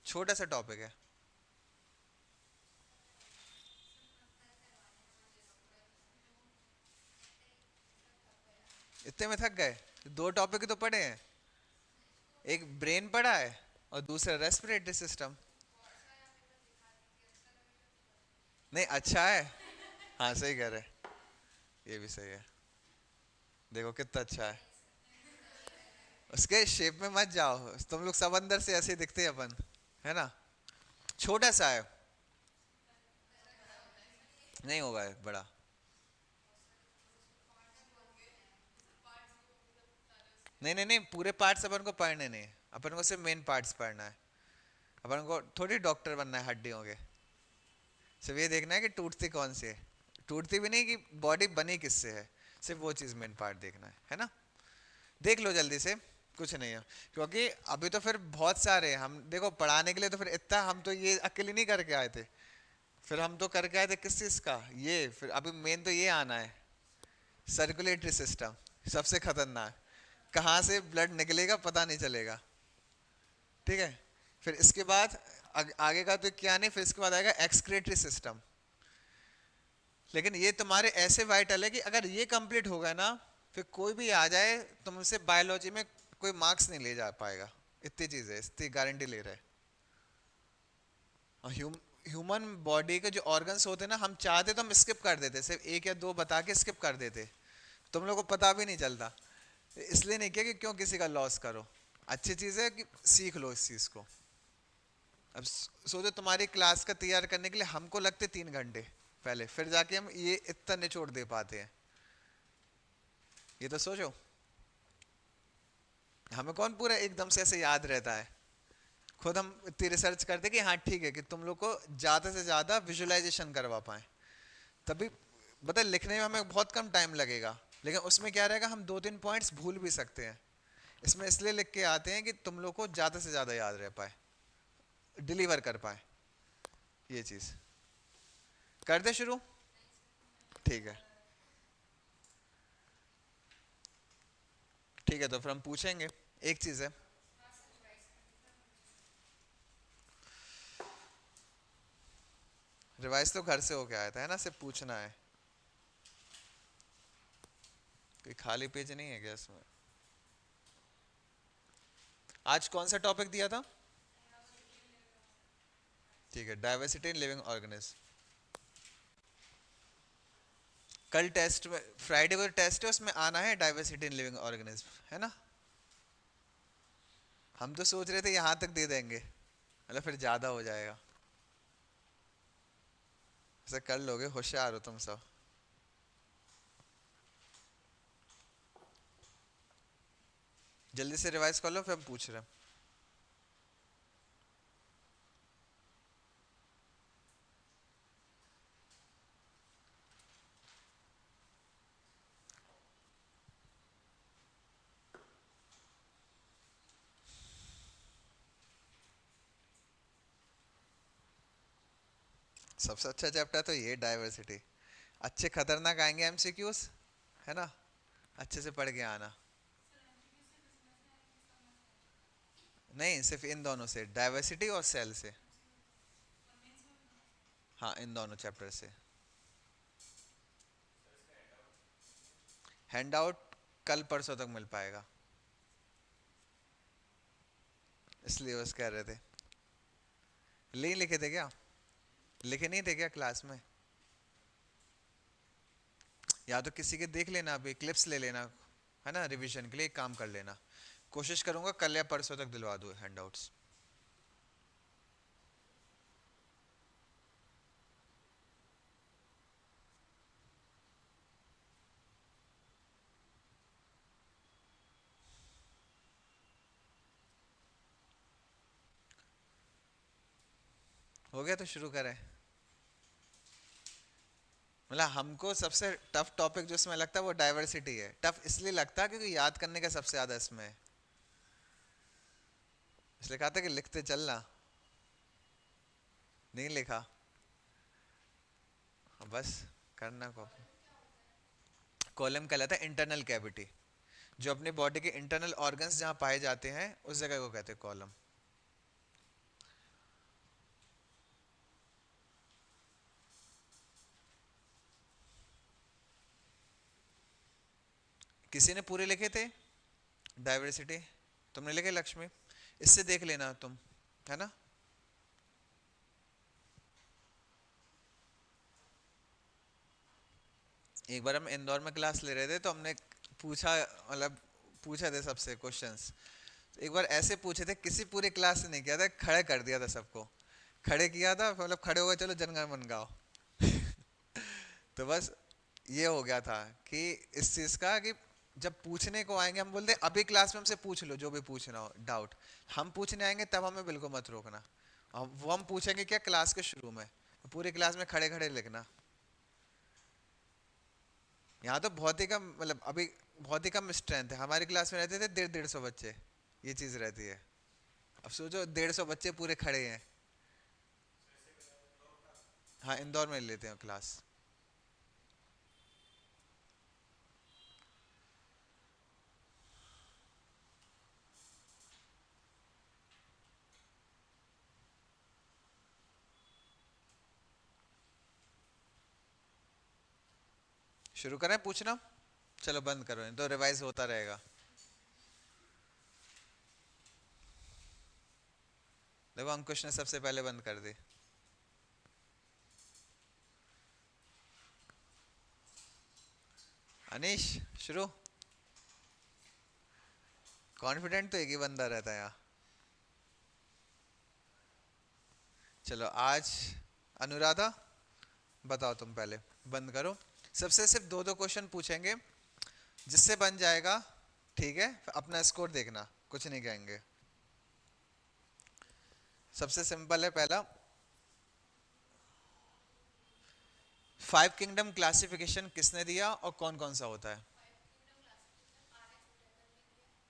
छोटा सा टॉपिक है। इतने में थक गए? दो टॉपिक तो पढ़े हैं। एक ब्रेन पढ़ा है और दूसरा रेस्पिरेटरी सिस्टम। नहीं, अच्छा है। हाँ, सही कह रहे। ये भी सही है। देखो कितना अच्छा है। उसके शेप में मत जाओ, तुम लोग सब अंदर से ऐसे दिखते हैं अपन, है ना। छोटा सा है, नहीं होगा है बड़ा। नहीं नहीं नहीं, पूरे पार्ट्स अपन को पढ़ने नहीं, अपन को सिर्फ मेन पार्ट्स पढ़ना है। अपन को थोड़ी डॉक्टर बनना है हड्डियों के। सिर्फ ये देखना है कि टूटती कौन सी है, टूटती भी नहीं कि बॉडी बनी किससे है, सिर्फ वो चीज़ मेन पार्ट देखना है ना। देख लो जल्दी से, कुछ नहीं है। क्योंकि अभी तो फिर बहुत सारे हम देखो पढ़ाने के लिए, तो फिर इतना हम तो ये अकेले नहीं करके आए थे। फिर हम तो करके आए थे किस चीज का, ये फिर अभी मेन तो ये आना है, सर्कुलेटरी सिस्टम, सबसे खतरनाक। कहाँ से ब्लड निकलेगा पता नहीं चलेगा। ठीक है, फिर इसके बाद आगे का तो क्या नहीं, फिर इसके बाद आएगा एक्सक्रीटरी सिस्टम। लेकिन ये तुम्हारे ऐसे वाइटल है कि अगर ये कंप्लीट हो गया ना, फिर कोई भी आ जाए तुमसे बायोलॉजी में कोई मार्क्स नहीं ले जा पाएगा। इतनी चीज है, इतनी गारंटी ले रहे हैं। ह्यूमन बॉडी के जो ऑर्गन्स होते हैं ना, हम चाहते तो हम स्किप कर देते, सिर्फ एक या दो बता के स्किप कर देते, तुम लोग को पता भी नहीं चलता। इसलिए नहीं किया कि क्यों किसी का लॉस करो, अच्छी चीज है कि सीख लो इस चीज को। अब सोचो तुम्हारी क्लास का तैयार करने के लिए हमको लगते 3 घंटे पहले, फिर जाके हम ये इतना निचोड़ दे पाते हैं। ये तो सोचो, हमें कौन पूरा एकदम से ऐसे याद रहता है। खुद हम इतनी रिसर्च करते कि हाँ ठीक है कि तुम लोग को ज़्यादा से ज़्यादा विजुअलाइजेशन करवा पाए, तभी बता लिखने में हमें बहुत कम टाइम लगेगा। लेकिन उसमें क्या रहेगा, हम 2-3 पॉइंट्स भूल भी सकते हैं। इसमें इसलिए लिख के आते हैं कि तुम लोग को ज़्यादा से ज़्यादा याद रह पाए, डिलीवर कर पाए ये चीज़। कर दे शुरू। ठीक है, ठीक है, तो फिर हम पूछेंगे। एक चीज़ है, रिवाइज तो घर से होके आया था है ना, सिर्फ पूछना है। कोई खाली पेज नहीं है क्या इसमें? आज कौन सा टॉपिक दिया था? ठीक है, डाइवर्सिटी इन लिविंग ऑर्गेनिज्म। कल टेस्ट में, फ्राइडे को टेस्ट है, उसमें आना है डाइवर्सिटी इन लिविंग ऑर्गेनिज्म, है ना। हम तो सोच रहे थे यहाँ तक दे देंगे, मतलब फिर ज़्यादा हो जाएगा। ऐसा कर लोगे, होशियार हो तुम सब। जल्दी से रिवाइज कर लो, फिर हम पूछ रहे हैं। सबसे अच्छा चैप्टर तो ये डाइवर्सिटी। अच्छे खतरनाक आएंगे एमसीक्यूज, है ना, अच्छे से पढ़ के आना। नहीं, सिर्फ इन दोनों से, डाइवर्सिटी और सेल से। हाँ, इन दोनों चैप्टर से। हैंड आउट कल परसों तक मिल पाएगा, इसलिए बस कह रहे थे। ले लिखे थे क्या? लिखे नहीं थे क्या क्लास में? या तो किसी के देख लेना, अभी क्लिप्स ले लेना, है ना, रिवीजन के लिए एक काम कर लेना। कोशिश करूंगा कल या परसों तक दिलवा दूँ हैंडआउट्स। हो गया तो शुरू करें। मतलब हमको सबसे टफ टॉपिक जो इसमें लगता है वो डाइवर्सिटी है। टफ इसलिए लगता है क्योंकि याद करने का सबसे ज्यादा इसमें है। इसलिए कहा था कि लिखते चलना। नहीं लिखा, बस करना कॉपी। कॉलम कहलाता है इंटरनल कैविटी, जो अपने बॉडी के इंटरनल ऑर्गन्स जहां पाए जाते हैं उस जगह को कहते हैं कॉलम। किसी ने पूरे लिखे थे डाइवर्सिटी? तुमने लिखे लक्ष्मी? इससे देख लेना तुम, है ना। एक बार हम इंदौर में क्लास ले रहे थे तो हमने पूछा, मतलब पूछा थे सबसे क्वेश्चंस। एक बार ऐसे पूछे थे, किसी पूरी क्लास से नहीं किया था, खड़े कर दिया था सबको। खड़े किया था, मतलब खड़े हो गए, चलो जनगण मन गाओ। तो बस ये हो गया था कि इस चीज का कि जब पूछने को आएंगे हम बोलते हैं अभी क्लास में हमसे पूछ लो जो भी पूछना हो डाउट। हम पूछने आएंगे तब हमें बिल्कुल मत रोकना। वो हम पूछेंगे क्या क्लास के शुरू में, पूरी क्लास में खड़े खड़े लिखना। यहाँ तो बहुत ही कम, मतलब अभी बहुत ही कम स्ट्रेंथ है। हमारी क्लास में रहते थे 150-150 बच्चे, ये चीज रहती है। अब सोचो 150 बच्चे पूरे खड़े हैं। हाँ इंदौर में लेते हैं क्लास। शुरू करें पूछना? चलो बंद करो, नहीं तो रिवाइज होता रहेगा। देखो अंकुश ने सबसे पहले बंद कर दी। अनीश शुरू। कॉन्फिडेंट तो एक ही बंदा रहता है यहाँ। चलो आज अनुराधा बताओ, तुम पहले बंद करो। सबसे सिर्फ दो दो क्वेश्चन पूछेंगे, जिससे बन जाएगा ठीक है, अपना स्कोर देखना, कुछ नहीं कहेंगे। सबसे सिंपल है पहला, फाइव किंगडम क्लासिफिकेशन किसने दिया और कौन कौन सा होता है?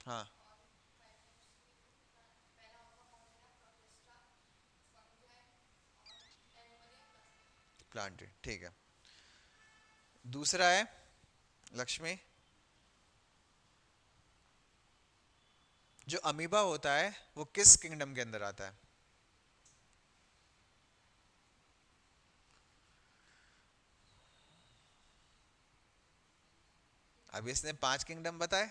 हाँ प्लांट, ठीक है। दूसरा है लक्ष्मी, जो अमीबा होता है वो किस किंगडम के अंदर आता है? अभी इसने पांच किंगडम बताए,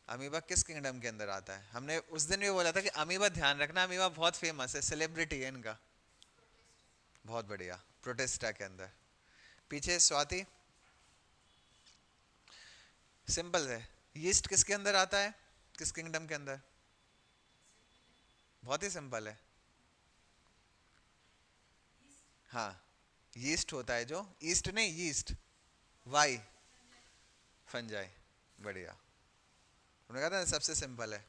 अमीबा किस किंगडम के अंदर आता है? हमने उस दिन भी बोला था कि अमीबा ध्यान रखना, अमीबा बहुत फेमस है, सेलिब्रिटी है इनका। बहुत बढ़िया, प्रोटेस्टा के अंदर। पीछे स्वाति, सिंपल है, यीस्ट किसके अंदर आता है, किस किंगडम के अंदर? बहुत ही सिंपल है। हाँ यीस्ट होता है, जो ईस्ट नहीं यीस्ट, वाई, फंजाई। बढ़िया, उन्होंने कहा था ना, सबसे सिंपल है।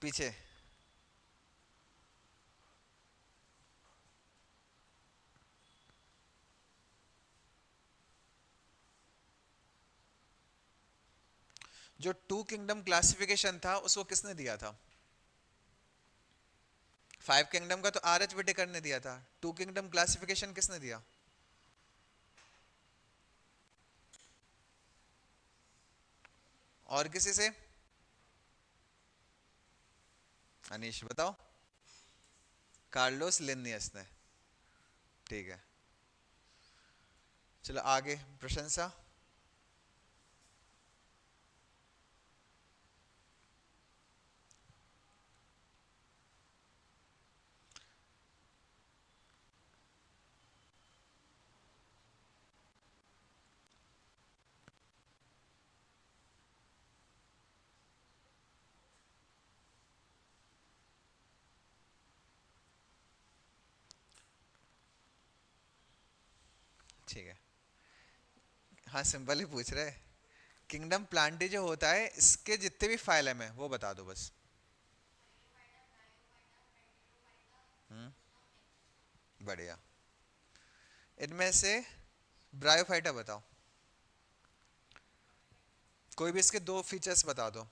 पीछे जो टू किंगडम क्लासिफिकेशन था उसको किसने दिया था? फाइव किंगडम का तो आर एच विटेकर ने दिया था, टू किंगडम क्लासिफिकेशन किसने दिया? और किसी से? अनीश बताओ। कार्लोस लिनियस ने, ठीक है। चलो आगे, प्रशंसा। ठीक है, हाँ सिंपल ही पूछ रहे। किंगडम प्लांटी जो होता है, इसके जितने भी फाइलम है वो बता दो बस। हम्म, बढ़िया। इनमें से ब्रायोफाइटा बताओ, कोई भी इसके दो फीचर्स बता दो।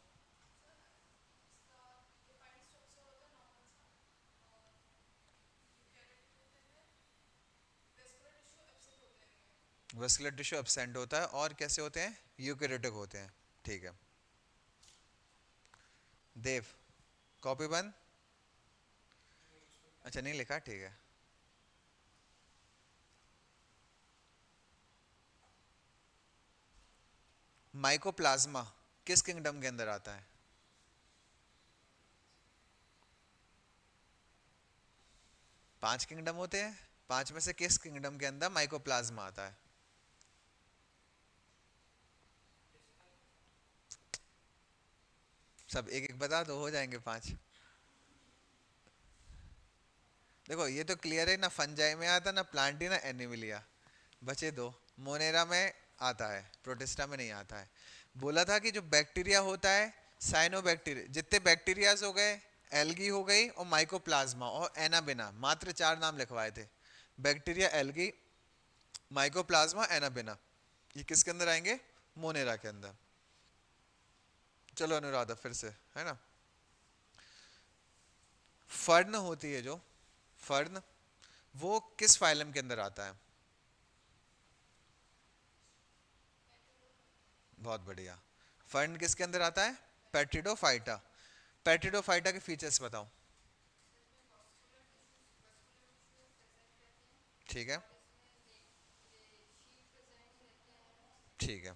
वेस्कुलर टिश्यू एब्सेंट होता है, और कैसे होते हैं? यूकेरियोटिक होते हैं, ठीक है। देव, कॉपी बंद। अच्छा नहीं लिखा, ठीक है। माइकोप्लाज्मा किस किंगडम के अंदर आता है? पांच किंगडम होते हैं, पांच में से किस किंगडम के अंदर माइकोप्लाज्मा आता है? सब एक एक बता दो, हो जाएंगे पांच। देखो ये तो क्लियर है ना, फंजाई में आता ना प्लांटी ना एनिमिलिया, बचे दो। मोनेरा में आता है, प्रोटिस्टा में नहीं आता है। बोला था कि जो बैक्टीरिया होता है, साइनोबैक्टीरिया, जितने बैक्टीरियाज हो गए, एल्गी हो गई और माइकोप्लाज्मा और एनाबिना, मात्र चार नाम लिखवाए थे। बैक्टीरिया, एल्गी, माइकोप्लाज्मा, एनाबिना, ये किसके अंदर आएंगे? मोनेरा के अंदर। चलो अनुराधा फिर से, है ना। फर्न होती है जो, फर्न, वो किस फाइलम के अंदर आता है? बहुत बढ़िया। फर्न किसके अंदर आता है? पेट्रिडोफाइटा। पेट्रिडोफाइटा के फीचर्स बताओ। ठीक है, ठीक है।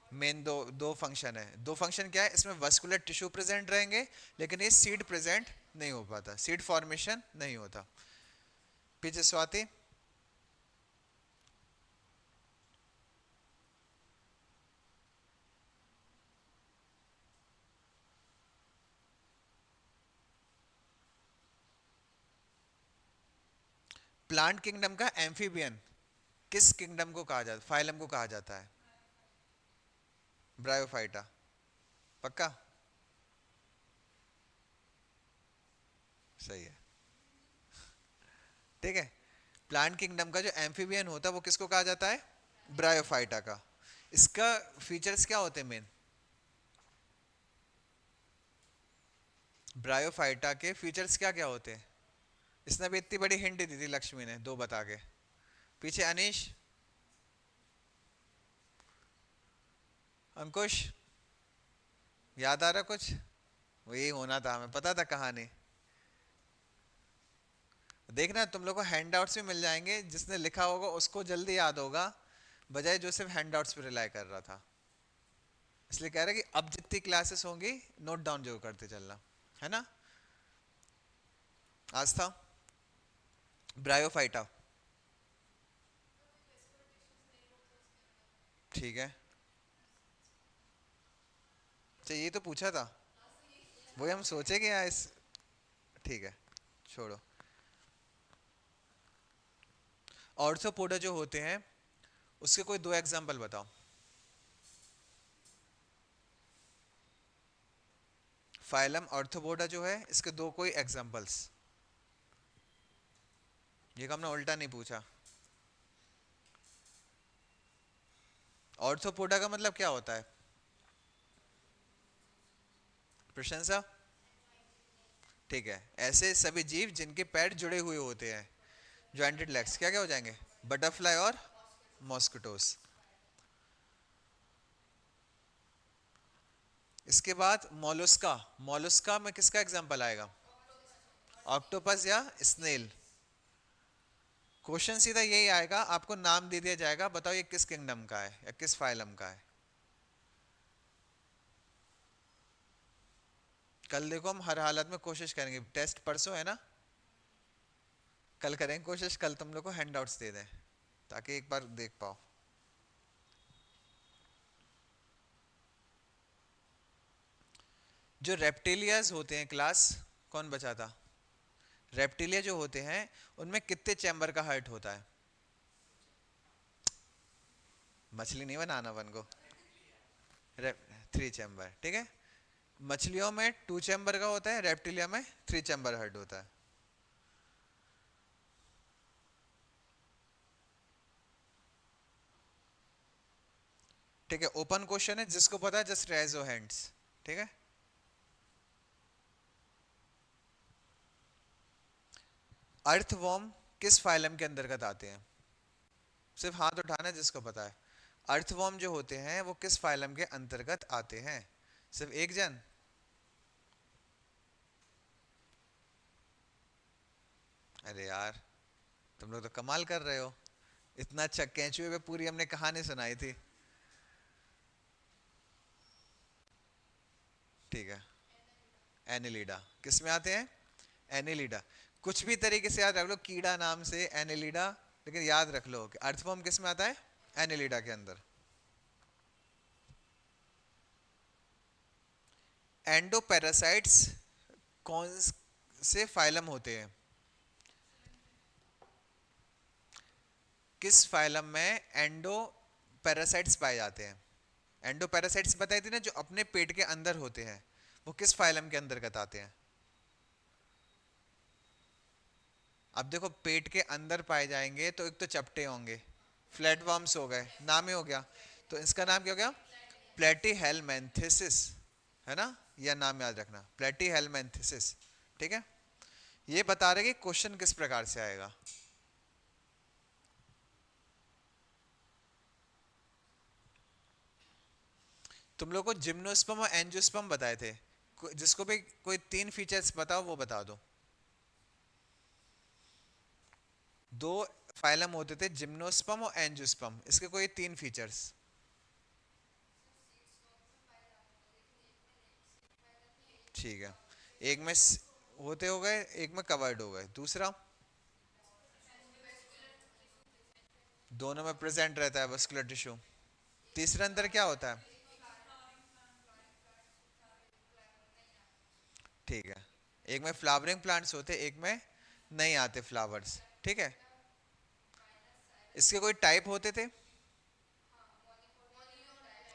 मेन दो दो फंक्शन है, दो फंक्शन क्या है इसमें? वस्कुलर टिश्यू प्रेजेंट रहेंगे, लेकिन ये सीड प्रेजेंट नहीं हो पाता, सीड फॉर्मेशन नहीं होता। पीछे स्वाति। प्लांट किंगडम का एम्फीबियन किस किंगडम को कहा जाता, फाइलम को कहा जाता है? ब्रायोफाइटा। पक्का? सही है, ठीक है। प्लांट किंगडम का जो एम्फीबियन होता है वो किसको कहा जाता है? ब्रायोफाइटा का। इसका फीचर्स क्या होते हैं मेन? ब्रायोफाइटा के फीचर्स क्या क्या होते हैं? इसने भी इतनी बड़ी हिंट दी थी लक्ष्मी ने, दो बता के। पीछे अनीश, अंकुश, याद आ रहा कुछ? वही होना था, हमें पता था कहानी। देखना तुम लोग को हैंडआउट्स भी मिल जाएंगे, जिसने लिखा होगा उसको जल्दी याद होगा, बजाय जो सिर्फ हैंडआउट्स पे रिलाई कर रहा था। इसलिए कह रहा कि अब जितनी क्लासेस होंगी नोट डाउन जरूर करते चलना, है ना? आज था ब्रायोफाइटा। ठीक है, अच्छा ये तो पूछा था, वही हम सोचे कि यहाँ इस, ठीक है, छोड़ो। ऑर्थोपोडा जो होते हैं उसके कोई दो एग्जांपल बताओ। फाइलम ऑर्थोपोडा जो है इसके दो कोई एग्जांपल्स। ये हमने उल्टा नहीं पूछा। ऑर्थोपोडा का मतलब क्या होता है? प्रशंसा। ठीक है, ऐसे सभी जीव जिनके पैर जुड़े हुए होते हैं, जॉइंटेड लेग्स, क्या क्या हो जाएंगे? बटरफ्लाई और मॉस्किटोस। इसके बाद मोलस्का। मोलस्का में किसका एग्जांपल आएगा? ऑक्टोपस या स्नेल। क्वेश्चन सीधा यही आएगा, आपको नाम दे दिया जाएगा, बताओ ये किस किंगडम का है या किस फाइलम का है। कल देखो हम हर हालत में कोशिश करेंगे, टेस्ट परसों है ना, कल करेंगे कोशिश, कल तुम लोग को हैंडआउट्स दे दें ताकि एक बार देख पाओ। जो रेप्टिलियाज होते हैं क्लास, कौन बचा था? रेप्टिलिया जो होते हैं उनमें कितने चैम्बर का हार्ट होता है? मछली नहीं बनाना वन को। 3 चैम्बर, ठीक है। मछलियों में 2 चैम्बर का होता है, रेप्टिलिया में 3 चैम्बर हार्ट होता है। ठीक है, ओपन क्वेश्चन है, जिसको पता है जस्ट रेज योर हैंड्स। ठीक है, अर्थवॉर्म किस फाइलम के अंतर्गत आते हैं? सिर्फ हाथ उठाना है जिसको पता है। अर्थवॉर्म जो होते हैं वो किस फाइलम के अंतर्गत आते हैं? सिर्फ एक जन। अरे यार, तुम लोग तो कमाल कर रहे हो, इतना अच्छा कैचुए पे पूरी हमने कहानी सुनाई थी। ठीक है, एनिलीडा किस में आते हैं? एनिलीडा। कुछ भी तरीके से याद रख लो, कीड़ा नाम से एनिलीडा, लेकिन याद रख लो कि अर्थवॉर्म किस में आता है? एनिलीडा के अंदर। एंडोपैरासाइट्स कौन से फाइलम होते हैं? किस फाइलम में एंडो पैरासाइट्स पाए जाते हैं? एंडो पैरासाइट्स बताई थी ना, जो अपने पेट के अंदर होते हैं, वो किस फाइलम के अंतर्गत आते हैं? अब देखो पेट के अंदर पाए जाएंगे तो एक तो चपटे होंगे, फ्लैटवर्म्स हो गए, नाम ही हो गया, तो इसका नाम क्या हो गया? प्लेटी हेलमेंथिसिस, है ना? यह नाम याद रखना, प्लेटी हेलमेंथिसिस। ठीक है, ये बता रहे कि क्वेश्चन किस प्रकार से आएगा। तुम लोग को जिम्नोस्पर्म और एंजियोस्पर्म बताए थे, जिसको भी कोई 3 फीचर्स बताओ वो बता दो। 2 फाइलम होते थे, जिम्नोस्पर्म और एंजियोस्पर्म, इसके कोई 3 फीचर्स। ठीक है, एक में होते हो गए, एक में कवर्ड हो गए, दूसरा दोनों में प्रेजेंट रहता है वस्कुलर टिश्यू। तीसरे अंदर क्या होता है? ठीक है, एक में फ्लावरिंग प्लांट्स होते, एक में नहीं आते फ्लावर्स। ठीक है, इसके कोई टाइप होते थे?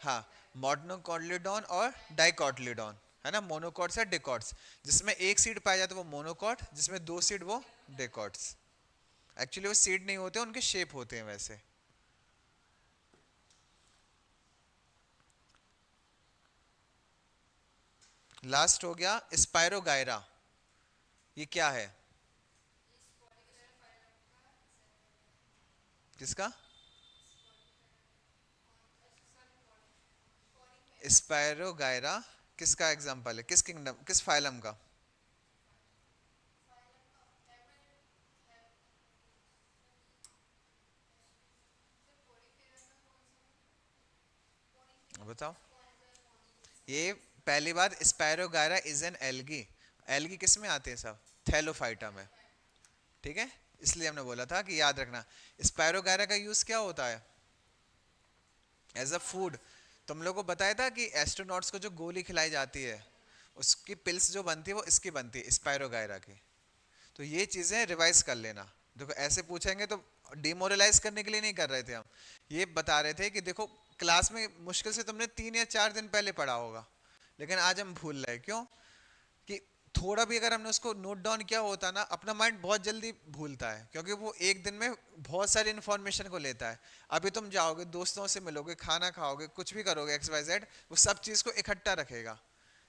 हाँ, मोनोकॉटिलीडॉन और डाइकॉटिलीडॉन, है ना, मोनोकॉट्स या डिकॉट्स। जिसमें एक सीड पाया जाता है वो मोनोकॉट, जिसमें 2 सीड वो डिकॉट्स। एक्चुअली वो सीड नहीं होते, उनके शेप होते हैं वैसे। लास्ट हो गया स्पायरोगायरा, ये क्या है? किसका? स्पायरोगायरा किसका एग्जांपल है, किस किंगडम, किस फाइलम का? बताओ। ये पहली बात, spirogyra is an algae. Algae किस में आते हैं सब? थैलोफाइटा में। ठीक है, इसलिए हमने बोला था कि याद रखना। स्पायरोगायरा का यूज क्या होता है? As a food. तुम लोगों को बताया था कि एस्ट्रोनॉट्स को जो गोली खिलाई जाती है, उसकी पिल्स जो बनती है वो इसकी बनती है, स्पायरोगायरा की। तो ये चीजें रिवाइज कर लेना। देखो ऐसे पूछेंगे तो डिमोरलाइज करने के लिए नहीं कर रहे थे हम, ये बता रहे थे कि देखो क्लास में मुश्किल से तुमने 3 या 4 दिन पहले पढ़ा होगा, लेकिन आज हम भूल रहे। क्यों? कि थोड़ा भी अगर हमने उसको नोट डाउन किया होता ना, अपना माइंड बहुत जल्दी भूलता है, क्योंकि वो एक दिन में बहुत सारी इन्फॉर्मेशन को लेता है। अभी तुम जाओगे, दोस्तों से मिलोगे, खाना खाओगे, कुछ भी करोगे एक्स वाई जेड, वो सब चीज़ को इकट्ठा रखेगा।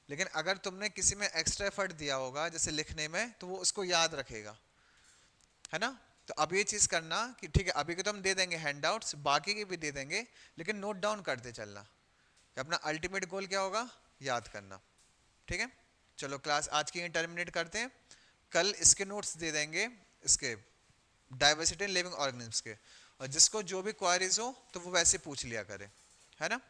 लेकिन अगर तुमने किसी में एक्स्ट्रा एफर्ट दिया होगा, जैसे लिखने में, तो वो उसको याद रखेगा, है ना। तो अब ये चीज़ करना कि ठीक है, अभी के तो हम दे देंगे हैंडआउट्स, बाकी के भी दे देंगे, लेकिन नोट डाउन करते चलना कि अपना अल्टीमेट गोल क्या होगा, याद करना। ठीक है, चलो क्लास आज की टर्मिनेट करते हैं। कल इसके नोट्स दे देंगे, इसके डाइवर्सिटी इन लिविंग ऑर्गेनिज्म्स के, और जिसको जो भी क्वारीज हो तो वो वैसे पूछ लिया करे, है ना।